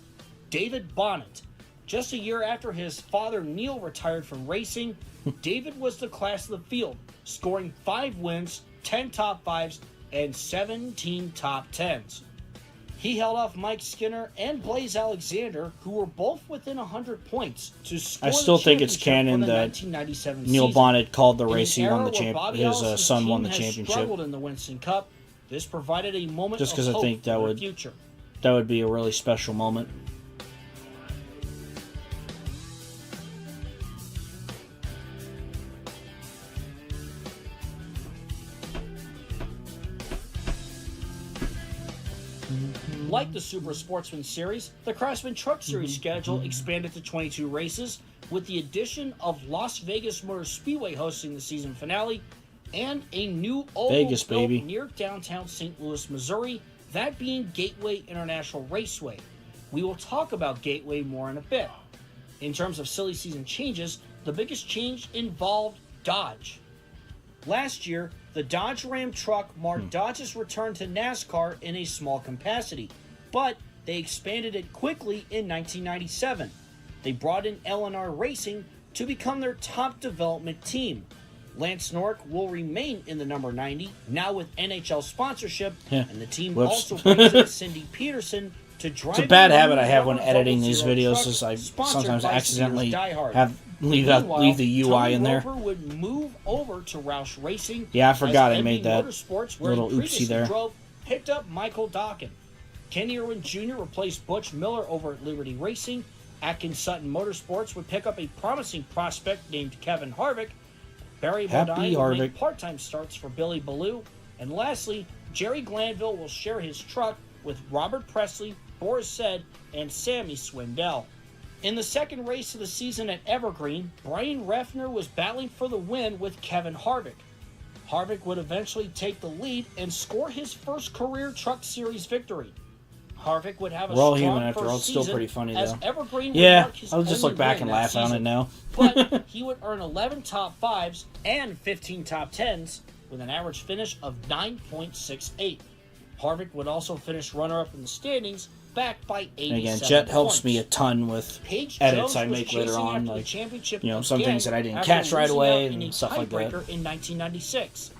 David Bonnet. Just a year after his father Neil retired from racing, David was the class of the field, scoring 5 wins, 10 top 5s, and 17 top 10s. He held off Mike Skinner and Blaze Alexander, who were both within 100 points, to score. I still think it's canon that Neil Bonnet called the race he won the his son won the championship. Struggled in the Winston Cup. This provided a moment just because I think that would be a really special moment. Like the Super Sportsman Series, the Craftsman Truck Series schedule expanded to 22 races, with the addition of Las Vegas Motor Speedway hosting the season finale, and a new oval built near downtown St. Louis, Missouri, that being Gateway International Raceway. We will talk about Gateway more in a bit. In terms of silly season changes, the biggest change involved Dodge. Last year, the Dodge Ram truck marked Dodge's return to NASCAR in a small capacity, but they expanded it quickly in 1997. They brought in L&R Racing to become their top development team. Lance Nork will remain in the number 90, now with NHL sponsorship, and the team also brings in Cindy Peterson to drive. It's a bad habit I have when editing these videos, is I sometimes accidentally leave the UI in there. Roper would move over to Roush Racing. Yeah, I forgot I made that Motorsports, little oopsie there. Picked up Michael Dokken. Kenny Irwin Jr. replaced Butch Miller over at Liberty Racing. Atkins Sutton Motorsports would pick up a promising prospect named Kevin Harvick. Barry Bodine will make part-time starts for Billy Ballou. And lastly, Jerry Glanville will share his truck with Robert Presley, Boris Said, and Sammy Swindell. In the second race of the season at Evergreen, Brian Refner was battling for the win with Kevin Harvick. Harvick would eventually take the lead and score his first career Truck Series victory. Harvick would have a strong first season, still pretty funny, as though. Evergreen would mark his I'll just look back and laugh on it now. But he would earn 11 top 5s and 15 top 10s with an average finish of 9.68. Harvick would also finish runner-up in the standings, backed by 87 and again, Jet helps points. me a ton with Paige edits Jones I make later on, like, some things that I didn't after catch right losing away out in and a stuff like that. tiebreaker in 1996.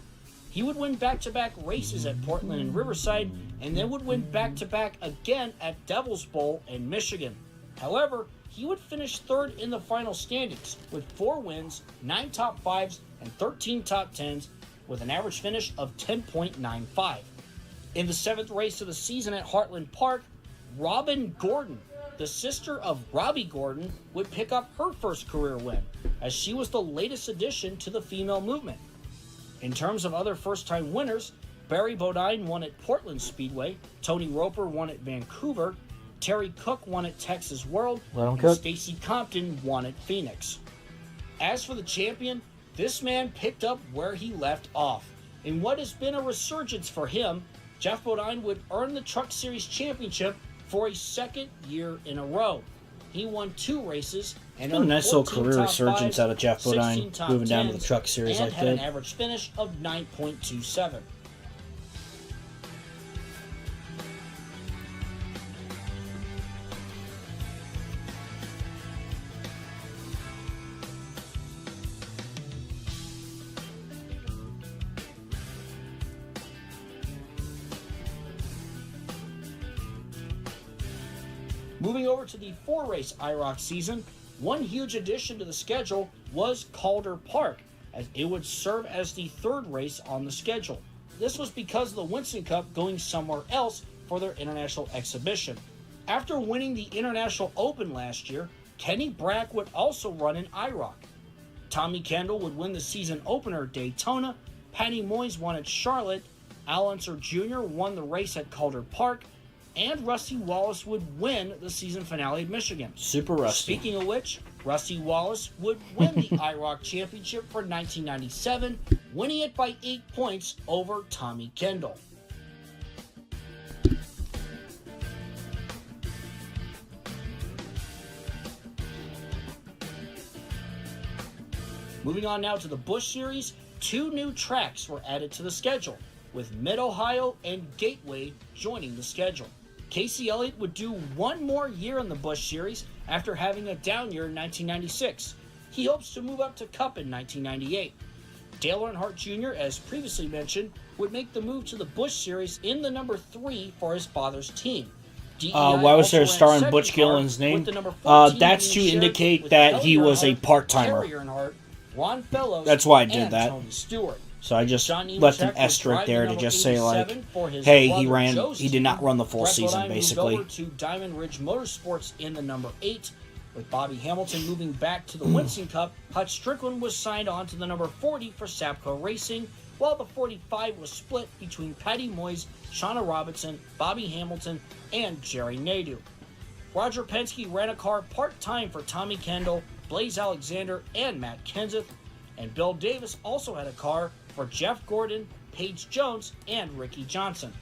He would win back-to-back races at Portland and Riverside, and then would win back-to-back again at Devil's Bowl in Michigan. However, he would finish third in the final standings with 4 wins, 9 top 5s, and 13 top 10s with an average finish of 10.95. In the 7th race of the season at Heartland Park, Robin Gordon, the sister of Robbie Gordon, would pick up her first career win, as she was the latest addition to the female movement. In terms of other first-time winners, Barry Bodine won at Portland Speedway, Tony Roper won at Vancouver, Terry Cook won at Texas World, and Stacy Compton won at Phoenix. As for the champion, this man picked up where he left off. In what has been a resurgence for him, Jeff Bodine would earn the Truck Series championship for a second year in a row. He won 2 races and earned a nice little career resurgence out of Jeff Bodine, moving down to the Truck Series like that. And had an average finish of 9.27. Moving over to the 4-race IROC season, one huge addition to the schedule was Calder Park, as it would serve as the 3rd race on the schedule. This was because of the Winston Cup going somewhere else for their international exhibition. After winning the International Open last year, Kenny Brack would also run in IROC. Tommy Kendall would win the season opener at Daytona, Patty Moyes won at Charlotte, Al Unser Jr. won the race at Calder Park, and Rusty Wallace would win the season finale at Michigan. Super Rusty. Speaking of which, Rusty Wallace would win the IROC championship for 1997, winning it by 8 points over Tommy Kendall. Moving on now to the Busch Series, 2 new tracks were added to the schedule, with Mid-Ohio and Gateway joining the schedule. Casey Elliott would do 1 more year in the Busch Series after having a down year in 1996. He hopes to move up to Cup in 1998. Dale Earnhardt Jr., as previously mentioned, would make the move to the Busch Series in the number 3 for his father's team. Why was there a star in Butch Gilliland's name? That's to indicate that he was a part-timer. Ron Fellows, that's why I did that. Tony Stewart. So I just left an asterisk there to just say, like, hey, he did not run the full season, basically. Over to Diamond Ridge Motorsports in the number 8. With Bobby Hamilton moving back to the Winston Cup, Hutch Strickland was signed on to the number 40 for Sapco Racing, while the 45 was split between Patty Moyes, Shauna Robinson, Bobby Hamilton, and Jerry Nadeau. Roger Penske ran a car part-time for Tommy Kendall, Blaze Alexander, and Matt Kenseth, and Bill Davis also had a car for Jeff Gordon, Paige Jones, and Ricky Johnson.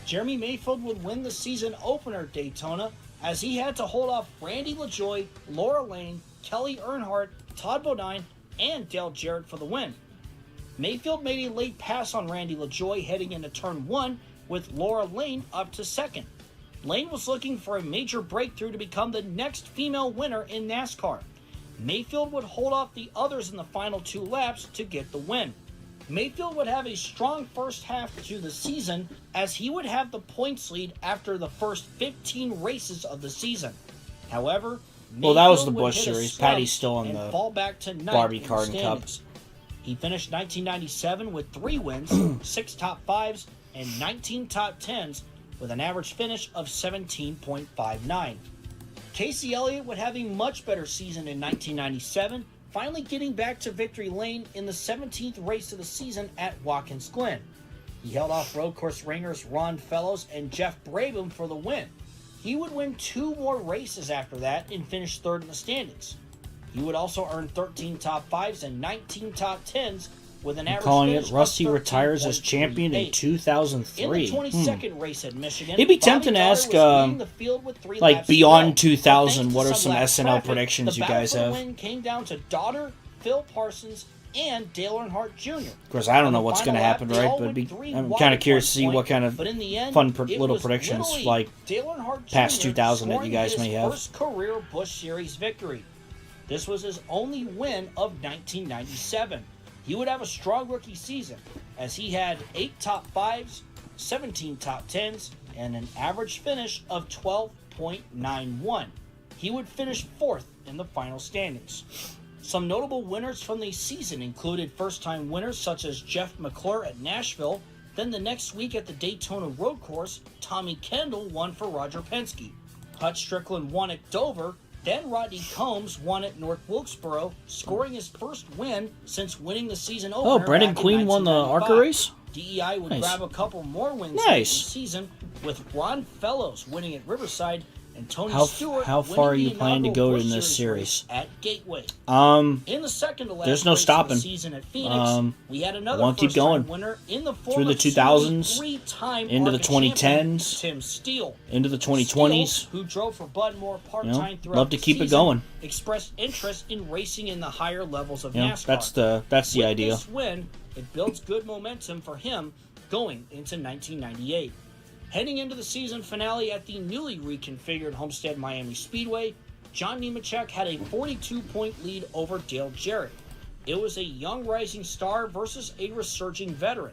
Jeremy Mayfield would win the season opener at Daytona, as he had to hold off Randy LaJoie, Laura Lane, Kelly Earnhardt, Todd Bodine, and Dale Jarrett for the win. Mayfield made a late pass on Randy LaJoie heading into turn 1, with Laura Lane up to 2nd. Lane was looking for a major breakthrough to become the next female winner in NASCAR. Mayfield would hold off the others in the final 2 laps to get the win. Mayfield would have a strong first half to the season, as he would have the points lead after the first 15 races of the season. However, that was the Busch Series. Patty's still in the fall back to Barbie Carden Cup. He finished 1997 with 3 wins, 6 top 5s, and 19 top 10s, with an average finish of 17.59. Casey Elliott would have a much better season in 1997, finally getting back to victory lane in the 17th race of the season at Watkins Glen. He held off road course ringers Ron Fellows and Jeff Brabham for the win. He would win 2 more races after that and finish 3rd in the standings. He would also earn 13 top 5s and 19 top 10s, with an average calling finish it Rusty of retires as champion in 2003. In the 22nd race at Michigan, it'd be tempting to ask, like, beyond 2000, what are some SNL predictions you guys have? The win came down to Daughter, Phil Parsons, and Dale Earnhardt Jr. Of course, I don't know what's going to happen, right? But I'm kind of curious to see what kind of fun little predictions, like past 2000, that you guys may have. First career Busch Series victory. This was his only win of 1997. He would have a strong rookie season, as he had 8 top 5s, 17 top 10s, and an average finish of 12.91. he would finish 4th in the final standings. Some notable winners from the season included first-time winners such as Jeff McClure at Nashville. Then the next week at the Daytona Road Course, Tommy Kendall won for Roger Penske. Hut Strickland won at Dover. Then Rodney Combs won at North Wilkesboro, scoring his first win since winning the season opener. Oh, Brendan Queen won the ARCA race? DEI would grab a couple more wins this season, with Ron Fellows winning at Riverside and Tony Stewart. How far are you planning to go in this series? At Gateway. In the second to last there's no stopping. Season at Phoenix, we had another won't keep going. Winner in the through the 2000s, into the 2010s, Tim Steele, into the 2020s. Steele, who drove for Bud Moore part-time throughout love to keep it going. Expressed interest in racing in the higher levels of NASCAR. That's the idea. With this win, it builds good momentum for him going into 1998. Heading into the season finale at the newly reconfigured Homestead Miami Speedway, John Nemechek had a 42-point lead over Dale Jarrett. It was a young rising star versus a resurging veteran.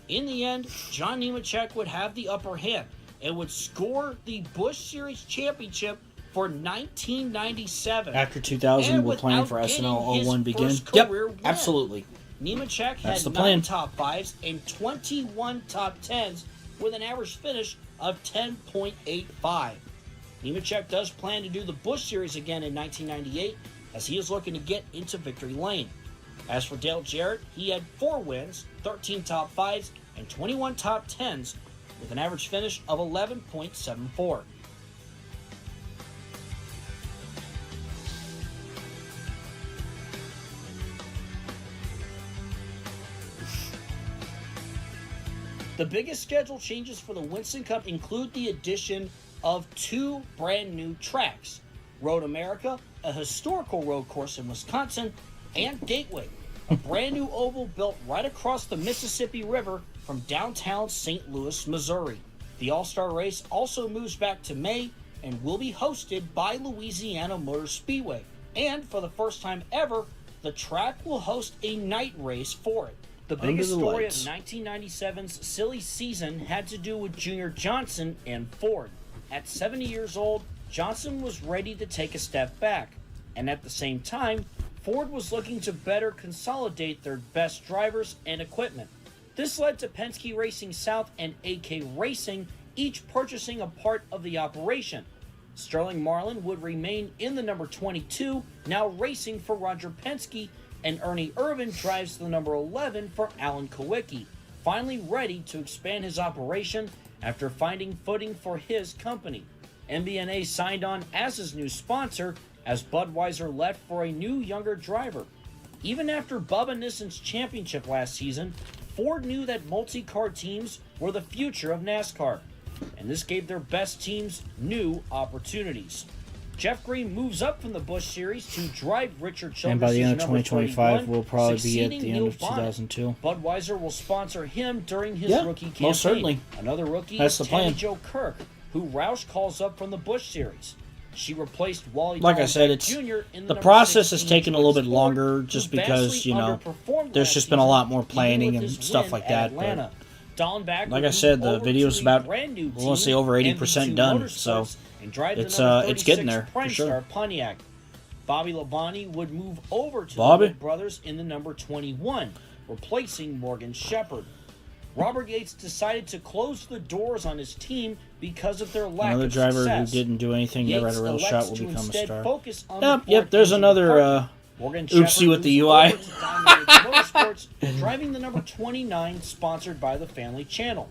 In the end, John Nemechek would have the upper hand and would score the Busch Series championship for 1997. After 2000, we're planning for SNL 01 begin. Yep, absolutely. Nemechek had 9 top 5s and 21 top 10s with an average finish of 10.85. Nemechek does plan to do the Busch Series again in 1998 as he is looking to get into victory lane. As for Dale Jarrett, he had 4 wins, 13 top 5s, and 21 top 10s with an average finish of 11.74. The biggest schedule changes for the Winston Cup include the addition of 2 brand new tracks: Road America, a historical road course in Wisconsin, and Gateway, a brand new oval built right across the Mississippi River from downtown St. Louis, Missouri. The All-Star race also moves back to May and will be hosted by Louisiana Motor Speedway. And for the first time ever, the track will host a night race for it. The biggest story of 1997's silly season had to do with Junior Johnson and Ford. At 70 years old, Johnson was ready to take a step back, and at the same time, Ford was looking to better consolidate their best drivers and equipment. This led to Penske Racing South and AK Racing each purchasing a part of the operation. Sterling Marlin would remain in the number 22, now racing for Roger Penske, and Ernie Irvin drives the number 11 for Alan Kowicki, finally ready to expand his operation after finding footing for his company. MBNA signed on as his new sponsor as Budweiser left for a new, younger driver. Even after Bubba Nissen's championship last season, Ford knew that multi-car teams were the future of NASCAR, and this gave their best teams new opportunities. Jeff Green moves up from the Busch Series to drive Richard Childress. And by the end of 2025, we'll probably be at the end of 2002. Budweiser will sponsor him during his rookie campaign. Most certainly. Another rookie That's is the plan. Jo Kirk, who Roush calls up from the Busch Series. She replaced Wally like I said, it's Jr. in the process has taken a little bit longer just because, there's just been a lot more planning and stuff like that. But like I said, the video's about, I want to say, over 80% done, so it's getting there for sure. Pontiac. Bobby Labonte would move over to the Wood Brothers in the number 21, replacing Morgan Shepherd. Robert Yates decided to close the doors on his team because of their lack of success. Another driver who didn't do anything, never had a real shot, will become a star. Yep, there's another oopsie with the UI. Driving the number 29, sponsored by the Family Channel.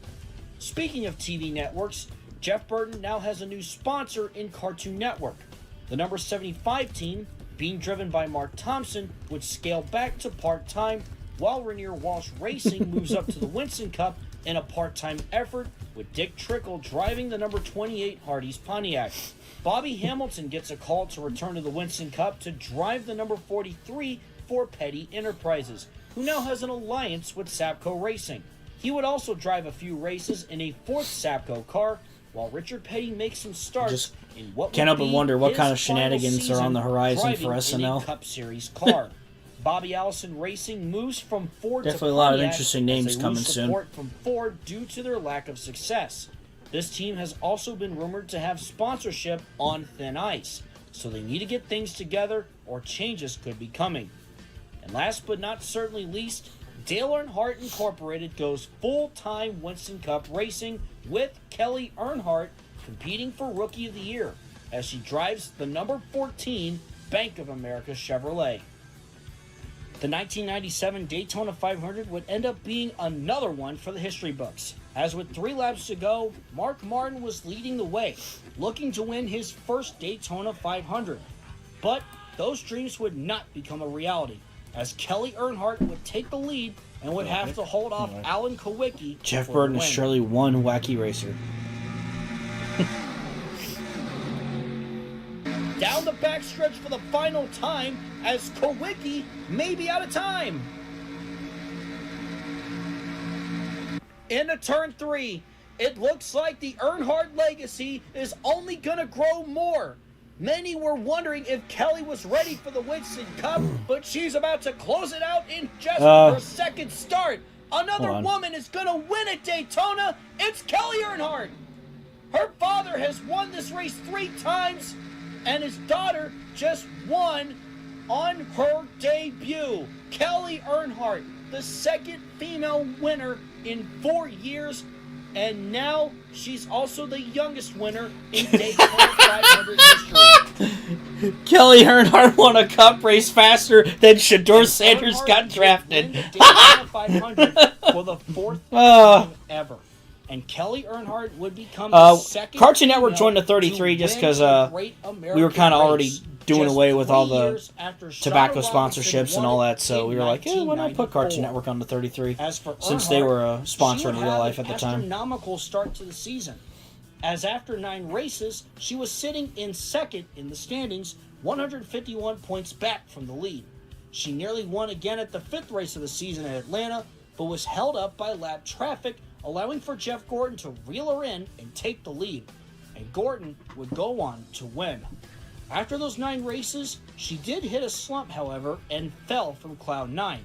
Speaking of TV networks, Jeff Burton now has a new sponsor in Cartoon Network. The number 75 team, being driven by Mark Thompson, would scale back to part-time, while Rainier Walsh Racing moves up to the Winston Cup in a part-time effort, with Dick Trickle driving the number 28 Hardee's Pontiac. Bobby Hamilton gets a call to return to the Winston Cup to drive the number 43 for Petty Enterprises, who now has an alliance with Sapco Racing. He would also drive a few races in a 4th Sapco car, while Richard Petty makes some starts in what can't help but wonder what kind of shenanigans are on the horizon for SNL. A Cup Series car. Bobby Allison Racing moves from Ford Definitely to a lot Pontiac of interesting names coming soon. Support from Ford due to their lack of success. This team has also been rumored to have sponsorship on thin ice. so they need to get things together or changes could be coming. And last but not certainly least, Dale Earnhardt Incorporated goes full-time Winston Cup racing with Kelly Earnhardt competing for Rookie of the Year as she drives the number 14 Bank of America Chevrolet. The 1997 Daytona 500 would end up being another one for the history books, as with 3 laps to go, Mark Martin was leading the way, looking to win his first Daytona 500. But those dreams would not become a reality, as Kelly Earnhardt would take the lead and would have to hold off Alan Kulwicki. Jeff Burton is surely one wacky racer. Down the backstretch for the final time, as Kulwicki may be out of time. Into turn 3, it looks like the Earnhardt legacy is only going to grow more. Many were wondering if Kelly was ready for the Winston Cup, but she's about to close it out in just her second start. Another woman is going to win at Daytona. It's Kelly Earnhardt. Her father has won this race 3 times, and his daughter just won on her debut. Kelly Earnhardt, the second female winner in 4 years, and now she's also the youngest winner in Daytona 500 history. Kelly Earnhardt won a cup race faster than Shedeur Sanders got drafted. Daytona 500 for the 4th time ever. And Kelly Earnhardt would become the second. Cartoon Network joined the 33 just because we were kind of already doing away with all the tobacco sponsorships and all that, so we were like, yeah, why not put Cartoon Network on the 33? Since they were a sponsor in real life at the time. Astronomical start to the season, as after 9 races, she was sitting in second in the standings, 151 points back from the lead. She nearly won again at the 5th race of the season at Atlanta, but was held up by lap traffic, allowing for Jeff Gordon to reel her in and take the lead. And Gordon would go on to win. After those 9 races, she did hit a slump, however, and fell from Cloud 9.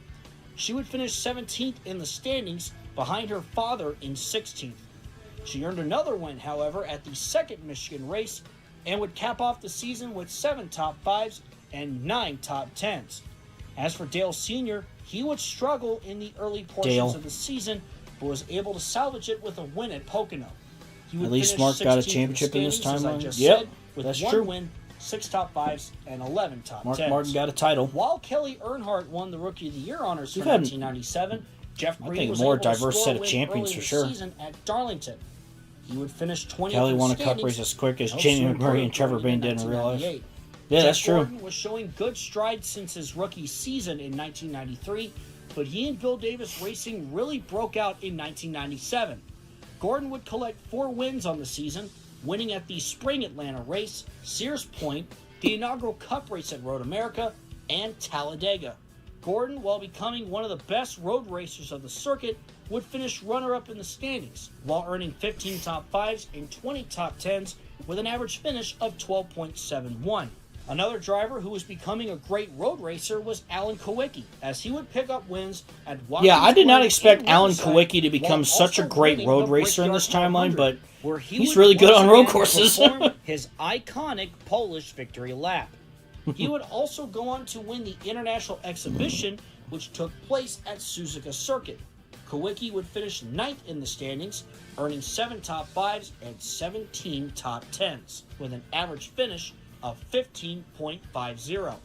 She would finish 17th in the standings, behind her father in 16th. She earned another win, however, at the 2nd Michigan race, and would cap off the season with 7 top 5s and 9 top 10s. As for Dale Sr., he would struggle in the early portions of the season, but was able to salvage it with a win at Pocono. He would at least Mark got a championship in this timeline. Yep, with 1 win, 6 top 5s, and 11 top 10s. Mark Martin got a title. While Kelly Earnhardt won the Rookie of the Year honors for 1997, Jeff Green was more able diverse to score set of champions for sure. Season at Darlington. He would finish 20th. Kelly won a cup race as quick as Jamie McMurray and Trevor Bayne did in real life. Yeah, that's true. Gordon was showing good strides since his rookie season in 1993, but he and Bill Davis Racing really broke out in 1997. Gordon would collect 4 wins on the season, winning at the Spring Atlanta race, Sears Point, the inaugural Cup race at Road America, and Talladega. Gordon, while becoming one of the best road racers of the circuit, would finish runner-up in the standings, while earning 15 top 5s and 20 top 10s with an average finish of 12.71. Another driver who was becoming a great road racer was Alan Kulwicki, as he would pick up wins at Watkins. Yeah, I did not expect Alan Kulwicki to become such a great road racer in this timeline, but he's really good on road courses. His iconic Polish victory lap. He would also go on to win the International Exhibition, which took place at Suzuka Circuit. Kulwicki would finish 9th in the standings, earning 7 top 5s and 17 top 10s, with an average finish of 15.50.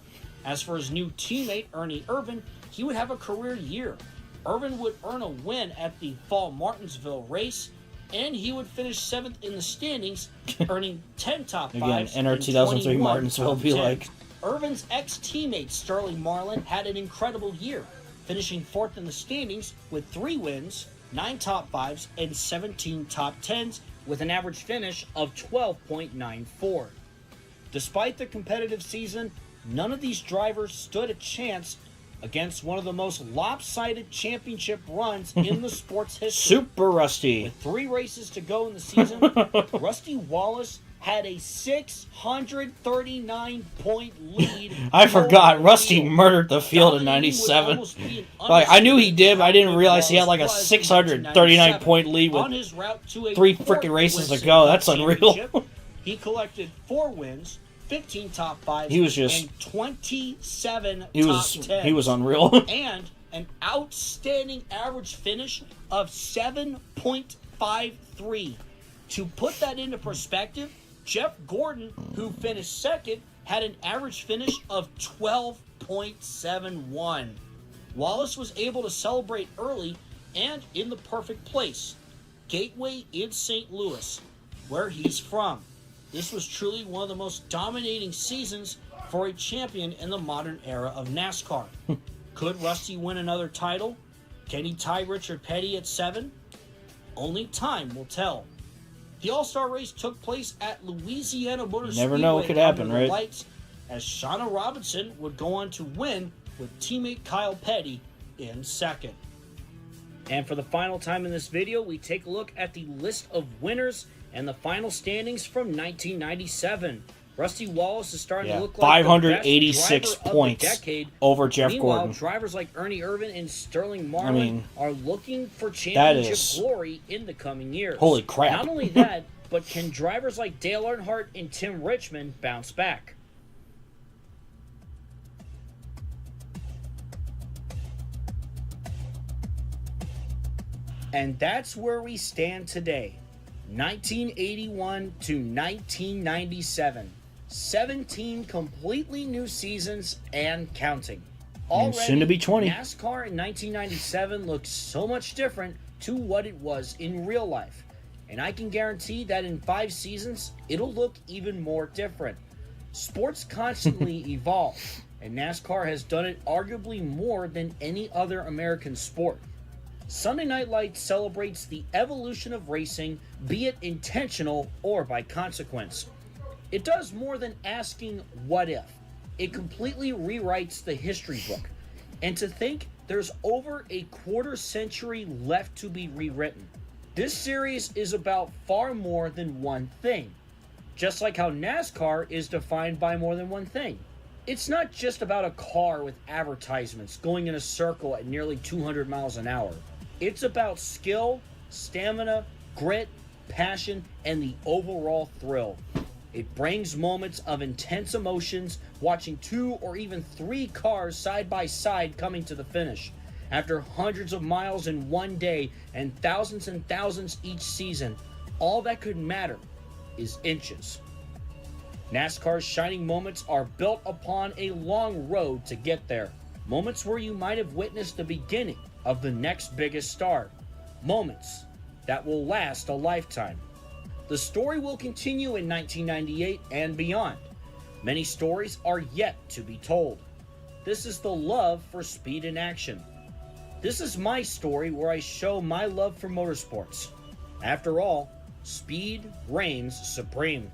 As for his new teammate, Ernie Irvan, he would have a career year. Irvan would earn a win at the Fall Martinsville race, and he would finish 7th in the standings, earning 10 top 5s. Again, enter 2003 Martinsville be like. Irvan's ex-teammate Sterling Marlin had an incredible year, finishing 4th in the standings with 3 wins, 9 top 5s, and 17 top 10s, with an average finish of 12.94. Despite the competitive season, none of these drivers stood a chance against one of the most lopsided championship runs in the sport's history. Super Rusty. With 3 races to go in the season, Rusty Wallace had a 639-point lead. I forgot. Rusty murdered the field in 97. Like, I knew he did, but I didn't realize he had like a 639-point lead with 3 freaking races to go. That's unreal. He collected 4 wins, 15 top 5s, he was just and 27 top 10s. He was unreal. And an outstanding average finish of 7.53. To put that into perspective, Jeff Gordon, who finished second, had an average finish of 12.71. Wallace was able to celebrate early and in the perfect place, Gateway in St. Louis, where he's from. This was truly one of the most dominating seasons for a champion in the modern era of NASCAR. Could Rusty win another title? Can he tie Richard Petty at 7? Only time will tell. The All-Star race took place at Louisiana Motor Speedway. Never know what could happen, under the right? lights, as Shauna Robinson would go on to win with teammate Kyle Petty in second. And for the final time in this video, we take a look at the list of winners and the final standings from 1997. Rusty Wallace is starting to look like 586 points of the decade. over Jeff Meanwhile, Gordon. Drivers like Ernie Irvan and Sterling Marlin are looking for championship glory in the coming years. Holy crap. Not only that, but can drivers like Dale Earnhardt and Tim Richmond bounce back? And that's where we stand today. 1981 to 1997. 17 completely new seasons and counting. And soon to be 20. NASCAR in 1997 looks so much different to what it was in real life. And I can guarantee that in 5 seasons, it'll look even more different. Sports constantly evolve, and NASCAR has done it arguably more than any other American sport. Sunday Night Lights celebrates the evolution of racing, be it intentional or by consequence. It does more than asking what if. It completely rewrites the history book. And to think there's over a quarter century left to be rewritten. This series is about far more than one thing. Just like how NASCAR is defined by more than one thing. It's not just about a car with advertisements going in a circle at nearly 200 miles an hour. It's about skill, stamina, grit, passion, and the overall thrill. It brings moments of intense emotions, watching 2 or even 3 cars side by side coming to the finish. After hundreds of miles in one day and thousands each season, all that could matter is inches. NASCAR's shining moments are built upon a long road to get there. Moments where you might have witnessed the beginning of the next biggest star. Moments that will last a lifetime. The story will continue in 1998 and beyond. Many stories are yet to be told. This is the love for speed in action. This is my story where I show my love for motorsports. After all, speed reigns supreme.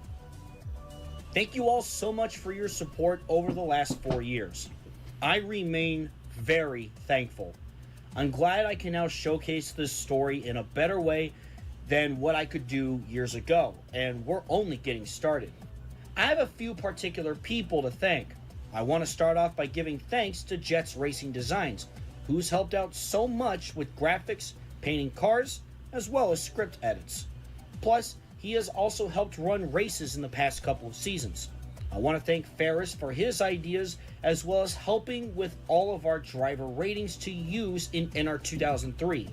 Thank you all so much for your support over the last 4 years. I remain very thankful. I'm glad I can now showcase this story in a better way than what I could do years ago, and we're only getting started. I have a few particular people to thank. I want to start off by giving thanks to Jets Racing Designs, who's helped out so much with graphics, painting cars, as well as script edits. Plus, he has also helped run races in the past couple of seasons. I want to thank Ferris for his ideas, as well as helping with all of our driver ratings to use in NR 2003.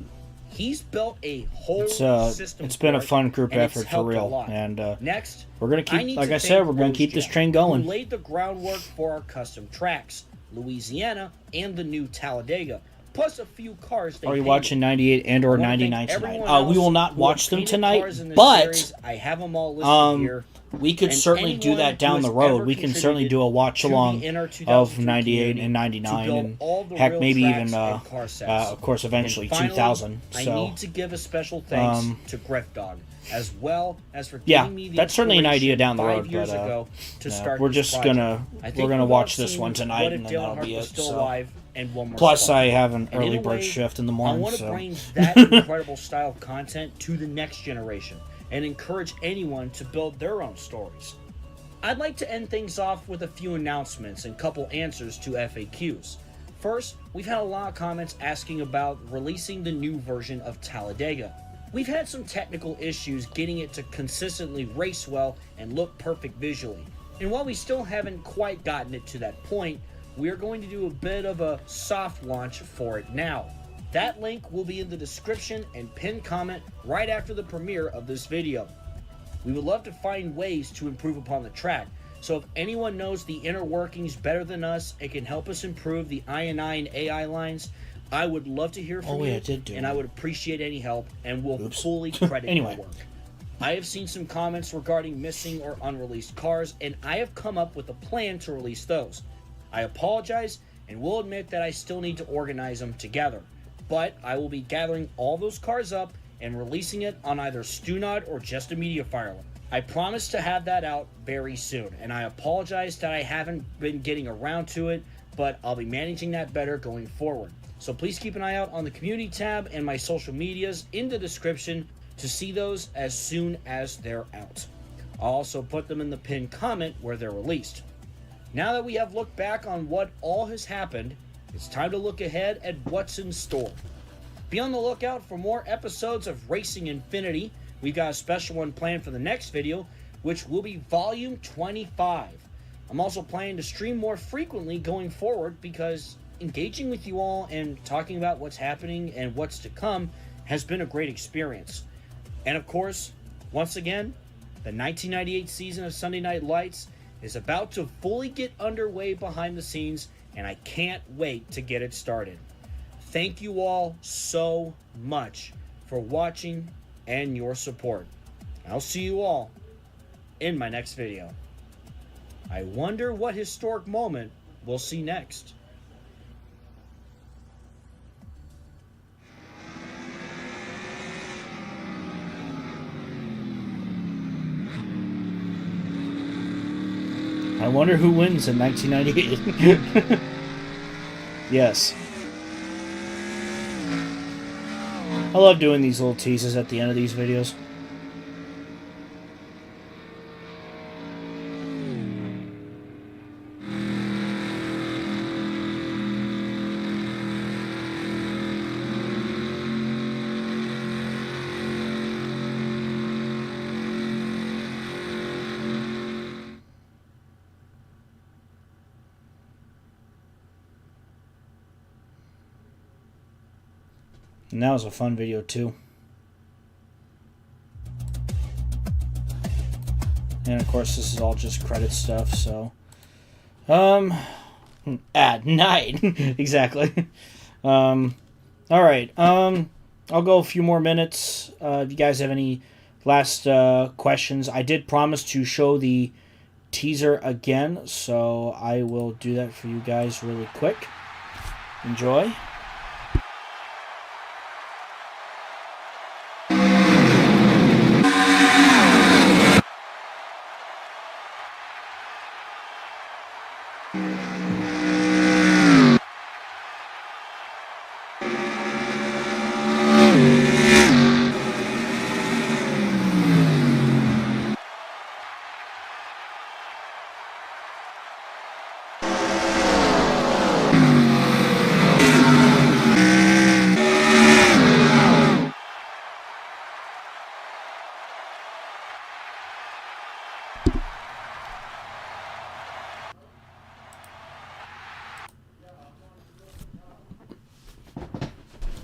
He's built a whole system. It's been a fun group effort for real, and next, we're gonna keep, like I said, we're gonna keep this train going. Who laid the groundwork for our custom tracks, Louisiana and the new Talladega, plus a few cars. Are you watching 98 and or 99 tonight? We will not watch them tonight, but I have them all listed here. We could certainly do that down the road. We can certainly do a watch along of 98 and 99, and heck, maybe even, of course, eventually 2000. So, I need to give a special thanks to Griff Dog, as well as for giving me the that's certainly an idea down the road. 5 years but ago to start we're just gonna watch this one tonight, and then that'll be it. So. Plus, I have an early bird shift in the morning. I want to so. bring that incredible style of content to the next generation and encourage anyone to build their own stories. I'd like to end things off with a few announcements and couple answers to FAQs. First, we've had a lot of comments asking about releasing the new version of Talladega. We've had some technical issues getting it to consistently race well and look perfect visually. And while we still haven't quite gotten it to that point, we're going to do a bit of a soft launch for it now. That link will be in the description and pinned comment right after the premiere of this video. We would love to find ways to improve upon the track, so if anyone knows the inner workings better than us and can help us improve the I&I and AI lines, I would love to hear from you, and I would appreciate any help, and will fully credit your work. I have seen some comments regarding missing or unreleased cars, and I have come up with a plan to release those. I apologize, and will admit that I still need to organize them together, but I will be gathering all those cars up and releasing it on either Stunod or just a Mediafire. I promise to have that out very soon, and I apologize that I haven't been getting around to it, but I'll be managing that better going forward. So please keep an eye out on the community tab and my social medias in the description to see those as soon as they're out. I'll also put them in the pinned comment where they're released. Now that we have looked back on what all has happened, it's time to look ahead at what's in store. Be on the lookout for more episodes of Racing Infinity. We've got a special one planned for the next video, which will be volume 25. I'm also planning to stream more frequently going forward because engaging with you all and talking about what's happening and what's to come has been a great experience. And of course, once again, the 1998 season of Sunday Night Lights is about to fully get underway behind the scenes, and I can't wait to get it started. Thank you all so much for watching and your support. I'll see you all in my next video. I wonder what historic moment we'll see next. I wonder who wins in 1998. Yes. I love doing these little teases at the end of these videos. And that was a fun video too. And of course this is all just credit stuff, so at night. Exactly. Alright, I'll go a few more minutes. If you guys have any last questions, I did promise to show the teaser again, so I will do that for you guys really quick. Enjoy.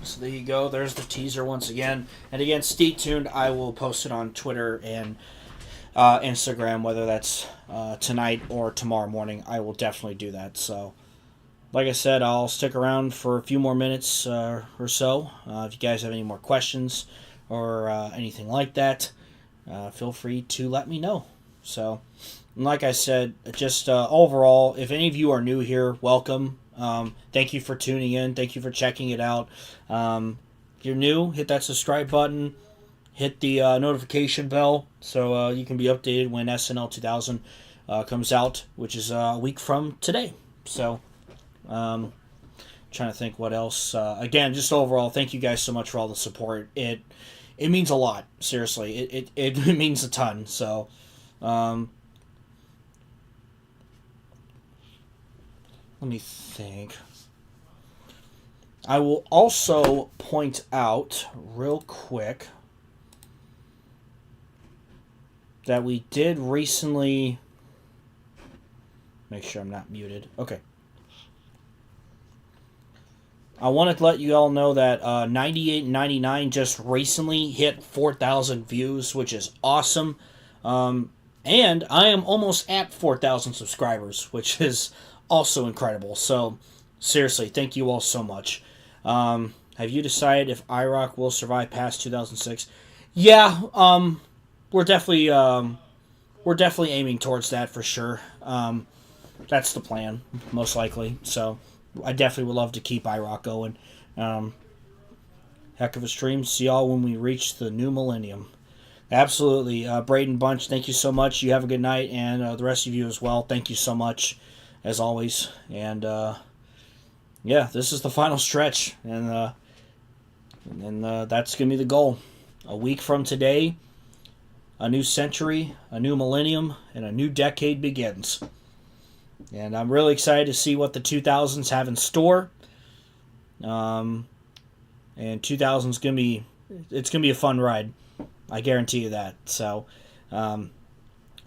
So there you go. There's the teaser once again. And again, stay tuned. I will post it on Twitter and Instagram, whether that's tonight or tomorrow morning. I will definitely do that. So, like I said, I'll stick around for a few more minutes or so. If you guys have any more questions or anything like that, feel free to let me know. So, like I said, just overall, if any of you are new here, welcome. Thank you for tuning in. Thank you for checking it out. If you're new, hit that subscribe button. Hit the notification bell so you can be updated when SNL 2000 comes out, which is a week from today. So, trying to think what else. Again, just overall, thank you guys so much for all the support. It means a lot. Seriously, it means a ton. So, let me think. I will also point out real quick that we did recently Make sure I'm not muted. Okay. I wanted to let you all know that 98.99 just recently hit 4,000 views, which is awesome. And I am almost at 4,000 subscribers, which is also incredible. So, seriously, thank you all so much. Have you decided if IROC will survive past 2006? Yeah, we're definitely aiming towards that for sure. That's the plan, most likely. So, I definitely would love to keep IROC going. Heck of a stream. See y'all when we reach the new millennium. Absolutely. Braden Bunch, thank you so much. You have a good night, and the rest of you as well. Thank you so much, as always. And, yeah, this is the final stretch, and that's going to be the goal. A week from today, a new century, a new millennium, and a new decade begins. And I'm really excited to see what the 2000s have in store. And 2000's going to be a fun ride. I guarantee you that. So,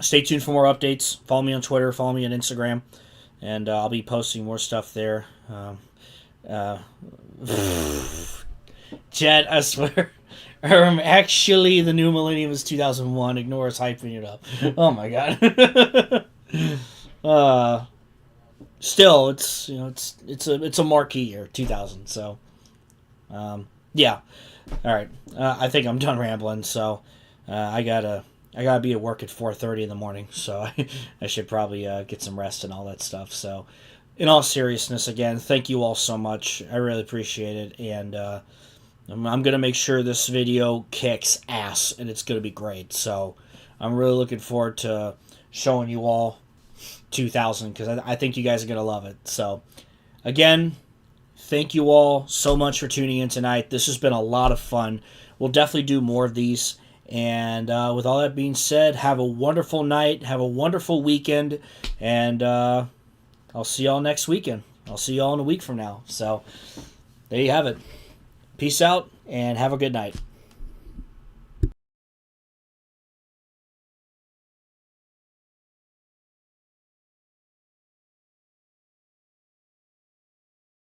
stay tuned for more updates. Follow me on Twitter. Follow me on Instagram. And I'll be posting more stuff there. Jet, I swear. Actually, the new millennium is 2001. Ignore us hyping it up. Oh my god. Still, it's a marquee year, 2000. So, yeah. All right. I think I'm done rambling. So, I gotta be at work at 4:30 in the morning. So I should probably get some rest and all that stuff. So, in all seriousness, again, thank you all so much. I really appreciate it, and I'm gonna make sure this video kicks ass, and it's gonna be great. So, I'm really looking forward to showing you all 2000 because I think you guys are gonna love it. So, again, thank you all so much for tuning in tonight. This has been a lot of fun. We'll definitely do more of these. And with all that being said, have a wonderful night. Have a wonderful weekend. And I'll see y'all next weekend. I'll see y'all in a week from now. So there you have it. Peace out and have a good night.